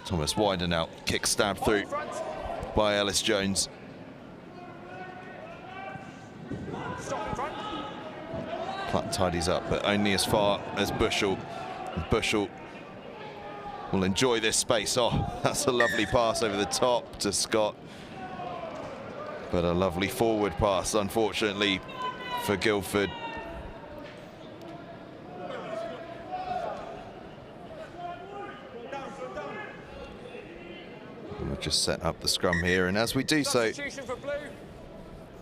Thomas widen out, kick stabbed through by Ellis Jones. Stop in front. Platt tidies up, but only as far as Bushell. Bushell will enjoy this space. Oh, that's a lovely pass over the top to Scott. But a lovely forward pass, unfortunately, for Guildford. just set up the scrum here, and as we do so, Substitution for blue.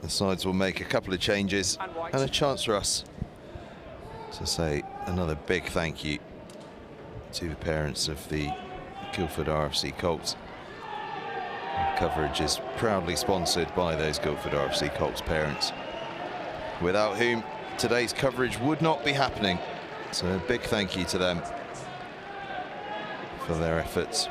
the sides will make a couple of changes and a chance for us to say another big thank you to the parents of the Guildford RFC Colts. Coverage is proudly sponsored by those Guildford RFC Colts parents, without whom today's coverage would not be happening. So a big thank you to them for their efforts.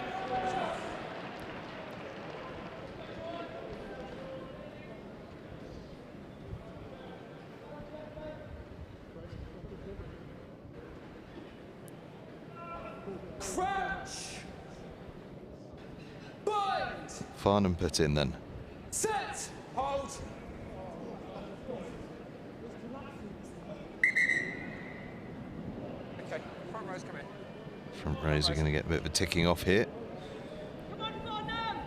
Crouch. Bind. Farnham put in then. Set. Hold. Okay, front rows come in. Front rows are going to get a bit of a ticking off here. Come on, Farnham!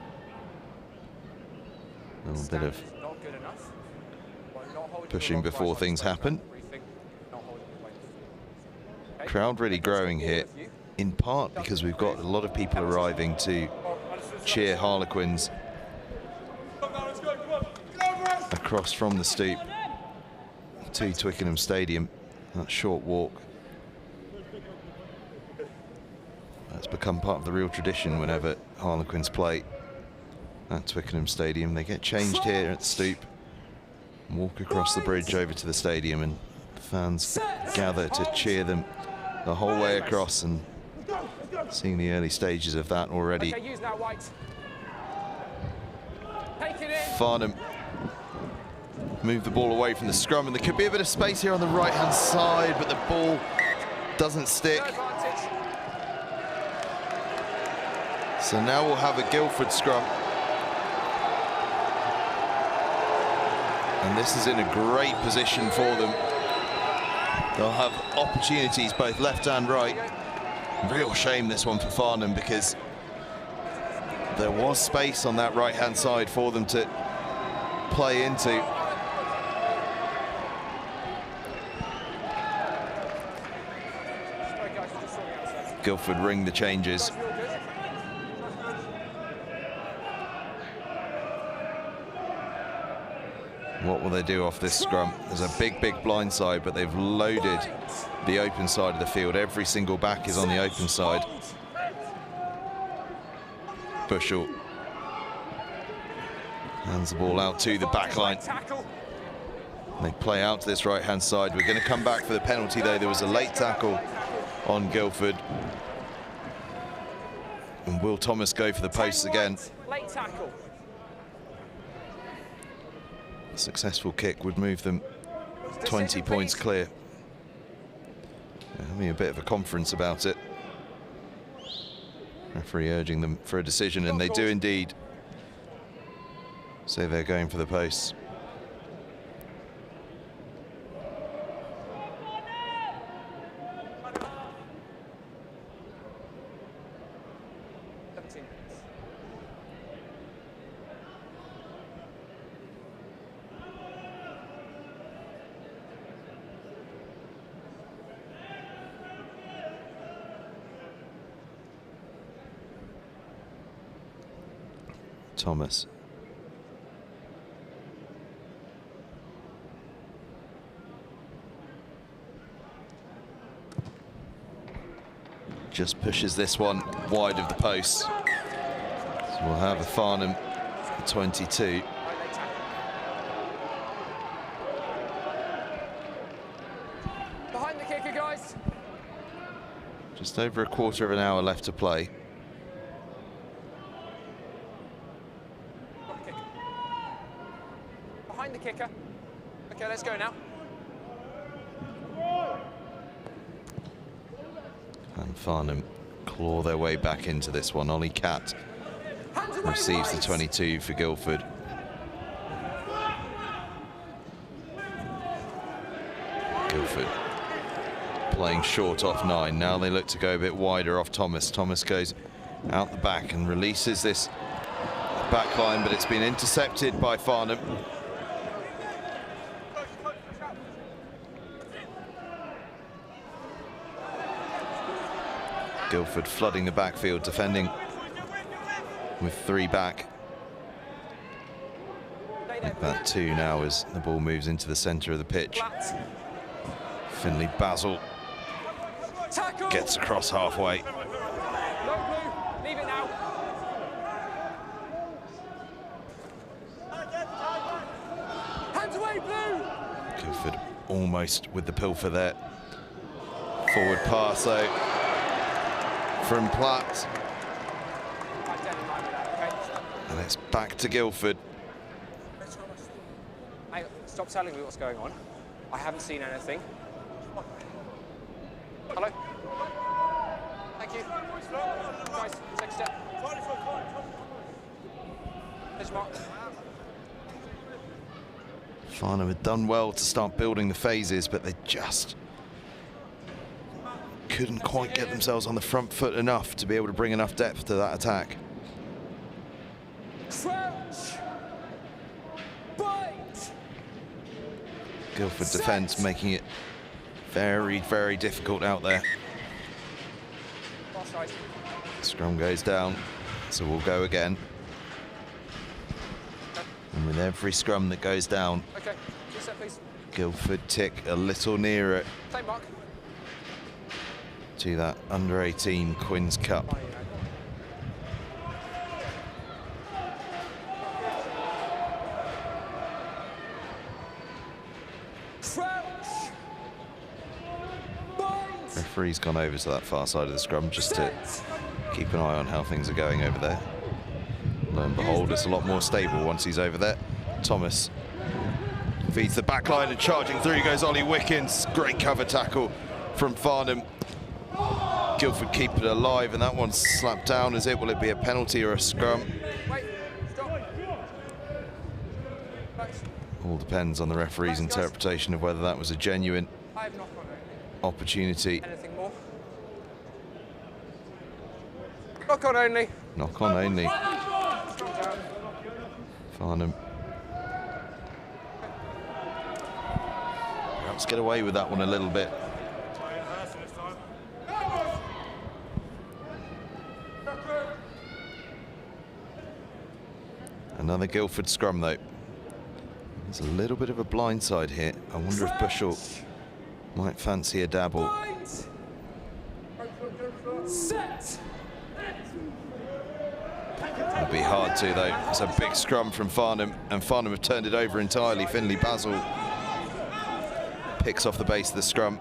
A little bit of Stand not good enough. Well, not holding pushing the long before price things on the happen. briefing, not holding the weight. Okay. Crowd really growing here, All of you. in part because we've got a lot of people arriving to cheer Harlequins across from the Stoop to Twickenham Stadium. That short walk, that's become part of the real tradition whenever Harlequins play at Twickenham Stadium. They get changed here at the Stoop, walk across the bridge over to the stadium, and fans gather to cheer them the whole way across, and seeing the early stages of that already. Okay, use that white. Take it in. Farnham move the ball away from the scrum, and there could be a bit of space here on the right hand side, but the ball doesn't stick. No advantage. So now we'll have a Guildford scrum, and this is in a great position for them. They'll have opportunities both left and right. Real shame this one for Farnham, because there was space on that right hand side for them to play into. Sorry guys, we're just sorting out outside. Guildford ring the changes. Real good. What will they do off this scrum? There's a big blind side, but they've loaded the open side of the field. Every single back is on the open side. Bushell hands the ball out to the back line. Tackle. They play out to this right hand side. We're going to come back for the penalty though. There was a late tackle on Guildford. And will Thomas go for the posts again? Late tackle. A successful kick would move them 20 points clear. Having a bit of a conference about it. Referee urging them for a decision, and they do indeed say they're going for the posts. Thomas. Just pushes this one wide of the post. So we'll have a Farnham 22. Behind the kicker, guys. Just over a quarter of an hour left to play. Kick. Behind the kicker. Okay, let's go now. And Farnham claw their way back into this one. Ollie Catt receives the 22 for Guildford. Guildford playing short off 9. Now they look to go a bit wider off Thomas. Thomas goes out the back and releases this back line, but it's been intercepted by Farnham. Guildford flooding the backfield, defending with 3 back. Make that 2 now as the ball moves into the centre of the pitch. Finley Basil gets across halfway. Leave it now. Hands away, Blue. Guildford almost with the pilfer there. Forward pass though from Platt. And it's back to Guildford. Hey, stop telling me what's going on. I haven't seen anything. Hello? Thank you. Guys, take a step. There's Mark. Farnham had done well to start building the phases, but they just couldn't quite get themselves on the front foot enough to be able to bring enough depth to that attack. Crouch. Bite. Guildford defence making it very, very difficult out there. Scrum goes down, so we'll go again. And with every scrum that goes down, Okay, set, please. Guildford tick a little nearer Take Mark. to that under-18 Quins Cup. Crouch. Bite. Referee's gone over to that far side of the scrum just to keep an eye on how things are going over there. Lo and behold, it's a lot more stable once he's over there. Thomas feeds the back line and charging through goes Ollie Wickens. Great cover tackle from Farnham. Guildford keep it alive, and that one's slapped down. Is it? Will it be a penalty or a scrum? Wait, stop. Thanks. All depends on the referee's interpretation of whether that was a genuine I have not got opportunity. anything more. Knock on only. Knock on only. Farnham perhaps get away with that one a little bit. Another Guildford scrum though. There's a little bit of a blindside here. I wonder if Bushell might fancy a dabble. Set. It'll be hard to though. It's a big scrum from Farnham, and Farnham have turned it over entirely. Finley Basil picks off the base of the scrum.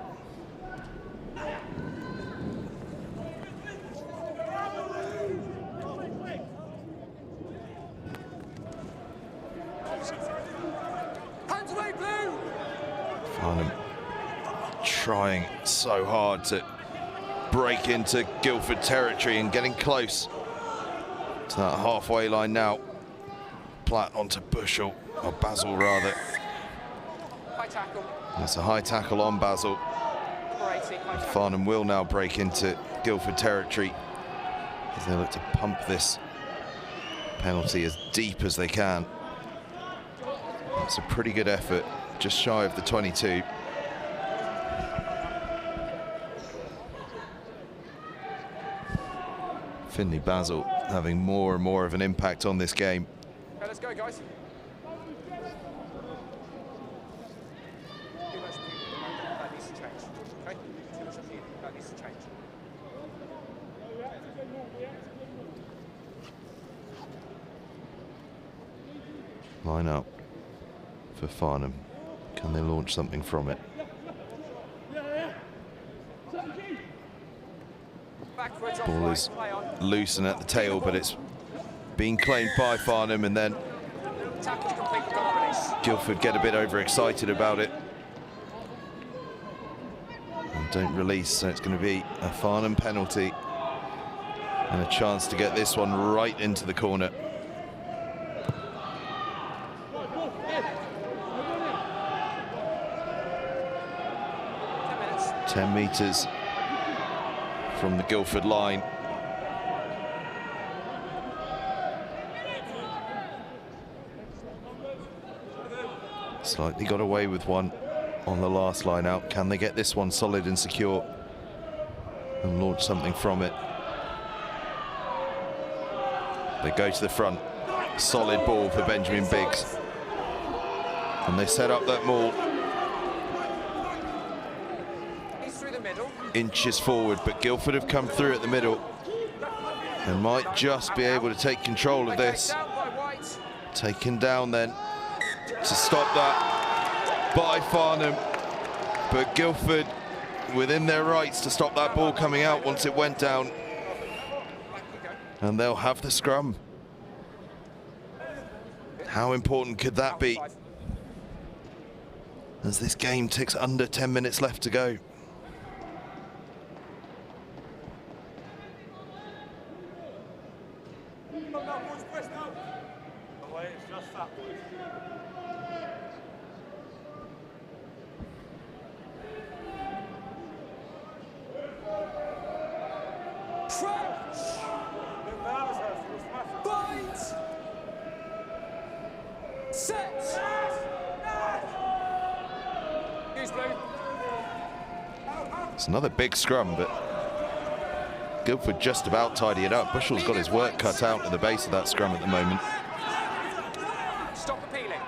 Farnham trying so hard to break into Guildford territory and getting close to that halfway line now. Platt onto Bushell, or Basil rather. High tackle. That's a high tackle on Basil. Farnham will now break into Guildford territory as they look to pump this penalty as deep as they can. It's a pretty good effort, just shy of the 22. Finley Basil having more and more of an impact on this game. Okay, let's go, guys. That needs to change. Okay? Too much of you. That needs to change. Line up for Farnham. Can they launch something from it? Ball is loose and at the tail, but it's being claimed by Farnham, and then Guildford get a bit overexcited about it and don't release, so it's going to be a Farnham penalty and a chance to get this one right into the corner. "10 metres from the Guildford line." Slightly got away with one on the last line out. Can they get this one solid and secure and launch something from it? They go to the front. Solid ball for Benjamin Biggs. And they set up that maul. He's through the middle. Inches forward, but Guildford have come through at the middle and might just be able to take control of this. Taken down then to stop that by Farnham, but Guildford within their rights to stop that ball coming out once it went down, and they'll have the scrum. How important could that be as this game takes under 10 minutes left to go? It's another big scrum, but Guildford just about tidy it up. Bushell's got his work cut out at the base of that scrum at the moment. Stop appealing.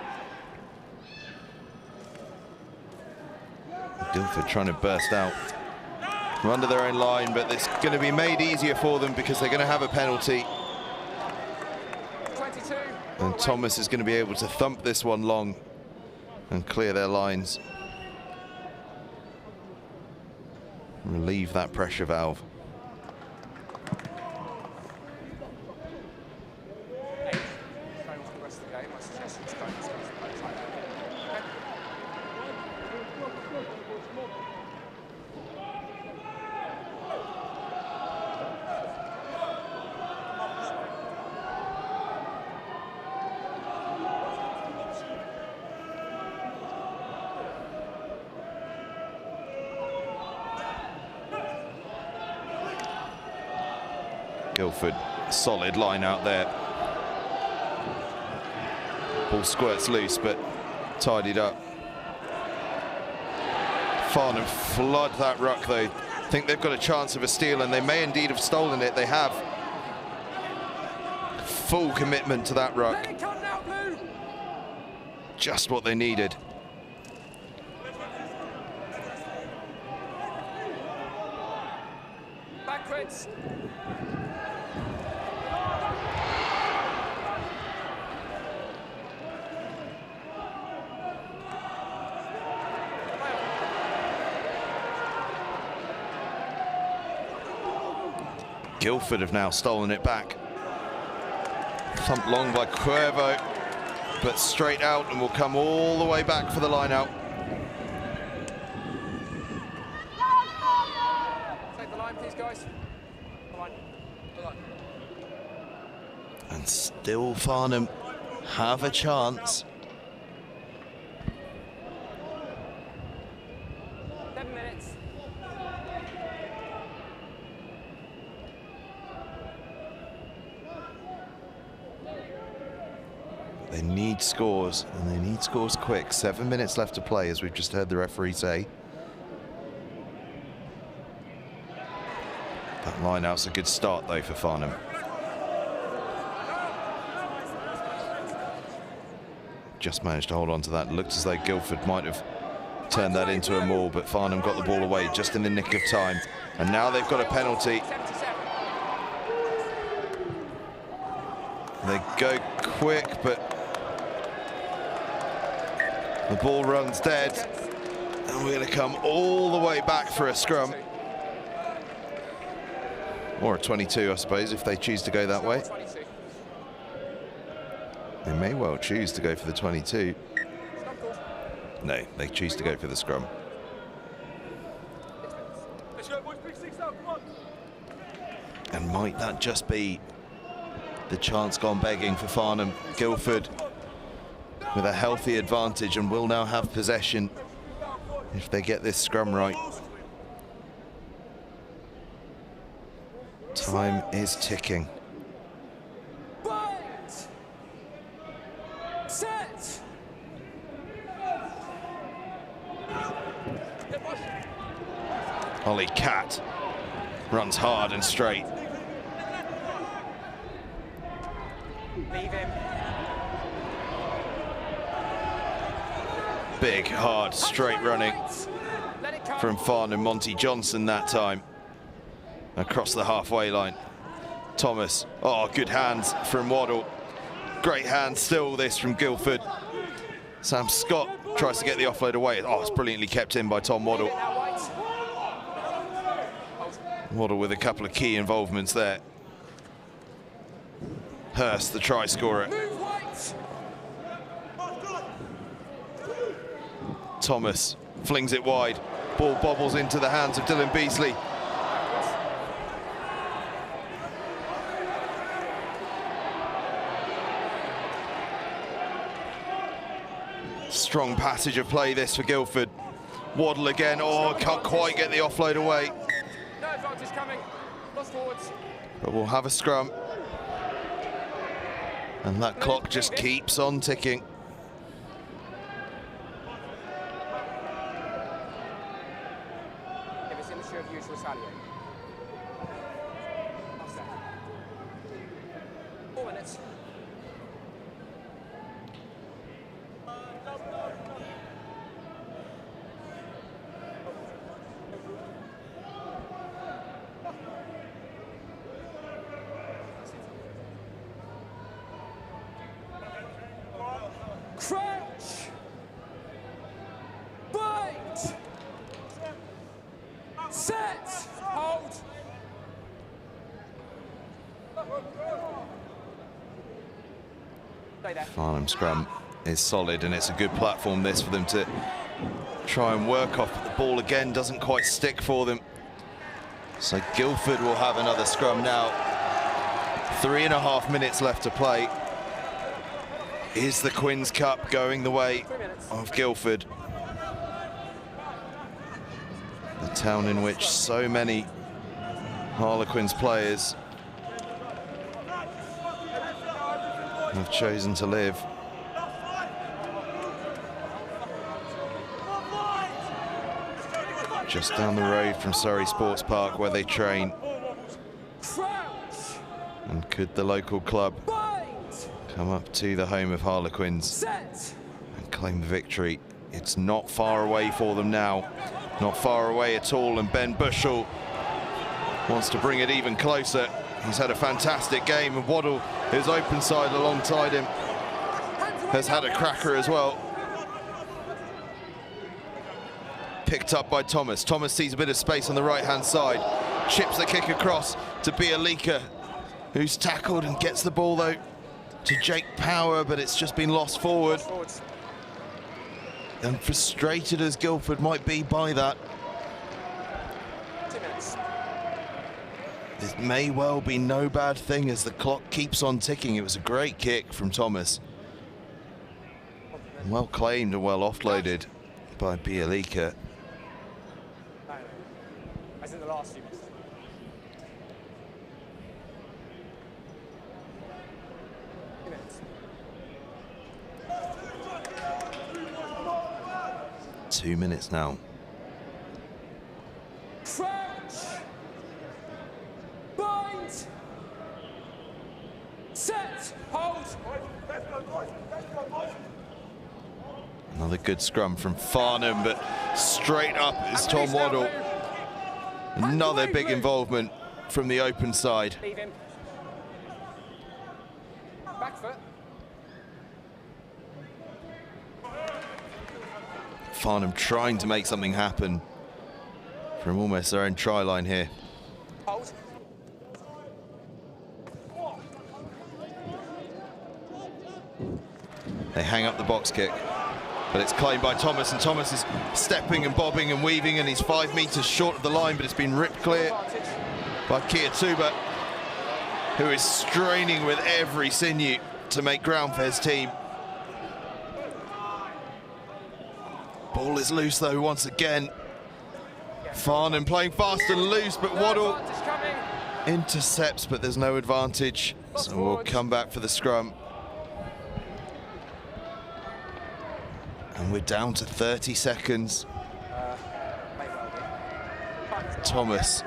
Guildford trying to burst out from under their own line, but it's going to be made easier for them because they're going to have a penalty. 22. And Thomas is going to be able to thump this one long and clear their lines. Relieve that pressure valve. Guildford, solid line out there. Ball squirts loose, but tidied up. Farnham flood that ruck though. Think they've got a chance of a steal, and they may indeed have stolen it. They have. Full commitment to that ruck. Just what they needed. Backwards. Guildford have now stolen it back. Thumped long by Cuervo, but straight out and will come all the way back for the line out. Take the line, please, guys. The line. The line. And still Farnham have a chance. 7 minutes. They need scores, and they need scores quick. 7 minutes left to play, as we've just heard the referee say. That line-out's a good start, though, for Farnham. Just managed to hold on to that. Looked as though Guildford might have turned that into a maul, but Farnham got the ball away just in the nick of time. And now they've got a penalty. They go quick, but the ball runs dead, and we're going to come all the way back for a scrum. Or a 22, I suppose, if they choose to go that way. They may well choose to go for the 22. No, they choose to go for the scrum. And might that just be the chance gone begging for Farnham? Guildford with a healthy advantage and will now have possession if they get this scrum right. Time is ticking. Set. Ollie Catt runs hard and straight. Leave him. Big, hard, straight running Let it come. from FARNHAM Monty Johnson that time. Across the halfway line. Thomas, oh, good hands from Waddle. Great hands still this from Guildford. Sam Scott tries to get the offload away. Oh, it's brilliantly kept in by Tom Waddle. Waddle with a couple of key involvements there. Hurst, the try scorer. Thomas flings it wide. Ball bobbles into the hands of Dylan Beasley. Strong passage of play this for Guildford. Waddle again, oh, can't quite get the offload away. No advantage coming. Lost forwards. But we'll have a scrum. And that clock just keeps on ticking. If it's in the shoe of use, retaliate. That's that. 4 minutes. Crouch! Bind! Set! Hold! Stay there. Farnham scrum is solid, and it's a good platform this for them to try and work off. But the ball again doesn't quite stick for them. So Guildford will have another scrum now. 3.5 minutes left to play. Is the Quins Cup going the way of Guildford? The town in which so many Harlequins players have chosen to live. Just down the road from Surrey Sports Park where they train. And could the local club come up to the home of Harlequins and claim the victory? It's not far away for them now. Not far away at all, and Ben Bushell wants to bring it even closer. He's had a fantastic game, and Waddle, his open side alongside him, has had a cracker as well. Picked up by Thomas. Thomas sees a bit of space on the right-hand side. Chips the kick across to Bialika, who's tackled and gets the ball, though, to Jake Power, but it's just been lost forward. And frustrated as Guildford might be by that, 2 minutes. this may well be no bad thing as the clock keeps on ticking. It was a great kick from Thomas. Well claimed and well offloaded by Bialika. No, as in the last few minutes. Two minutes now. Crouch! Bind! Set! Hold! Another good scrum from Farnham, but straight up is Tom Waddle. Another big involvement from the open side. Leave him. Back foot. Farnham trying to make something happen from almost their own try line here. Hold. They hang up the box kick, but it's claimed by Thomas, and Thomas is stepping and bobbing and weaving, and he's 5 meters short of the line, but it's been ripped clear by Kia Tuba, who is straining with every sinew to make ground for his team. Ball is loose though once again. Farnham playing fast and loose, but Waddle intercepts, but there's no advantage. So we'll come back for the scrum. And we're down to 30 seconds. Thomas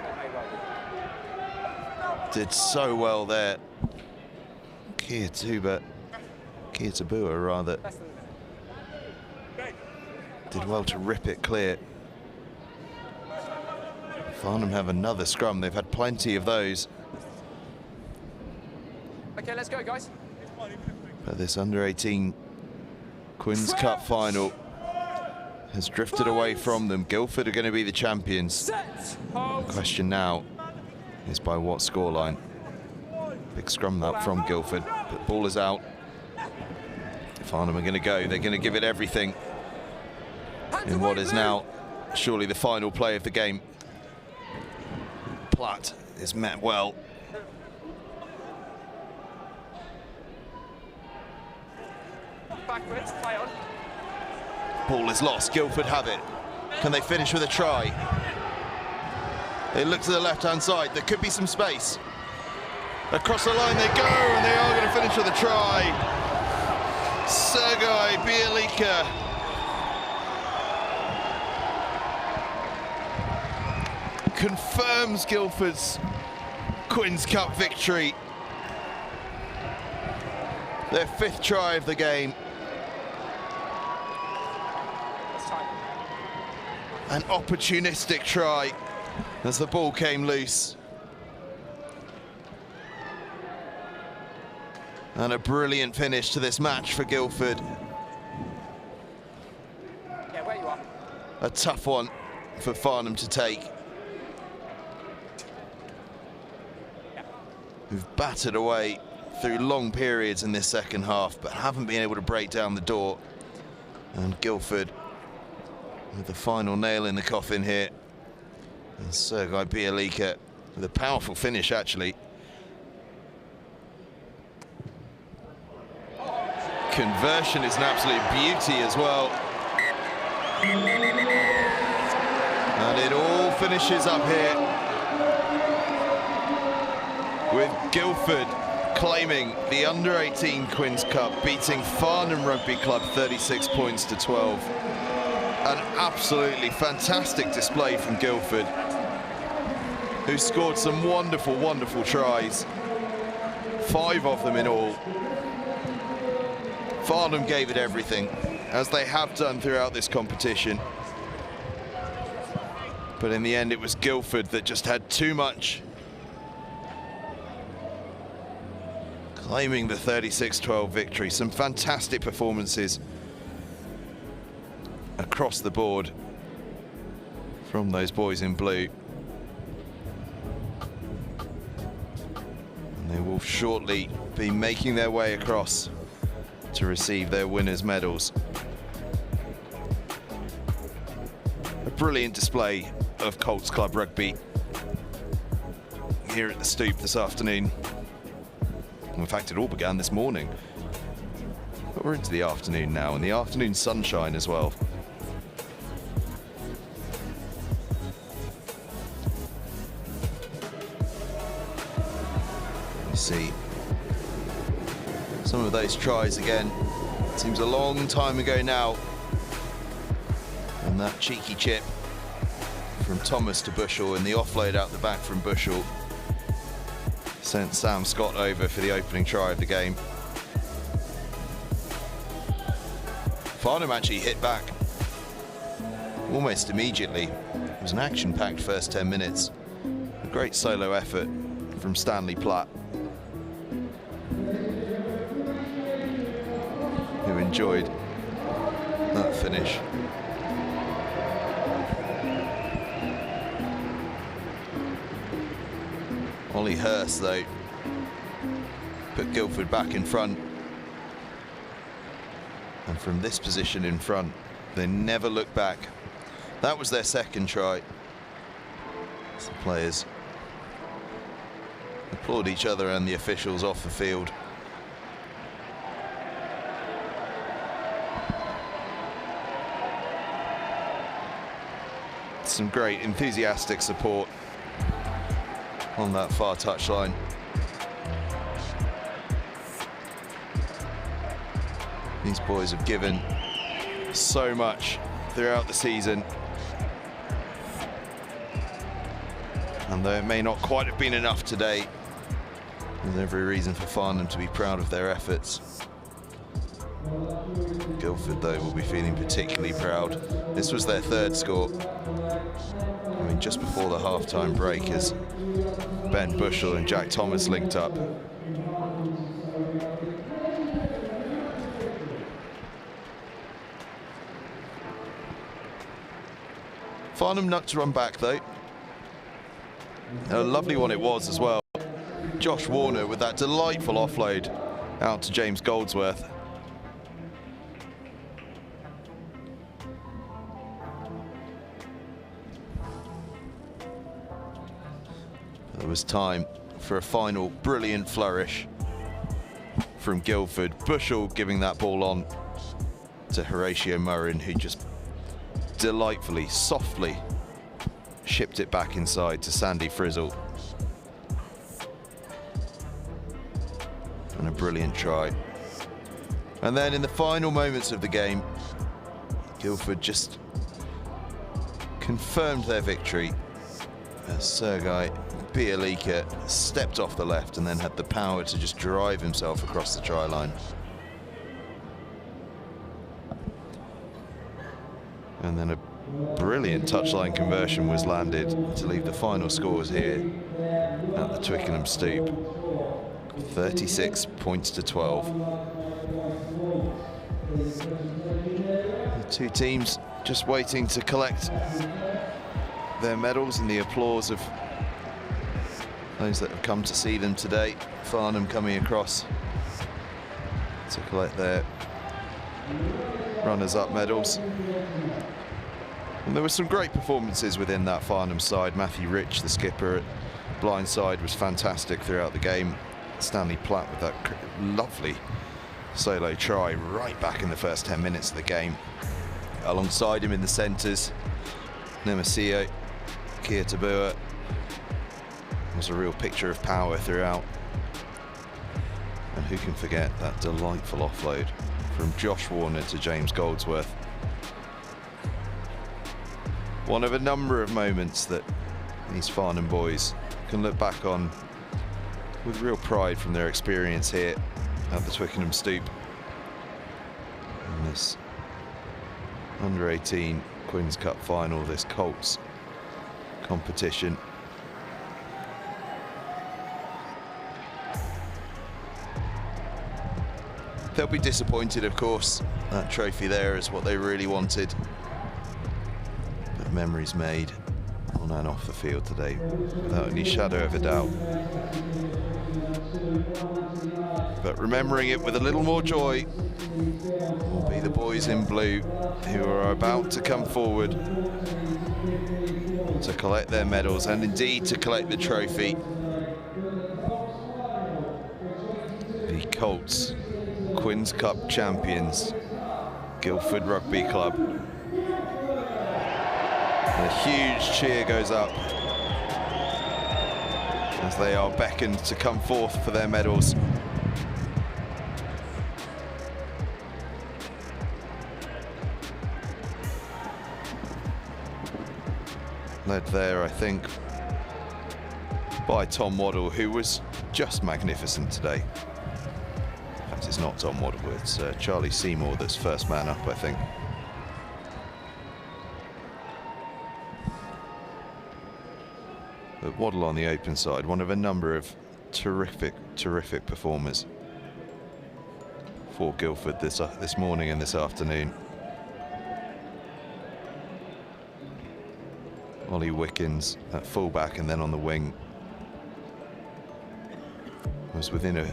did so well there. Kiatabua rather, did well to rip it clear. Farnham have another scrum. They've had plenty of those. Okay, let's go, guys. But this under-18 Quins Cup Final has drifted away from them. Guildford are going to be the champions. The question now is by what scoreline? Big scrum that from Guildford, but ball is out. Farnham are going to go. They're going to give it everything in what is now surely the final play of the game. Platt is met well. Backwards, play on. Ball is lost. Guildford have it. Can they finish with a try? They look to the left-hand side. There could be some space. Across the line they go, and they are going to finish with a try. Sergei Bielika. Confirms Guildford's Quins Cup victory. Their 5th try of the game. An opportunistic try as the ball came loose. And a brilliant finish to this match for Guildford. Yeah, where you are. A tough one for Farnham to take. Yeah. Who've battered away through long periods in this second half, but haven't been able to break down the door. And Guildford with the final nail in the coffin here. And Sergei Bielika with a powerful finish, actually. Conversion is an absolute beauty as well. And it all finishes up here with Guildford claiming the under-18 Quins Cup, beating Farnham Rugby Club 36 points to 12. An absolutely fantastic display from Guildford, who scored some wonderful, wonderful tries. 5 of them in all. Farnham gave it everything, as they have done throughout this competition. But in the end, it was Guildford that just had too much, claiming the 36-12 victory. Some fantastic performances across the board from those boys in blue. And they will shortly be making their way across to receive their winners' medals. A brilliant display of COLTS Club Rugby here at the Stoop this afternoon. In fact, it all began this morning. But we're into the afternoon now, and the afternoon sunshine as well. You see some of those tries again. It seems a long time ago now. And that cheeky chip from Thomas to Bushell, and the offload out the back from Bushell sent Sam Scott over for the opening try of the game. Farnham actually hit back almost immediately. It was an action-packed first 10 minutes. A great solo effort from Stanley Platt, who enjoyed that finish. Ollie Hurst, though, put Guildford back in front. And from this position in front, they never look back. That was their second try. As the players applaud each other and the officials off the field. Some great enthusiastic support on that far touchline. These boys have given so much throughout the season, and though it may not quite have been enough today, There's every reason for Farnham to be proud of their efforts. Guildford, though, will be feeling particularly proud. This was their third score. I mean, just before the half-time break, as Ben Bushell and Jack Thomas linked up. Farnham nuts to run back, though. And a lovely one it was as well. Josh Warner with that delightful offload out to James Goldsworth. There was time for a final brilliant flourish from Guildford. Bushell giving that ball on to Horatio Murrin, who just delightfully, softly shipped it back inside to Sandy Frizzle. And a brilliant try. And then in the final moments of the game, Guildford just confirmed their victory as Sergei Bielika stepped off the left and then had the power to just drive himself across the try line. And then a brilliant touchline conversion was landed to leave the final scores here at the Twickenham Stoop. 36 points to 12. The two teams just waiting to collect their medals and the applause of those that have come to see them today. Farnham coming across to collect their runners-up medals. And there were some great performances within that Farnham side. Matthew Rich, the skipper at blindside, was fantastic throughout the game. Stanley Platt with that lovely solo try right back in the first 10 minutes of the game. Alongside him in the centres, Nemesia Kia-Tabua was a real picture of power throughout. And who can forget that delightful offload from Josh Warner to James Goldsworth. One of a number of moments that these Farnham boys can look back on with real pride from their experience here at the Twickenham Stoop in this under-18 Quins Cup Final, this COLTS competition. They'll be disappointed, of course. That trophy there is what they really wanted. But memories made on and off the field today, without any shadow of a doubt. But remembering it with a little more joy will be the boys in blue, who are about to come forward to collect their medals and indeed to collect the trophy. The COLTS Quins Cup champions, Guildford Rugby Club. And a huge cheer goes up as they are beckoned to come forth for their medals. Led there, I think, by Tom Waddle, who was just magnificent today. In fact, it's not Tom Waddle, it's Charlie Seymour that's first man up, I think. But Waddle on the open side, one of a number of terrific performers for Guildford this morning and this afternoon. Ollie Wickens at fullback and then on the wing was within a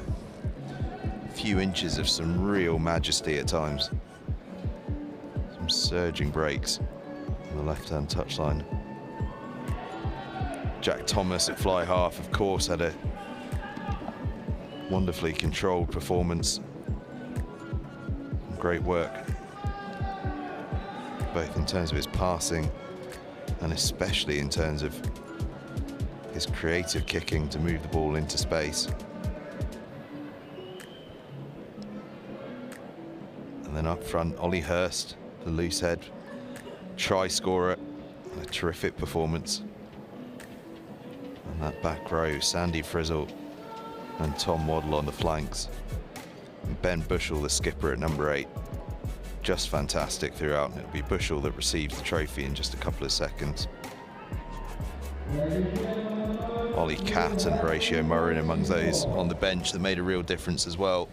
few inches of some real majesty at times. Some surging breaks on the left-hand touchline. Jack Thomas at fly half, of course, had a wonderfully controlled performance. Great work, both in terms of his passing and especially in terms of his creative kicking to move the ball into space. And then up front, Ollie Hurst, the loose head try scorer, a terrific performance. And that back row, Sandy Frizzle and Tom Waddle on the flanks. And Ben Bushell, the skipper at number 8. Just fantastic throughout, and it'll be Bushell that receives the trophy in just a couple of seconds. Ollie Catt and Horatio Murray among those on the bench that made a real difference as well.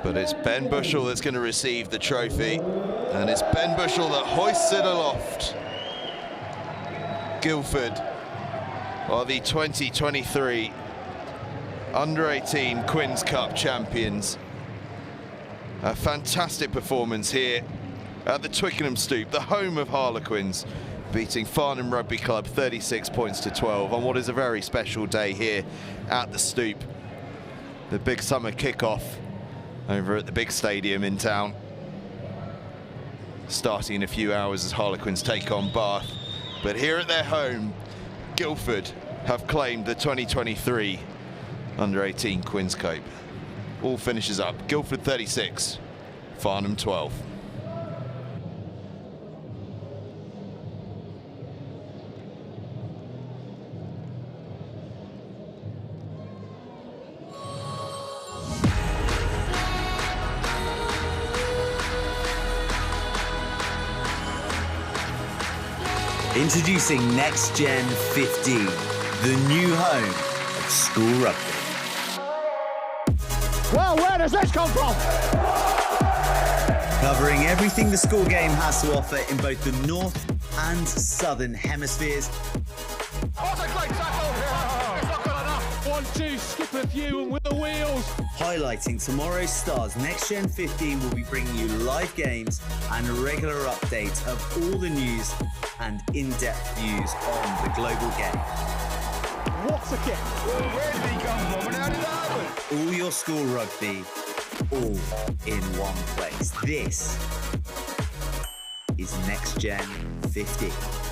But it's Ben Bushell that's going to receive the trophy, and it's Ben Bushell that hoists it aloft. Guildford are the 2023 Under-18 Quins Cup champions. A fantastic performance here at the Twickenham Stoop, the home of Harlequins, beating FARNHAM Rugby Club 36 points to 12 on what is a very special day here at the Stoop. The big summer kick-off over at the big stadium in town, starting in a few hours as Harlequins take on Bath. But here at their home, Guildford have claimed the 2023 Under-18 Quins Cup. All finishes up, Guildford 36, Farnham 12. Introducing NextGenXV, the new home of school rugby. Well, where does this come from? Covering everything the school game has to offer in both the north and southern hemispheres. What a great tackle! It's not good enough. 1-2, skip a few and with the wheels. Highlighting tomorrow's stars, NextGen15 will be bringing you live games and regular updates of all the news and in-depth views on the global game. What's a kick? Where did he come from and how did that happen? All your school rugby, all in one place. This is NextGen15.